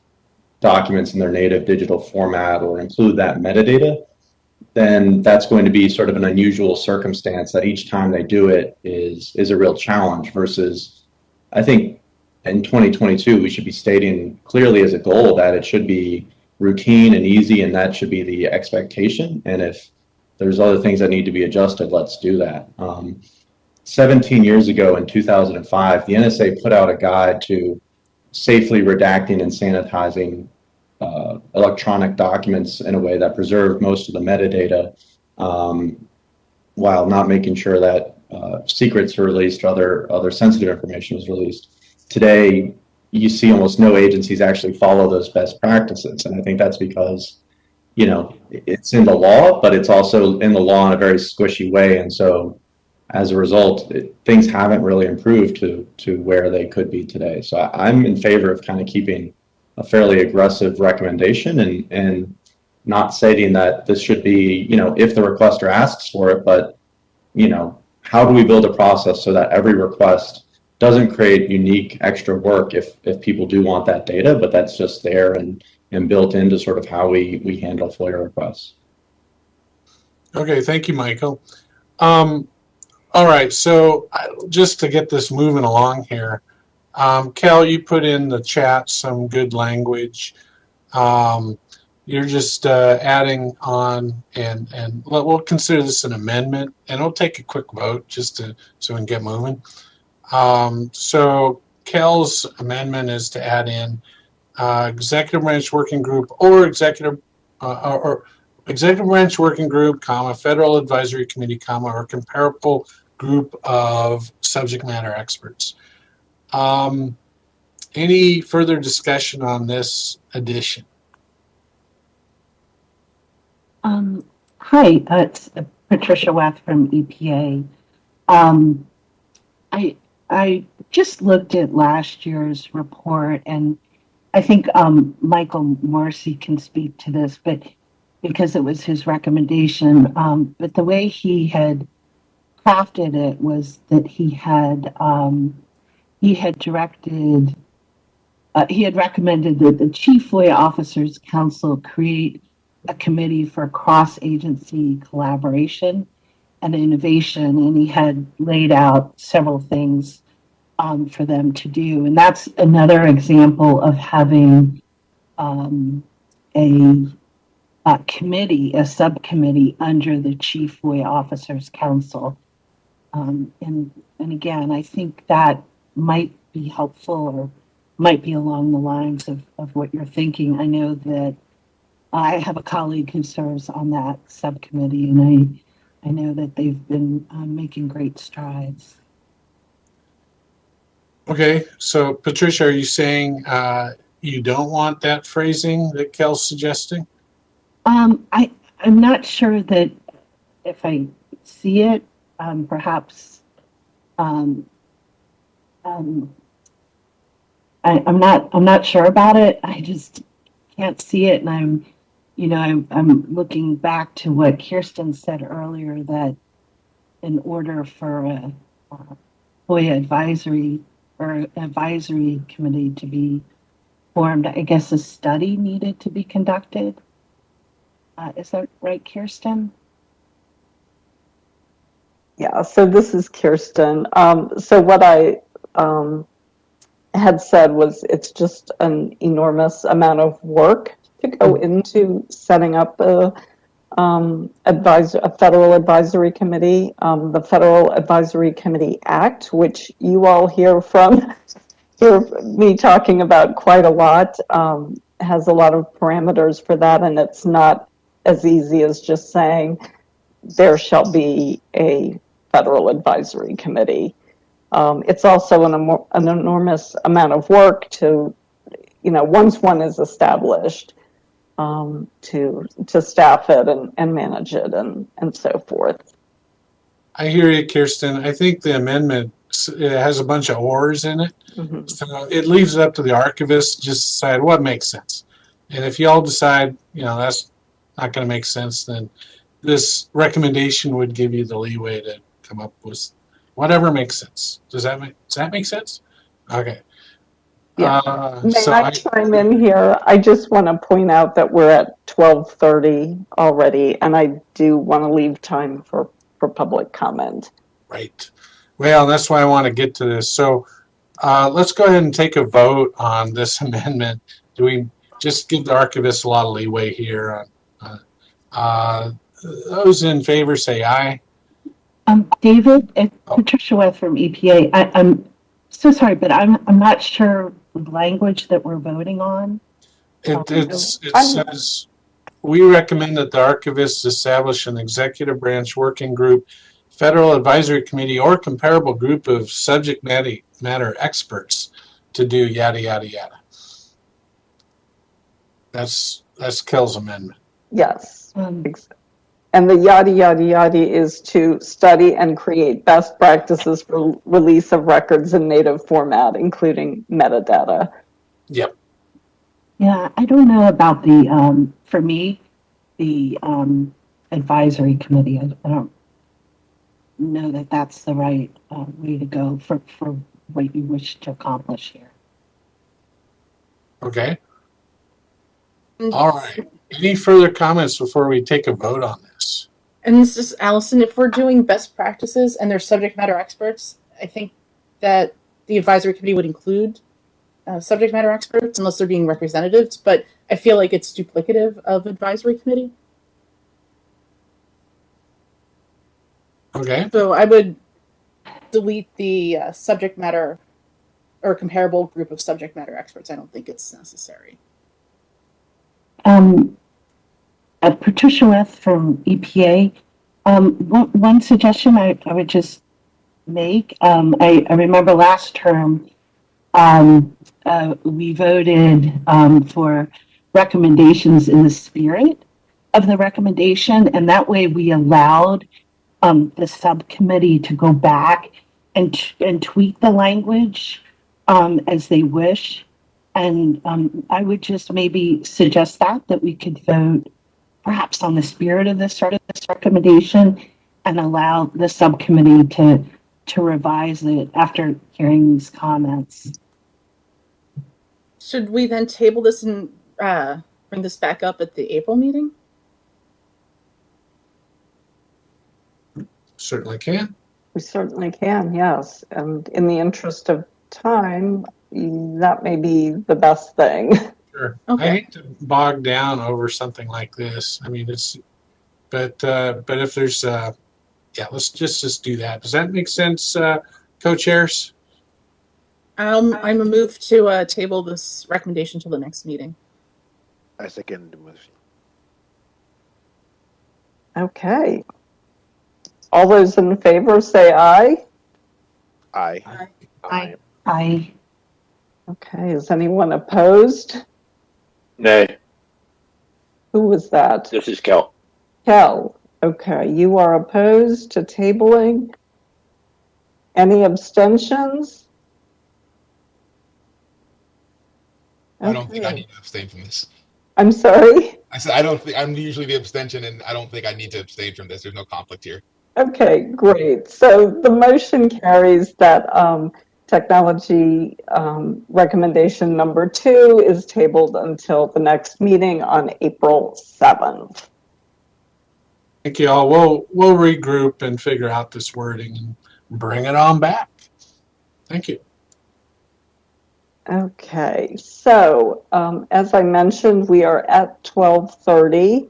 documents in their native digital format or include that metadata, then that's going to be sort of an unusual circumstance that each time they do it is a real challenge, versus I think in 2022 we should be stating clearly as a goal that it should be routine and easy, and that should be the expectation. And if there's other things that need to be adjusted, let's do that. 17 years ago in 2005, the NSA put out a guide to safely redacting and sanitizing electronic documents in a way that preserved most of the metadata, while not making sure that secrets were released or other sensitive information was released. Today, you see almost no agencies actually follow those best practices, and I think that's because, you know, it's in the law, but it's also in the law in a very squishy way, and so as a result, things haven't really improved to where they could be today. So I'm in favor of kind of keeping a fairly aggressive recommendation and not stating that this should be, you know, if the requester asks for it, but, you know, how do we build a process so that every request doesn't create unique extra work if people do want that data, but that's just there and built into sort of how we handle FOIA requests. Okay, thank you, Michael. All right, so just to get this moving along here, Cal, you put in the chat some good language. You're just adding on, and we'll consider this an amendment, and we'll take a quick vote just so we can get moving. So Cal's amendment is to add in executive branch working group or executive branch working group, comma, federal advisory committee, comma, or comparable group of subject matter experts. Any further discussion on this addition? Hi, it's Patricia Wath from EPA. I just looked at last year's report, and I think Michael Morrissey can speak to this, but because it was his recommendation. But the way he had crafted it was that he had recommended that the Chief FOIA Officers Council create a committee for cross-agency collaboration and innovation, and he had laid out several things for them to do. And that's another example of having a committee, a subcommittee under the Chief FOIA Officers Council. And again, I think that might be helpful or might be along the lines of what you're thinking. I know that I have a colleague who serves on that subcommittee, and I know that they've been making great strides. Okay, so Patricia, are you saying you don't want that phrasing that Kel's suggesting? I'm not sure that if I see it, perhaps I'm not sure about it. I just can't see it, and I'm looking back to what Kirsten said earlier, that in order for a FOIA advisory committee to be formed, I guess a study needed to be conducted. Is that right, Kirsten? Yeah, so this is Kirsten. So what I had said was it's just an enormous amount of work to go into setting up a federal advisory committee. The Federal Advisory Committee Act, which you all hear me talking about quite a lot, has a lot of parameters for that, and it's not as easy as just saying there shall be a federal advisory committee. It's also an enormous amount of work to, once one is established, to staff it and manage it and so forth. I hear you, Kirsten. I think the amendment, it has a bunch of ors in it. Mm-hmm. So it leaves it up to the archivist to just decide what makes sense. And if y'all decide, that's not going to make sense, then this recommendation would give you the leeway to come up with whatever makes sense. Does that make sense? Okay. Yeah. May I chime in here? I just want to point out that we're at 12:30 already, and I do want to leave time for public comment. Right. Well, that's why I want to get to this. So let's go ahead and take a vote on this amendment. Do we just give the archivist a lot of leeway here? Those in favor say aye. David, it's Patricia Weth from EPA. I'm so sorry, but I'm not sure the language that we're voting on. It says, we recommend that the archivist establish an executive branch working group, federal advisory committee, or comparable group of subject matter experts to do yada, yada, yada. That's Kell's amendment. Yes. And the yada, yada, yada is to study and create best practices for release of records in native format, including metadata. Yep. Yeah, I don't know about the, for me, the advisory committee. I don't know that that's the right way to go for what you wish to accomplish here. Okay. All right. Any further comments before we take a vote on this? And this is Allison. If we're doing best practices and they're subject matter experts, I think that the advisory committee would include subject matter experts unless they're being representatives, but I feel like it's duplicative of advisory committee. Okay. So I would delete the subject matter or comparable group of subject matter experts. I don't think it's necessary. Patricia Weth from EPA. One suggestion I would just make. I remember last term we voted for recommendations in the spirit of the recommendation, and that way we allowed the subcommittee to go back and tweak the language as they wish. And I would just maybe suggest that we could vote perhaps on the spirit of this recommendation and allow the subcommittee to revise it after hearing these comments. Should we then table this and bring this back up at the April meeting? Certainly can. We certainly can, yes. And in the interest of time, that may be the best thing. Sure. Okay. I hate to bog down over something like this. I mean, but if there's, let's just do that. Does that make sense, co-chairs? I'm a move to table this recommendation till the next meeting. I second the motion. Okay. All those in favor say aye. Aye. Aye. Aye. Aye. Okay. Is anyone opposed? Nay, Who was that? this is Kel. Kel. Okay. You are opposed to tabling. Any abstentions? I don't think I need to abstain from this. I'm sorry? I said I don't think I'm usually the abstention, and I don't think I need to abstain from this. There's no conflict here. Okay, great. So the motion carries that technology recommendation number 2 is tabled until the next meeting on April 7th. Thank you all. We'll regroup and figure out this wording and bring it on back. Thank you. Okay, so as I mentioned, we are at 12:30.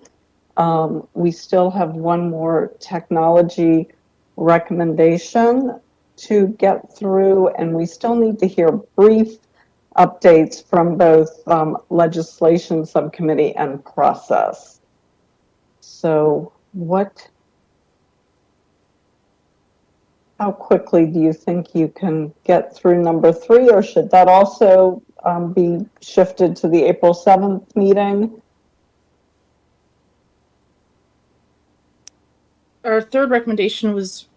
We still have one more technology recommendation to get through, and we still need to hear brief updates from both legislation subcommittee and process. So how quickly do you think you can get through number 3, or should that also be shifted to the April 7th meeting? our third recommendation was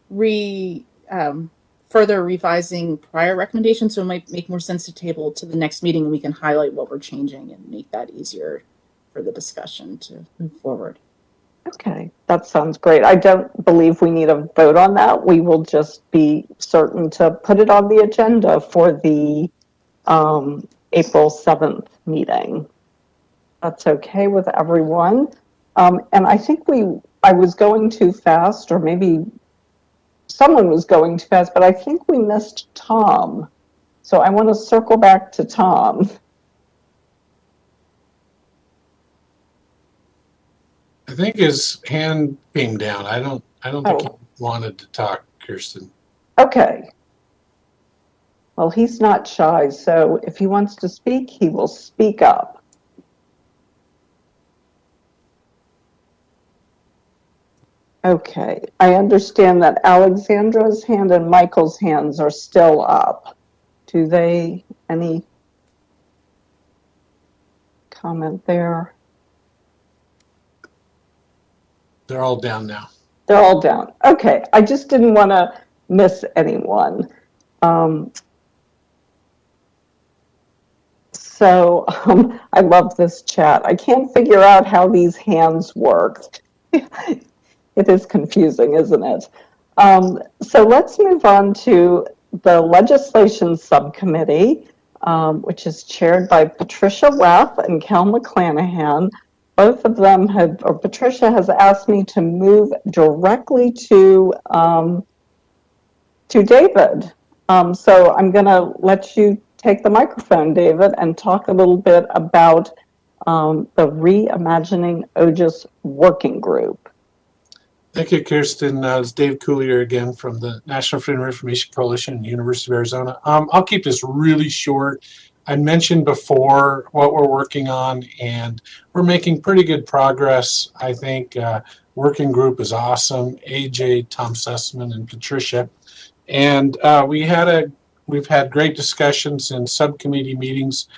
further revising prior recommendations, so it might make more sense to table to the next meeting, and we can highlight what we're changing and make that easier for the discussion to move forward. Okay, that sounds great. I don't believe we need a vote on that. We will just be certain to put it on the agenda for the April 7th meeting. That's okay with everyone. And I think I was going too fast, or maybe someone was going too fast, but I think we missed Tom. So I want to circle back to Tom. I think his hand came down. I don't think he wanted to talk, Kirsten. Okay. Well, he's not shy, so if he wants to speak, he will speak up. Okay, I understand that Alexandra's hand and Michael's hands are still up. Do they, any comment there? They're all down now. They're all down. Okay, I just didn't want to miss anyone. So I love this chat. I can't figure out how these hands worked. It is confusing, isn't it? So let's move on to the Legislation Subcommittee, which is chaired by Patricia Weff and Cal McClanahan. Both of them have, or Patricia has asked me to move directly to David. So I'm going to let you take the microphone, David, and talk a little bit about the Reimagining OGIS Working Group. Thank you, Kirsten. It's Dave Coulier again from the National Freedom of Information Coalition, University of Arizona. I'll keep this really short. I mentioned before what we're working on, and we're making pretty good progress. I think working group is awesome. AJ, Tom Sussman, and Patricia. And we've had great discussions in subcommittee meetings.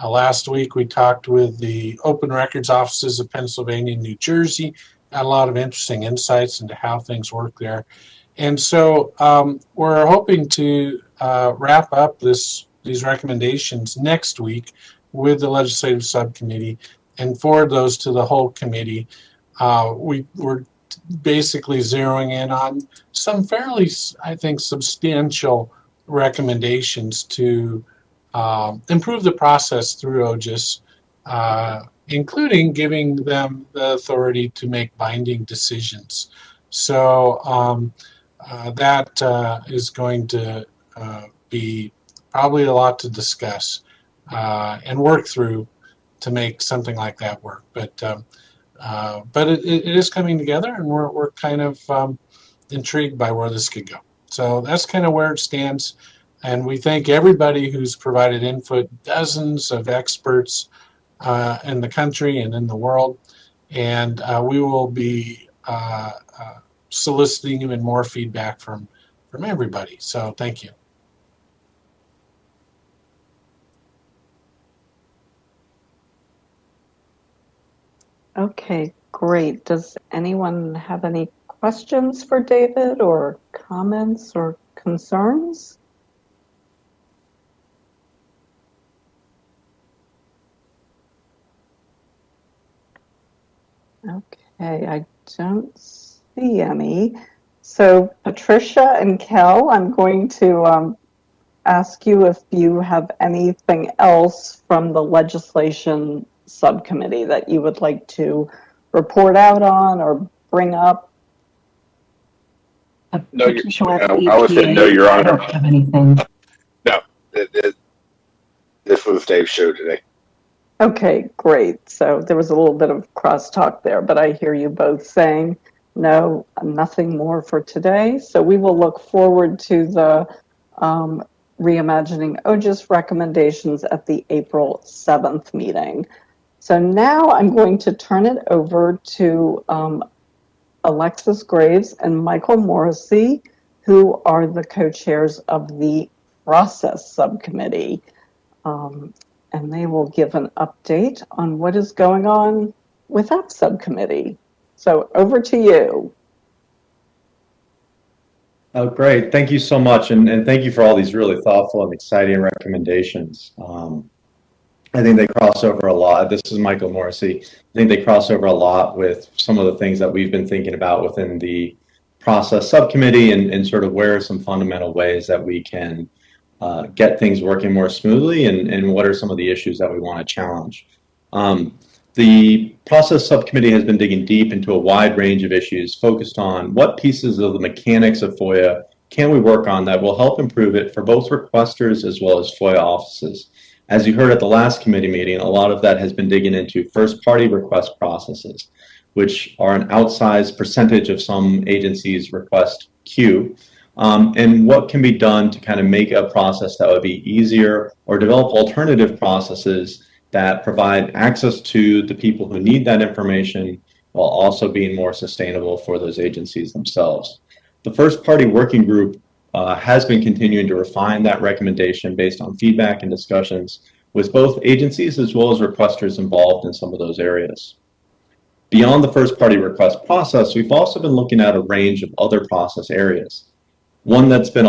Last week we talked with the Open Records offices of Pennsylvania and New Jersey. Got a lot of interesting insights into how things work there. And so we're hoping to wrap up these recommendations next week with the legislative subcommittee and forward those to the whole committee. We're basically zeroing in on some fairly, I think, substantial recommendations to improve the process through OGIS, including giving them the authority to make binding decisions. So that is going to be probably a lot to discuss and work through to make something like that work. But it is coming together, and we're kind of intrigued by where this could go. So that's kind of where it stands. And we thank everybody who's provided input, dozens of experts in the country and in the world. And we will be soliciting even more feedback from everybody. So thank you. Okay, great. Does anyone have any questions for David, or comments or concerns? Okay, I don't see any. So Patricia and Kel, I'm going to ask you if you have anything else from the legislation subcommittee that you would like to report out on or bring up. No, Patricia Weff, I would say no, Your Honor. I don't have anything. No, this was Dave's show today. Okay, great. So there was a little bit of crosstalk there, but I hear you both saying no, nothing more for today. So we will look forward to the Reimagining OGIS recommendations at the April 7th meeting. So now I'm going to turn it over to Alexis Graves and Michael Morrissey, who are the co-chairs of the Process Subcommittee. And they will give an update on what is going on with that subcommittee. So over to you. Oh, great. Thank you so much. And thank you for all these really thoughtful and exciting recommendations. I think they cross over a lot. This is Michael Morrissey. I think they cross over a lot with some of the things that we've been thinking about within the process subcommittee and sort of where are some fundamental ways that we can get things working more smoothly and what are some of the issues that we want to challenge. The process subcommittee has been digging deep into a wide range of issues focused on what pieces of the mechanics of FOIA can we work on that will help improve it for both requesters as well as FOIA offices. As you heard at the last committee meeting, a lot of that has been digging into first-party request processes, which are an outsized percentage of some agencies' request queue, and what can be done to kind of make a process that would be easier or develop alternative processes that provide access to the people who need that information while also being more sustainable for those agencies themselves. The first party working group has been continuing to refine that recommendation based on feedback and discussions with both agencies as well as requesters involved in some of those areas. Beyond the first party request process, we've also been looking at a range of other process areas. One that's been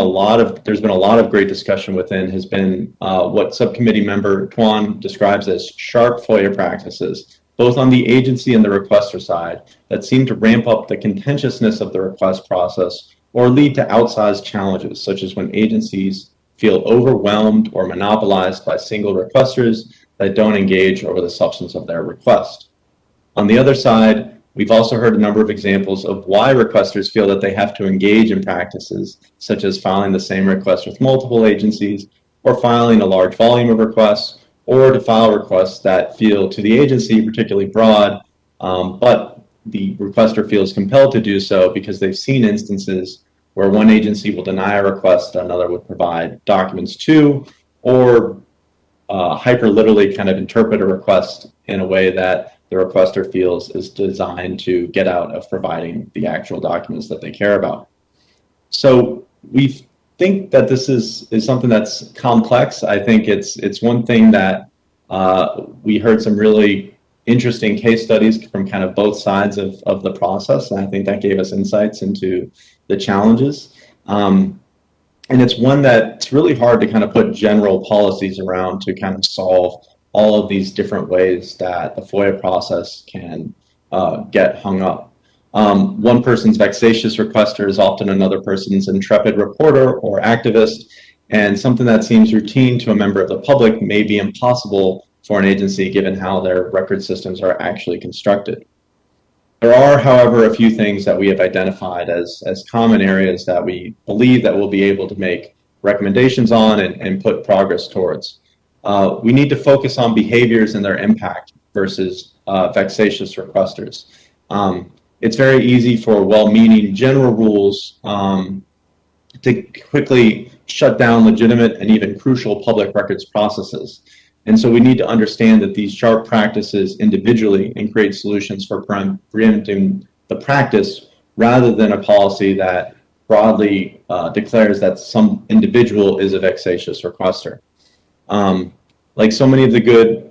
there's been a lot of great discussion within has been what subcommittee member Tuan describes as sharp FOIA practices, both on the agency and the requester side, that seem to ramp up the contentiousness of the request process or lead to outsized challenges, such as when agencies feel overwhelmed or monopolized by single requesters that don't engage over the substance of their request. On the other side, we've also heard a number of examples of why requesters feel that they have to engage in practices, such as filing the same request with multiple agencies, or filing a large volume of requests, or to file requests that feel to the agency particularly broad, but the requester feels compelled to do so because they've seen instances where one agency will deny a request that another would provide documents to, or hyperliterally kind of interpret a request in a way that the requester feels is designed to get out of providing the actual documents that they care about. So we think that this is something that's complex. I think it's one thing that we heard some really interesting case studies from kind of both sides of the process, and I think that gave us insights into the challenges. And it's one that's really hard to kind of put general policies around to kind of solve all of these different ways that the FOIA process can get hung up. One person's vexatious requester is often another person's intrepid reporter or activist, and something that seems routine to a member of the public may be impossible for an agency given how their record systems are actually constructed. There are, however, a few things that we have identified as common areas that we believe that we'll be able to make recommendations on and put progress towards. We need to focus on behaviors and their impact versus vexatious requesters. It's very easy for well-meaning general rules to quickly shut down legitimate and even crucial public records processes. And so we need to understand that these sharp practices individually and create solutions for preempting the practice rather than a policy that broadly declares that some individual is a vexatious requester. Like so many of the good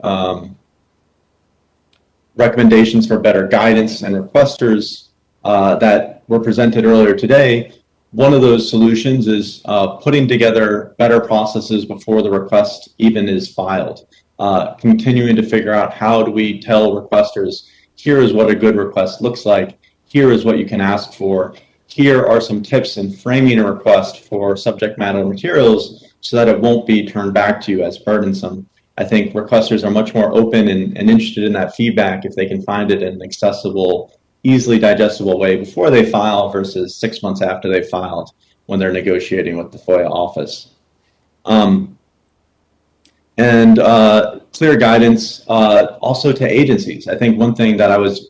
recommendations for better guidance and requesters that were presented earlier today, one of those solutions is putting together better processes before the request even is filed. Continuing to figure out how do we tell requesters, here is what a good request looks like, here is what you can ask for, here are some tips in framing a request for subject matter materials so that it won't be turned back to you as burdensome. I think requesters are much more open and interested in that feedback if they can find it in an accessible, easily digestible way before they file versus 6 months after they filed when they're negotiating with the FOIA office. Clear guidance also to agencies. I think one thing that I was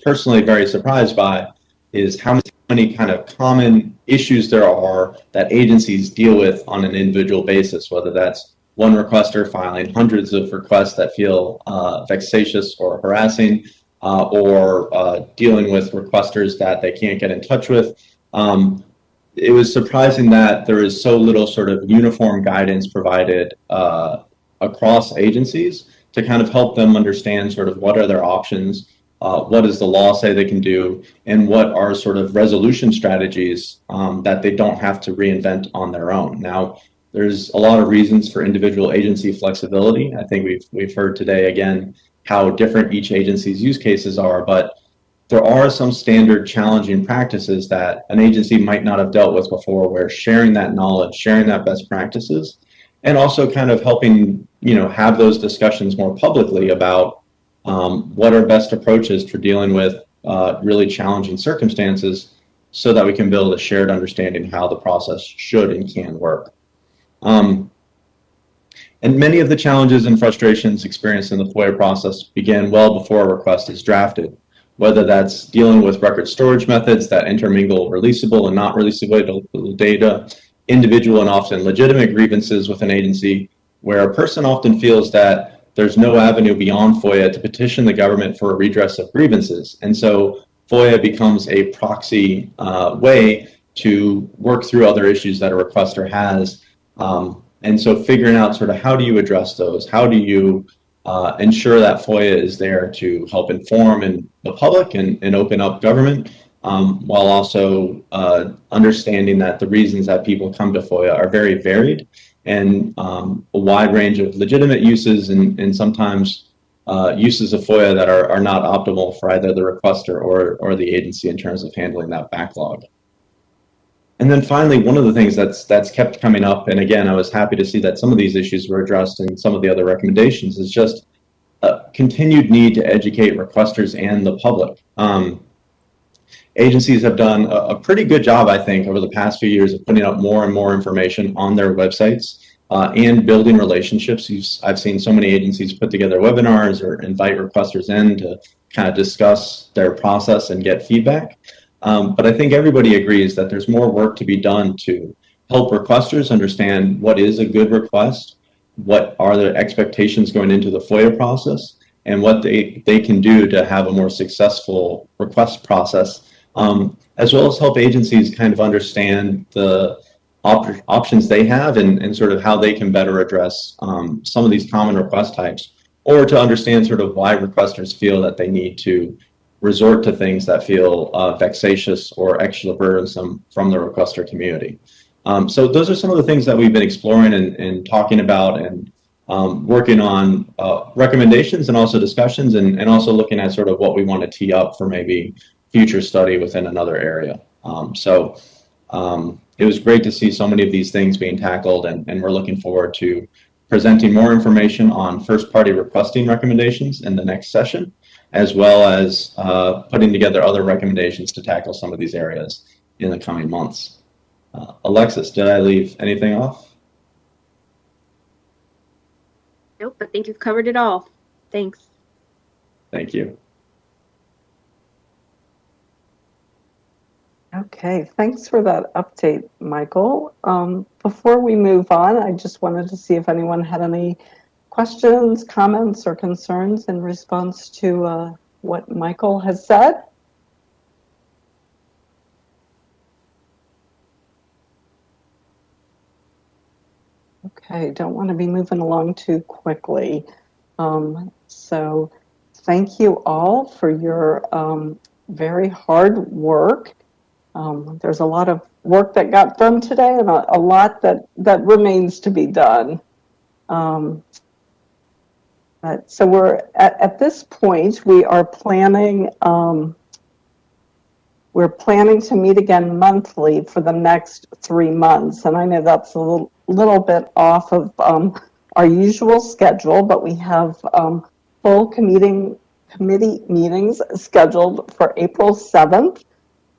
personally very surprised by is how many kind of common issues there are that agencies deal with on an individual basis, whether that's one requester filing hundreds of requests that feel vexatious or harassing, or dealing with requesters that they can't get in touch with. It was surprising that there is so little sort of uniform guidance provided across agencies to kind of help them understand sort of what are their options, what does the law say they can do, and what are sort of resolution strategies that they don't have to reinvent on their own. Now, there's a lot of reasons for individual agency flexibility. I think we've heard today again how different each agency's use cases are, but there are some standard challenging practices that an agency might not have dealt with before, where sharing that knowledge, sharing that best practices, and also kind of helping, have those discussions more publicly about what are best approaches for dealing with really challenging circumstances, so that we can build a shared understanding how the process should and can work. And many of the challenges and frustrations experienced in the FOIA process began well before a request is drafted, whether that's dealing with record storage methods that intermingle releasable and not releasable data, individual and often legitimate grievances with an agency, where a person often feels that there's no avenue beyond FOIA to petition the government for a redress of grievances. And so FOIA becomes a proxy way to work through other issues that a requester has. And so figuring out sort of how do you address those? How do you ensure that FOIA is there to help inform the public and open up government, while also understanding that the reasons that people come to FOIA are very varied, and a wide range of legitimate uses and sometimes uses of FOIA that are not optimal for either the requester or the agency in terms of handling that backlog. And then finally, one of the things that's kept coming up, and again, I was happy to see that some of these issues were addressed in some of the other recommendations, is just a continued need to educate requesters and the public. Agencies have done a pretty good job, I think, over the past few years of putting up more and more information on their websites and building relationships. I've seen so many agencies put together webinars or invite requesters in to kind of discuss their process and get feedback. But I think everybody agrees that there's more work to be done to help requesters understand what is a good request, what are the expectations going into the FOIA process, and what they can do to have a more successful request process, as well as help agencies kind of understand the options they have and sort of how they can better address some of these common request types, or to understand sort of why requesters feel that they need to resort to things that feel vexatious or extra burdensome from the requester community. So those are some of the things that we've been exploring and talking about, and working on recommendations and also discussions, and also looking at sort of what we want to tee up for maybe future study within another area. It was great to see so many of these things being tackled, and we're looking forward to presenting more information on first-party requesting recommendations in the next session, as well as putting together other recommendations to tackle some of these areas in the coming months. Alexis, did I leave anything off? Nope, I think you've covered it all. Thanks. Thank you. Okay, thanks for that update, Michael. Before we move on, I just wanted to see if anyone had any questions, comments, or concerns in response to what Michael has said. Okay, don't want to be moving along too quickly. So thank you all for your very hard work. There's a lot of work that got done today, and a lot that remains to be done. So we're at this point, we are planning to meet again monthly for the next 3 months, and I know that's a little bit off of our usual schedule, but we have full committee meetings scheduled for April 7th,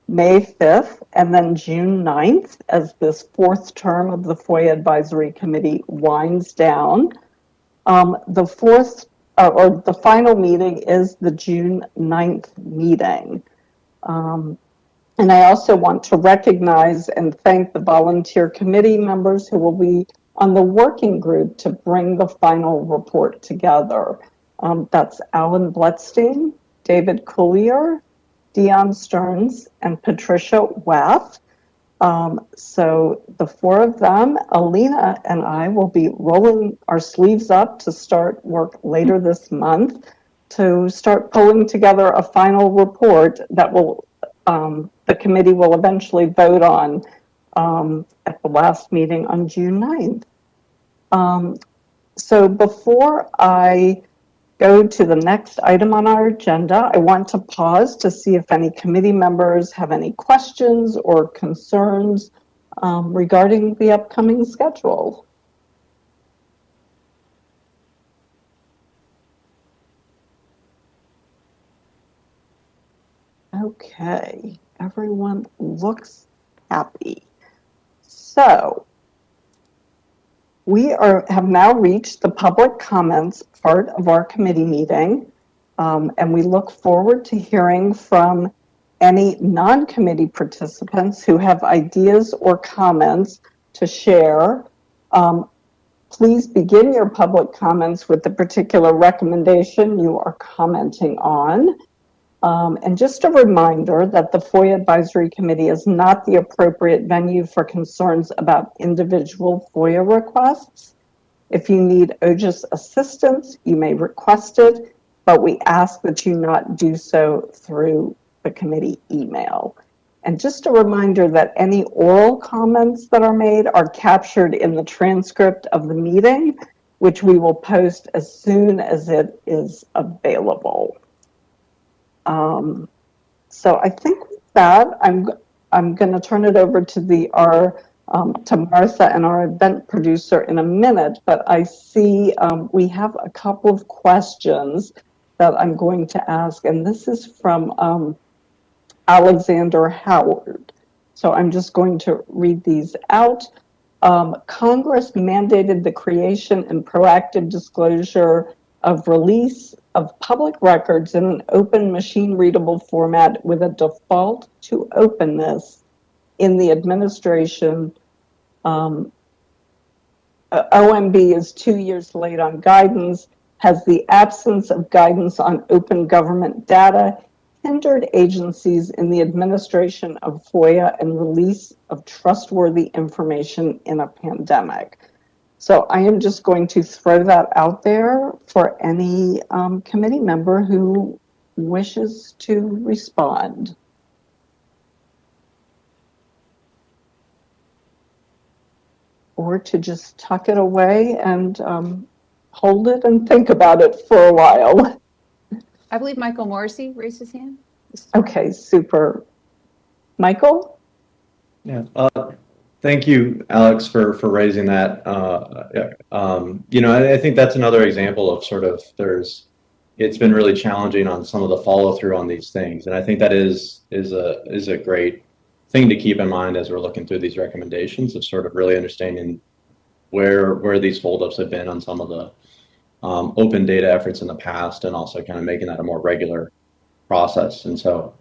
May 5th, and then June 9th, as this 4th term of the FOIA Advisory Committee winds down. The final meeting is the June 9th meeting. And I also want to recognize and thank the volunteer committee members who will be on the working group to bring the final report together. That's Alan Bletstein, David Collier, Dion Stearns, and Patricia Wath. So the 4 of them, Alina and I, will be rolling our sleeves up to start work later this month to start pulling together a final report that will the committee will eventually vote on at the last meeting on June 9th. So before I go to the next item on our agenda, I want to pause to see if any committee members have any questions or concerns regarding the upcoming schedule. Okay, everyone looks happy. So we have now reached the public comments part of our committee meeting, and we look forward to hearing from any non-committee participants who have ideas or comments to share. Please begin your public comments with the particular recommendation you are commenting on. And just a reminder that the FOIA Advisory Committee is not the appropriate venue for concerns about individual FOIA requests. If you need OGIS assistance, you may request it, but we ask that you not do so through the committee email. And just a reminder that any oral comments that are made are captured in the transcript of the meeting, which we will post as soon as it is available. So I think with that, I'm going to turn it over to to Martha and our event producer in a minute, but I see we have a couple of questions that I'm going to ask, and this is from Alexander Howard. So I'm just going to read these out. Congress mandated the creation and proactive disclosure of release of public records in an open machine-readable format with a default to openness in the administration. OMB is 2 years late on guidance. Has the absence of guidance on open government data hindered agencies in the administration of FOIA and release of trustworthy information in a pandemic? So I am just going to throw that out there for any committee member who wishes to respond. Or to just tuck it away and hold it and think about it for a while. I believe Michael Morrissey raised his hand. Okay, super. Michael? Yeah. Thank you, Alex, for raising that. You know, I think that's another example of sort of it's been really challenging on some of the follow through on these things, and I think that is a great thing to keep in mind as we're looking through these recommendations of sort of really understanding where these holdups have been on some of the open data efforts in the past, and also kind of making that a more regular process. And so,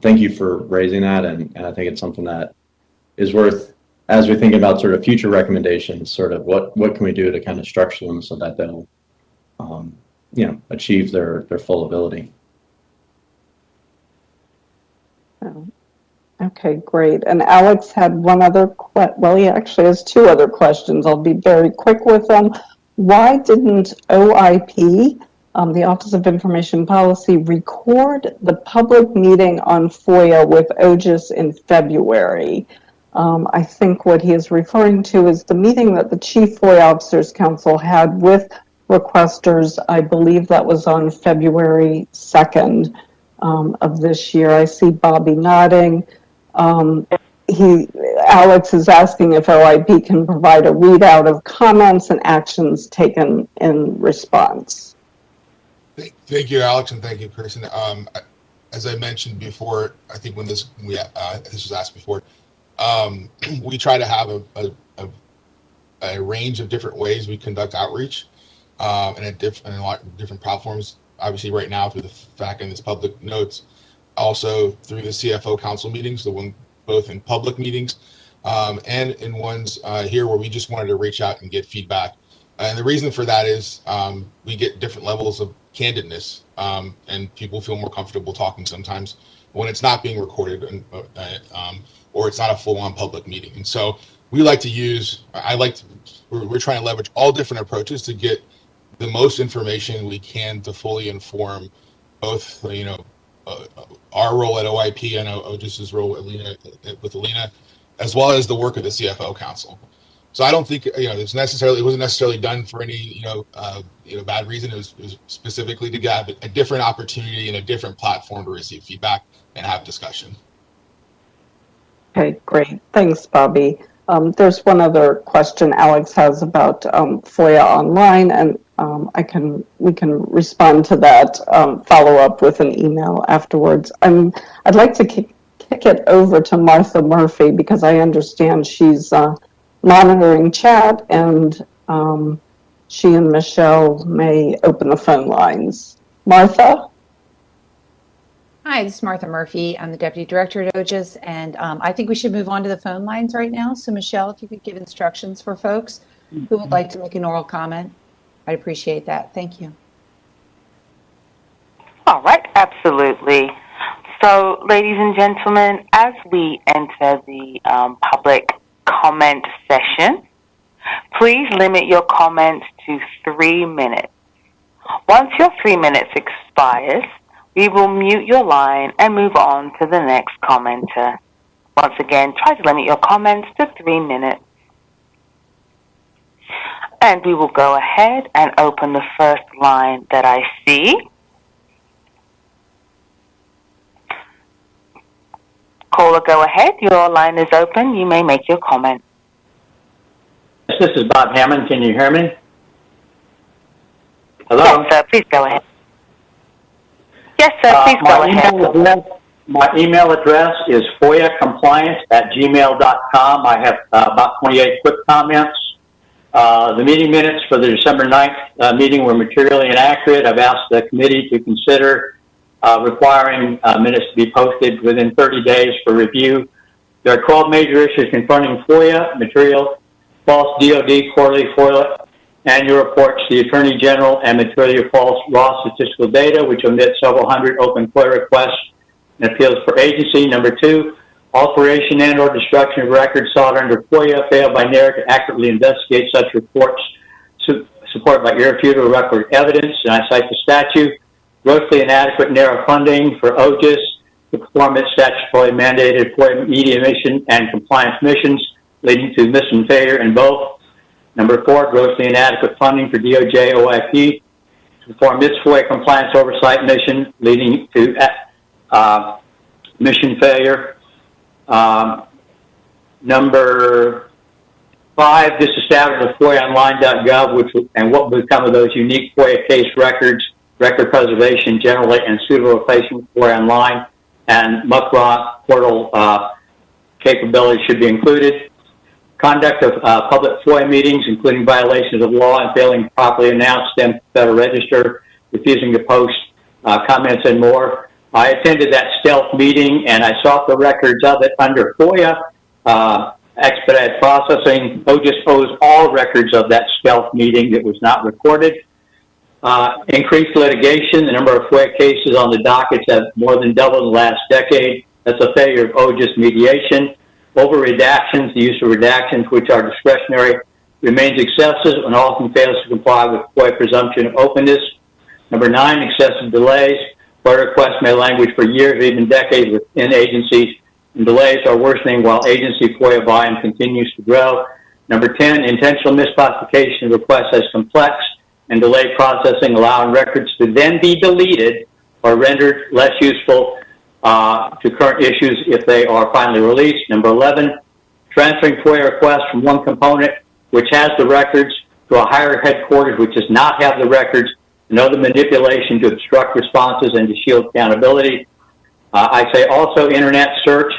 thank you for raising that, and I think it's something that is worth, as we think about sort of future recommendations, sort of what can we do to kind of structure them so that they'll you know, achieve their full ability. Okay, great. And Alex had one other well, he actually has two other questions. I'll be very quick with them. Why didn't OIP, the Office of Information Policy, record the public meeting on FOIA with OGIS in February? I think what he is referring to is the meeting that the Chief FOIA Officers Council had with requesters. I believe that was on February 2nd of this year. I see Bobby nodding. Alex is asking if OIP can provide a readout of comments and actions taken in response. Thank you, Alex, and thank you, Kirsten. As I mentioned before, I think when this was asked before, we try to have a range of different ways we conduct outreach, and a lot of different platforms. Obviously, right now through the FAC and its public notes, also through the CFO Council meetings, both in public meetings and in ones here where we just wanted to reach out and get feedback. And the reason for that is we get different levels of candidness, and people feel more comfortable talking sometimes when it's not being recorded or it's not a full-on public meeting. And so we like to use, we're trying to leverage all different approaches to get the most information we can to fully inform both, our role at OIP and OGIS's role with Alina, as well as the work of the CFO Council. So I don't think it wasn't necessarily done for any bad reason. It was specifically to get a different opportunity and a different platform to receive feedback and have discussion. Okay, great. Thanks, Bobby. There's one other question Alex has about FOIA online, and we can respond to that, follow up with an email afterwards. I'd like to kick it over to Martha Murphy because I understand she's monitoring chat, and she and Michelle may open the phone lines. Martha? Hi, this is Martha Murphy. I'm the Deputy Director at OGIS, and I think we should move on to the phone lines right now. So Michelle, if you could give instructions for folks who would like to make an oral comment, I'd appreciate that. Thank you. All right, absolutely. So, ladies and gentlemen, as we enter the public comment session, please limit your comments to 3 minutes. Once your 3 minutes expires, we will mute your line and move on to the next commenter. Once again, try to limit your comments to 3 minutes. And we will go ahead and open the first line that I see. Caller, go ahead. Your line is open. You may make your comment. This is Bob Hammond. Can you hear me? Hello? Yes, sir. Please go ahead. Yes, sir. Please go ahead. My email address is foiacompliance@gmail.com. I have about 28 quick comments. The meeting minutes for the December 9th meeting were materially inaccurate. I've asked the committee to consider requiring minutes to be posted within 30 days for review. There are 12 major issues confronting FOIA, material, false DOD quarterly FOIA annual reports to the Attorney General, and materially false raw statistical data, which omit several hundred open FOIA requests and appeals per agency. Number 2, alteration and or destruction of records sought under FOIA failed by NARA to accurately investigate such reports supported by irrefutable record evidence. And I cite the statute. Grossly inadequate NARA funding for OGIS to perform its statutorily mandated FOIA media mission and compliance missions, leading to mission failure in both. Number 4, grossly inadequate funding for DOJ OIP to perform its FOIA compliance oversight mission, leading to mission failure. Number 5, disestablishment of FOIAonline.gov, and what will become of those unique FOIA case records, record preservation generally, and suitable replacement for FOIA Online and Muckrock portal capabilities should be included. Conduct of public FOIA meetings, including violations of law and failing to properly announce them to the Federal Register, refusing to post comments, and more. I attended that stealth meeting, and I sought the records of it under FOIA expedited processing. OGIS owes all records of that stealth meeting that was not recorded. Increased litigation. The number of FOIA cases on the dockets have more than doubled in the last decade. That's a failure of OGIS mediation. Over redactions, the use of redactions, which are discretionary, remains excessive and often fails to comply with FOIA presumption of openness. Number 9, excessive delays. FOIA requests may languish for years or even decades within agencies, and delays are worsening while agency FOIA volume continues to grow. Number 10, intentional misclassification of requests as complex and delayed processing, allowing records to then be deleted or rendered less useful to current issues if they are finally released. Number 11, transferring FOIA requests from one component which has the records to a higher headquarters which does not have the records, and other manipulation to obstruct responses and to shield accountability. I say also internet search.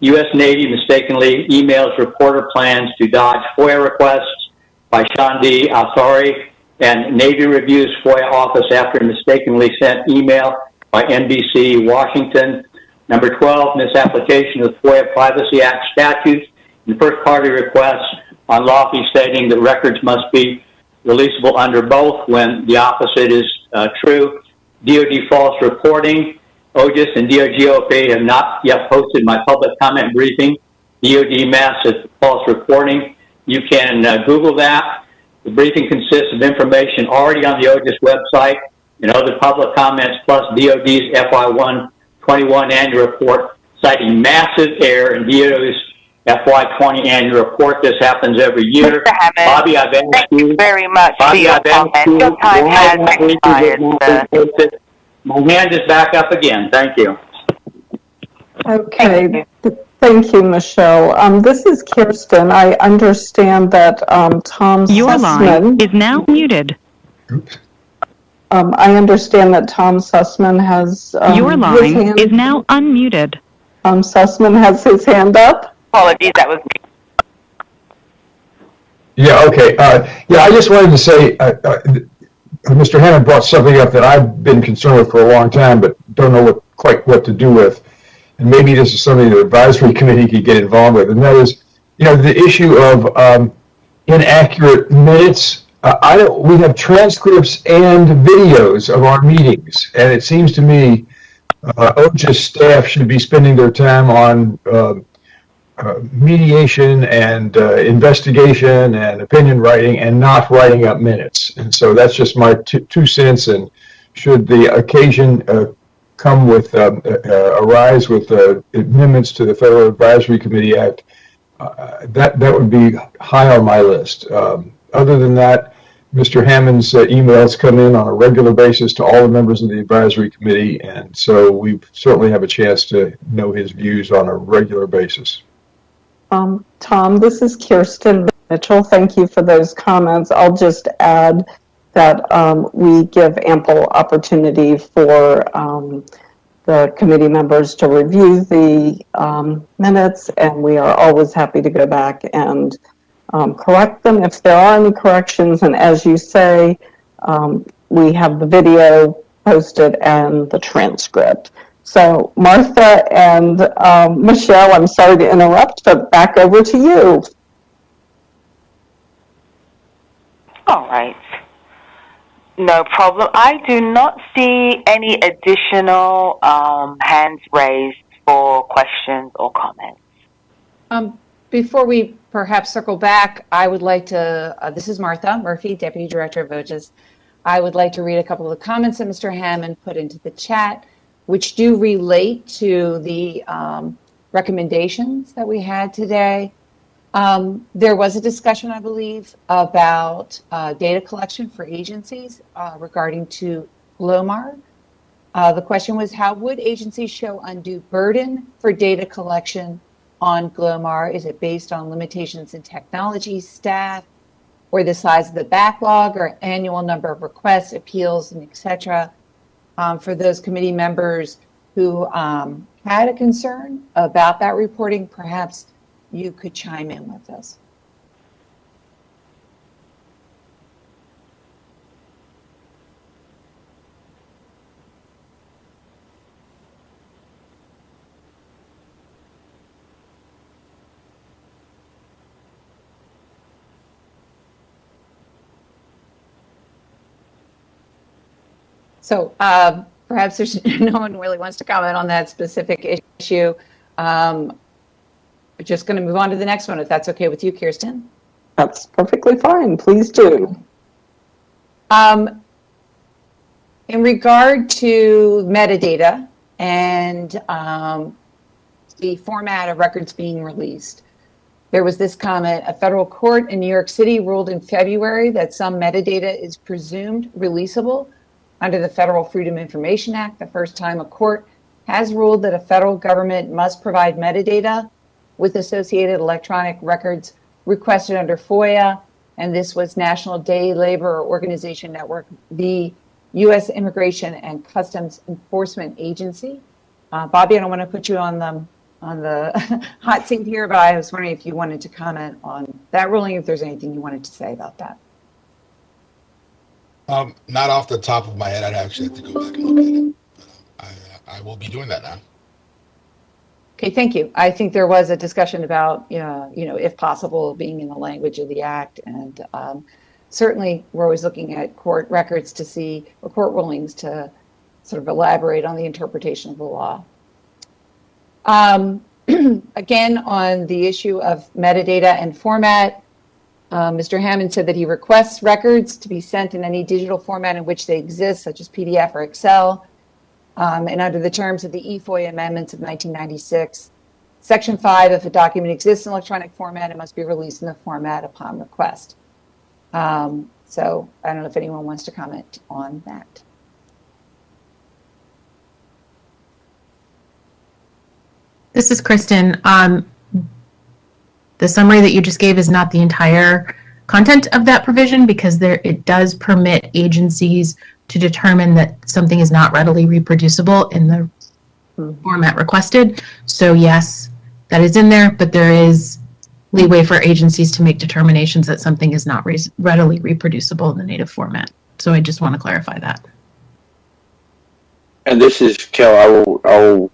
U.S. Navy mistakenly emails reporter plans to dodge FOIA requests by Shandi Asari, and Navy reviews FOIA office after mistakenly sent email by NBC Washington. Number 12, misapplication of FOIA Privacy Act statutes and first-party requests on lawfully stating that records must be releasable under both when the opposite is true. DoD false reporting. OGIS and DOGOP have not yet posted my public comment briefing. DoD massive false reporting. You can Google that. The briefing consists of information already on the OGIS website and other public comments, plus DOD's FY21 annual report, citing massive error in DOD's FY20 annual report. This happens every year. Mr. Hammond, Bobby, I've asked thank you. you very much for Bobby, your I've asked comment. you. Your time has expired, sir. My hand is back up again. Thank you. Okay. Thank you, Michelle. This is Kirsten. I understand that Tom Sussman is now muted. I understand that Tom Sussman has Your line is now unmuted. Tom Sussman has his hand up. Apologies, that was me. Yeah, okay. Yeah, I just wanted to say, Mr. Hammond brought something up that I've been concerned with for a long time, but don't know quite what to do with. And maybe this is something the advisory committee could get involved with. And that is, the issue of inaccurate minutes. We have transcripts and videos of our meetings, and it seems to me OGIS staff should be spending their time on mediation and investigation and opinion writing, and not writing up minutes. And so that's just my 2 cents. And should the occasion arise with amendments to the Federal Advisory Committee Act, that would be high on my list. Other than that, Mr. Hammond's emails come in on a regular basis to all the members of the advisory committee, and so we certainly have a chance to know his views on a regular basis. Tom, this is Kirsten Mitchell. Thank you for those comments. I'll just add that we give ample opportunity for the committee members to review the minutes, and we are always happy to go back and correct them if there are any corrections. And as you say, we have the video posted and the transcript. So Martha and Michelle, I'm sorry to interrupt, but back over to you. All right. No problem. I do not see any additional hands raised for questions or comments. Before we perhaps circle back, I would like to, this is Martha Murphy, Deputy Director of OGIS. I would like to read a couple of the comments that Mr. Hammond put into the chat, which do relate to the recommendations that we had today. There was a discussion, I believe, about data collection for agencies regarding to Glomar. The question was, how would agencies show undue burden for data collection on Glomar? Is it based on limitations in technology, staff, or the size of the backlog, or annual number of requests, appeals, and etc.? For those committee members who had a concern about that reporting, perhaps you could chime in with us. So perhaps there's no one really wants to comment on that specific issue. We're just going to move on to the next one, if that's okay with you, Kirsten. That's perfectly fine. Please do. In regard to metadata and the format of records being released, there was this comment: a federal court in New York City ruled in February that some metadata is presumed releasable under the Federal Freedom of Information Act, the first time a court has ruled that a federal government must provide metadata with associated electronic records requested under FOIA, and this was National Day Labor Organization Network, the U.S. Immigration and Customs Enforcement Agency. Bobby, I don't want to put you on the hot seat here, but I was wondering if you wanted to comment on that ruling, if there's anything you wanted to say about that. Not off the top of my head. I'd actually have to go back and look at it. I will be doing that now. Okay, thank you. I think there was a discussion about, if possible, being in the language of the act, and certainly we're always looking at court records to see, or court rulings to sort of elaborate on the interpretation of the law. Again, on the issue of metadata and format, Mr. Hammond said that he requests records to be sent in any digital format in which they exist, such as PDF or Excel, and under the terms of the FOIA amendments of 1996. Section 5, if a document exists in electronic format, it must be released in the format upon request. So I don't know if anyone wants to comment on that. This is Kristen. The summary that you just gave is not the entire content of that provision, because it does permit agencies to determine that something is not readily reproducible in the format requested. So yes, that is in there, but there is leeway for agencies to make determinations that something is not readily reproducible in the native format. So I just want to clarify that. And this is Kel. I'll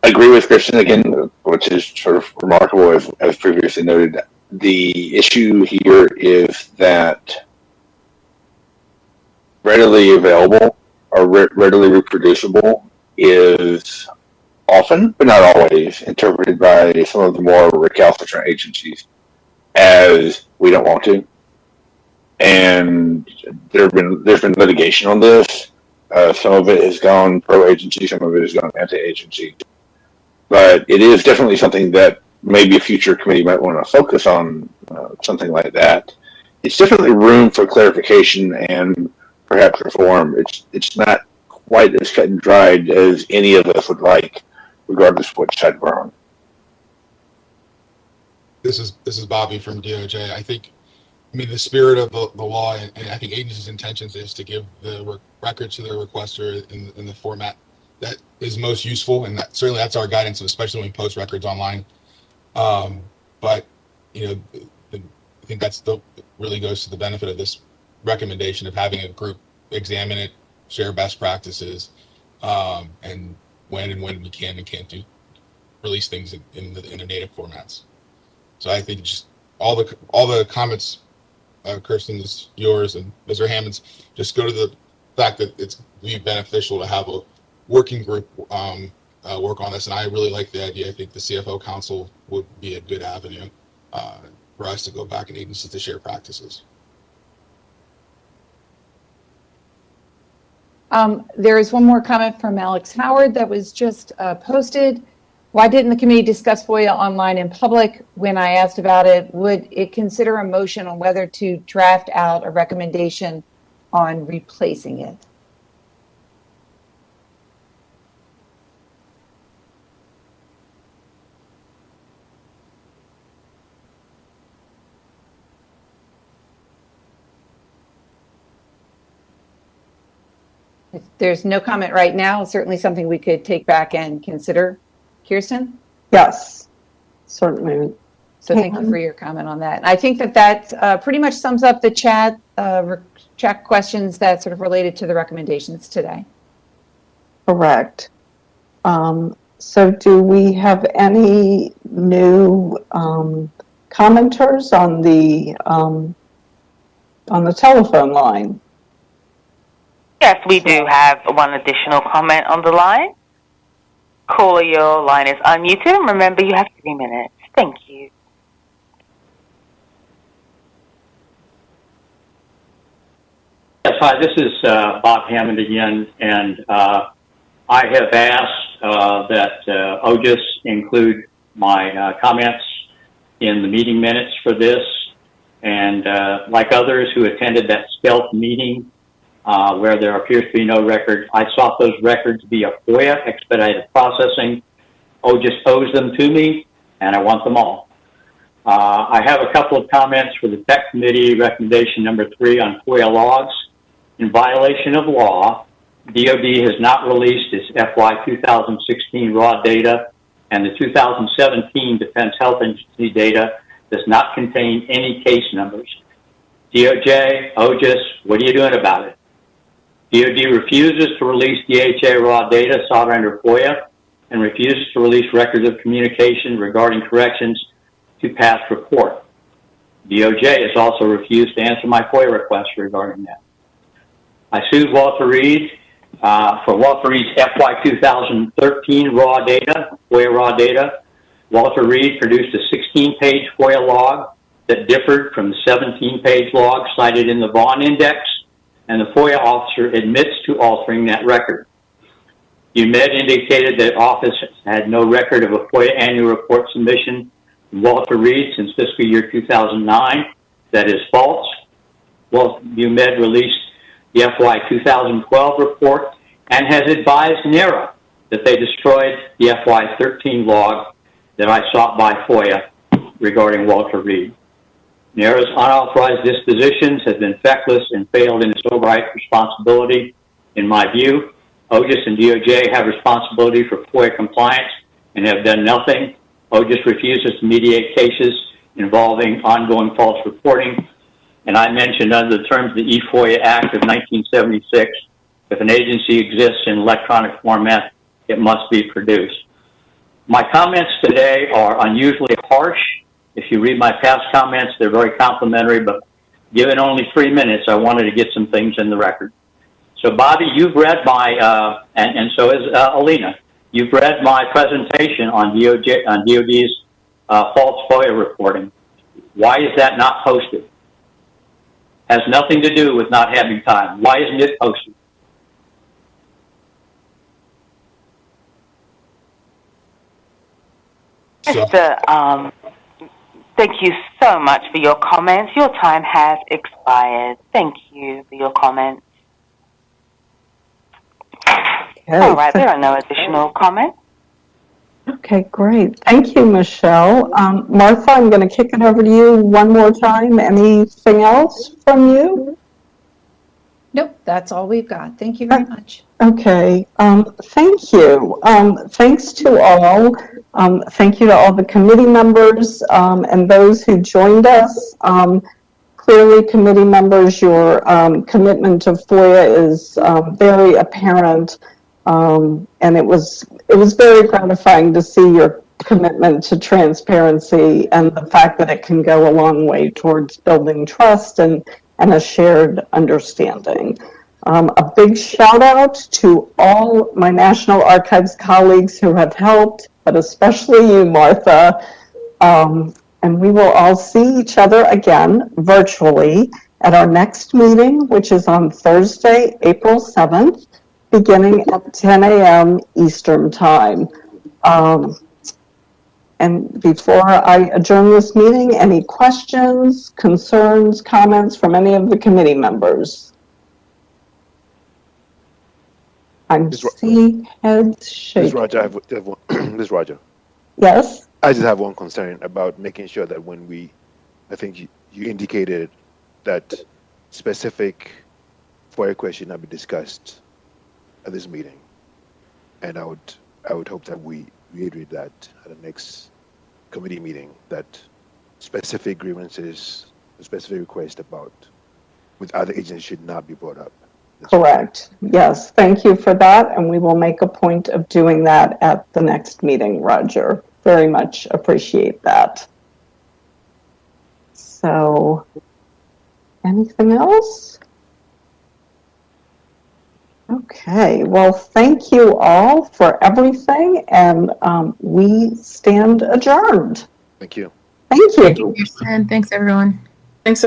agree with Kristen again, which is sort of remarkable, as previously noted. The issue here is that readily available or readily reproducible is often, but not always, interpreted by some of the more recalcitrant agencies as we don't want to. And there's been litigation on this. Some of it has gone pro-agency, some of it has gone anti-agency. But it is definitely something that maybe a future committee might want to focus on, something like that. It's definitely room for clarification and perhaps reform. It's not quite as cut and dried as any of us would like, regardless of which side we're on. This is Bobby from DOJ. I mean, the spirit of the law, and I think agencies' intentions is to give the records to their requester in the format that is most useful, and certainly that's our guidance, especially when we post records online. But I think really goes to the benefit of this recommendation of having a group examine it, share best practices, and when we can and can't release things in the native formats. So I think just all the comments, Kirsten, is yours, and Mr. Hammond's, just go to the fact that it's really beneficial to have a working group work on this, and I really like the idea. I think the CFO Council would be a good avenue for us to go back in agencies to share practices. There is one more comment from Alex Howard that was just posted. Why didn't the committee discuss FOIA online in public? When I asked about it, would it consider a motion on whether to draft out a recommendation on replacing it? If there's no comment right now, it's certainly something we could take back and consider. Kirsten? Yes, certainly. So thank you for your comment on that. I think that pretty much sums up the chat questions that sort of related to the recommendations today. Correct. So do we have any new commenters on the telephone line? Yes, we do have one additional comment on the line. Caller, your line is unmuted. Remember, you have 3 minutes. Thank you. Yes, hi, this is Bob Hammond again, and I have asked that OGIS include my comments in the meeting minutes for this, and like others who attended that stealth meeting where there appears to be no record, I sought those records via FOIA, expedited processing. OGIS owes them to me, and I want them all. I have a couple of comments for the Tech Committee recommendation number 3 on FOIA logs. In violation of law, DoD has not released its FY 2016 raw data, and the 2017 Defense Health Agency data does not contain any case numbers. DOJ, OGIS, what are you doing about it? DoD refuses to release DHA raw data sought under FOIA and refuses to release records of communication regarding corrections to past report. DOJ has also refused to answer my FOIA request regarding that. I sued Walter Reed for Walter Reed's FY 2013 raw data, FOIA raw data. Walter Reed produced a 16-page FOIA log that differed from the 17-page log cited in the Vaughn Index, and the FOIA officer admits to altering that record. UMed indicated that office had no record of a FOIA annual report submission from Walter Reed since fiscal year 2009. That is false. Well, UMed released the FY 2012 report and has advised NARA that they destroyed the FY 13 log that I sought by FOIA regarding Walter Reed. NARA's unauthorized dispositions have been feckless and failed in its oversight responsibility. In my view, OGIS and DOJ have responsibility for FOIA compliance and have done nothing. OGIS refuses to mediate cases involving ongoing false reporting. And I mentioned under the terms of the eFOIA Act of 1976, if an agency exists in electronic format, it must be produced. My comments today are unusually harsh. If you read my past comments, they're very complimentary, but given only 3 minutes, I wanted to get some things in the record. So Bobby, you've read my, and so has Alina, you've read my presentation on DOD's false FOIA reporting. Why is that not posted? Has nothing to do with not having time. Why isn't it posted? Mr. Thank you so much for your comments. Your time has expired. Thank you for your comments. Okay. All right, there are no additional comments. Okay, great. Thank you, Michelle. Martha, I'm going to kick it over to you one more time. Anything else from you? Nope, that's all we've got. Thank you very much. Okay, thank you. Thanks to all. Thank you to all the committee members and those who joined us. Clearly, committee members, your commitment to FOIA is very apparent, and it was very gratifying to see your commitment to transparency and the fact that it can go a long way towards building trust and a shared understanding. A big shout out to all my National Archives colleagues who have helped, but especially you, Martha. And we will all see each other again virtually at our next meeting, which is on Thursday, April 7th, beginning at 10 a.m. Eastern Time. And before I adjourn this meeting, any questions, concerns, comments from any of the committee members? I'm seeing heads shaking. Ms. Roger, I have one. Ms. Roger. Yes? I just have one concern about making sure that when I think you indicated that specific FOIA question not be discussed at this meeting. And I would hope that we reiterate that at the next committee meeting, that specific grievances, specific requests with other agents should not be brought up. Correct. Yes. Thank you for that. And we will make a point of doing that at the next meeting, Roger. Very much appreciate that. So, anything else? Okay. Well, thank you all for everything. And we stand adjourned. Thank you. Thank you. Thank you, Kirsten. Thanks, everyone. Thanks.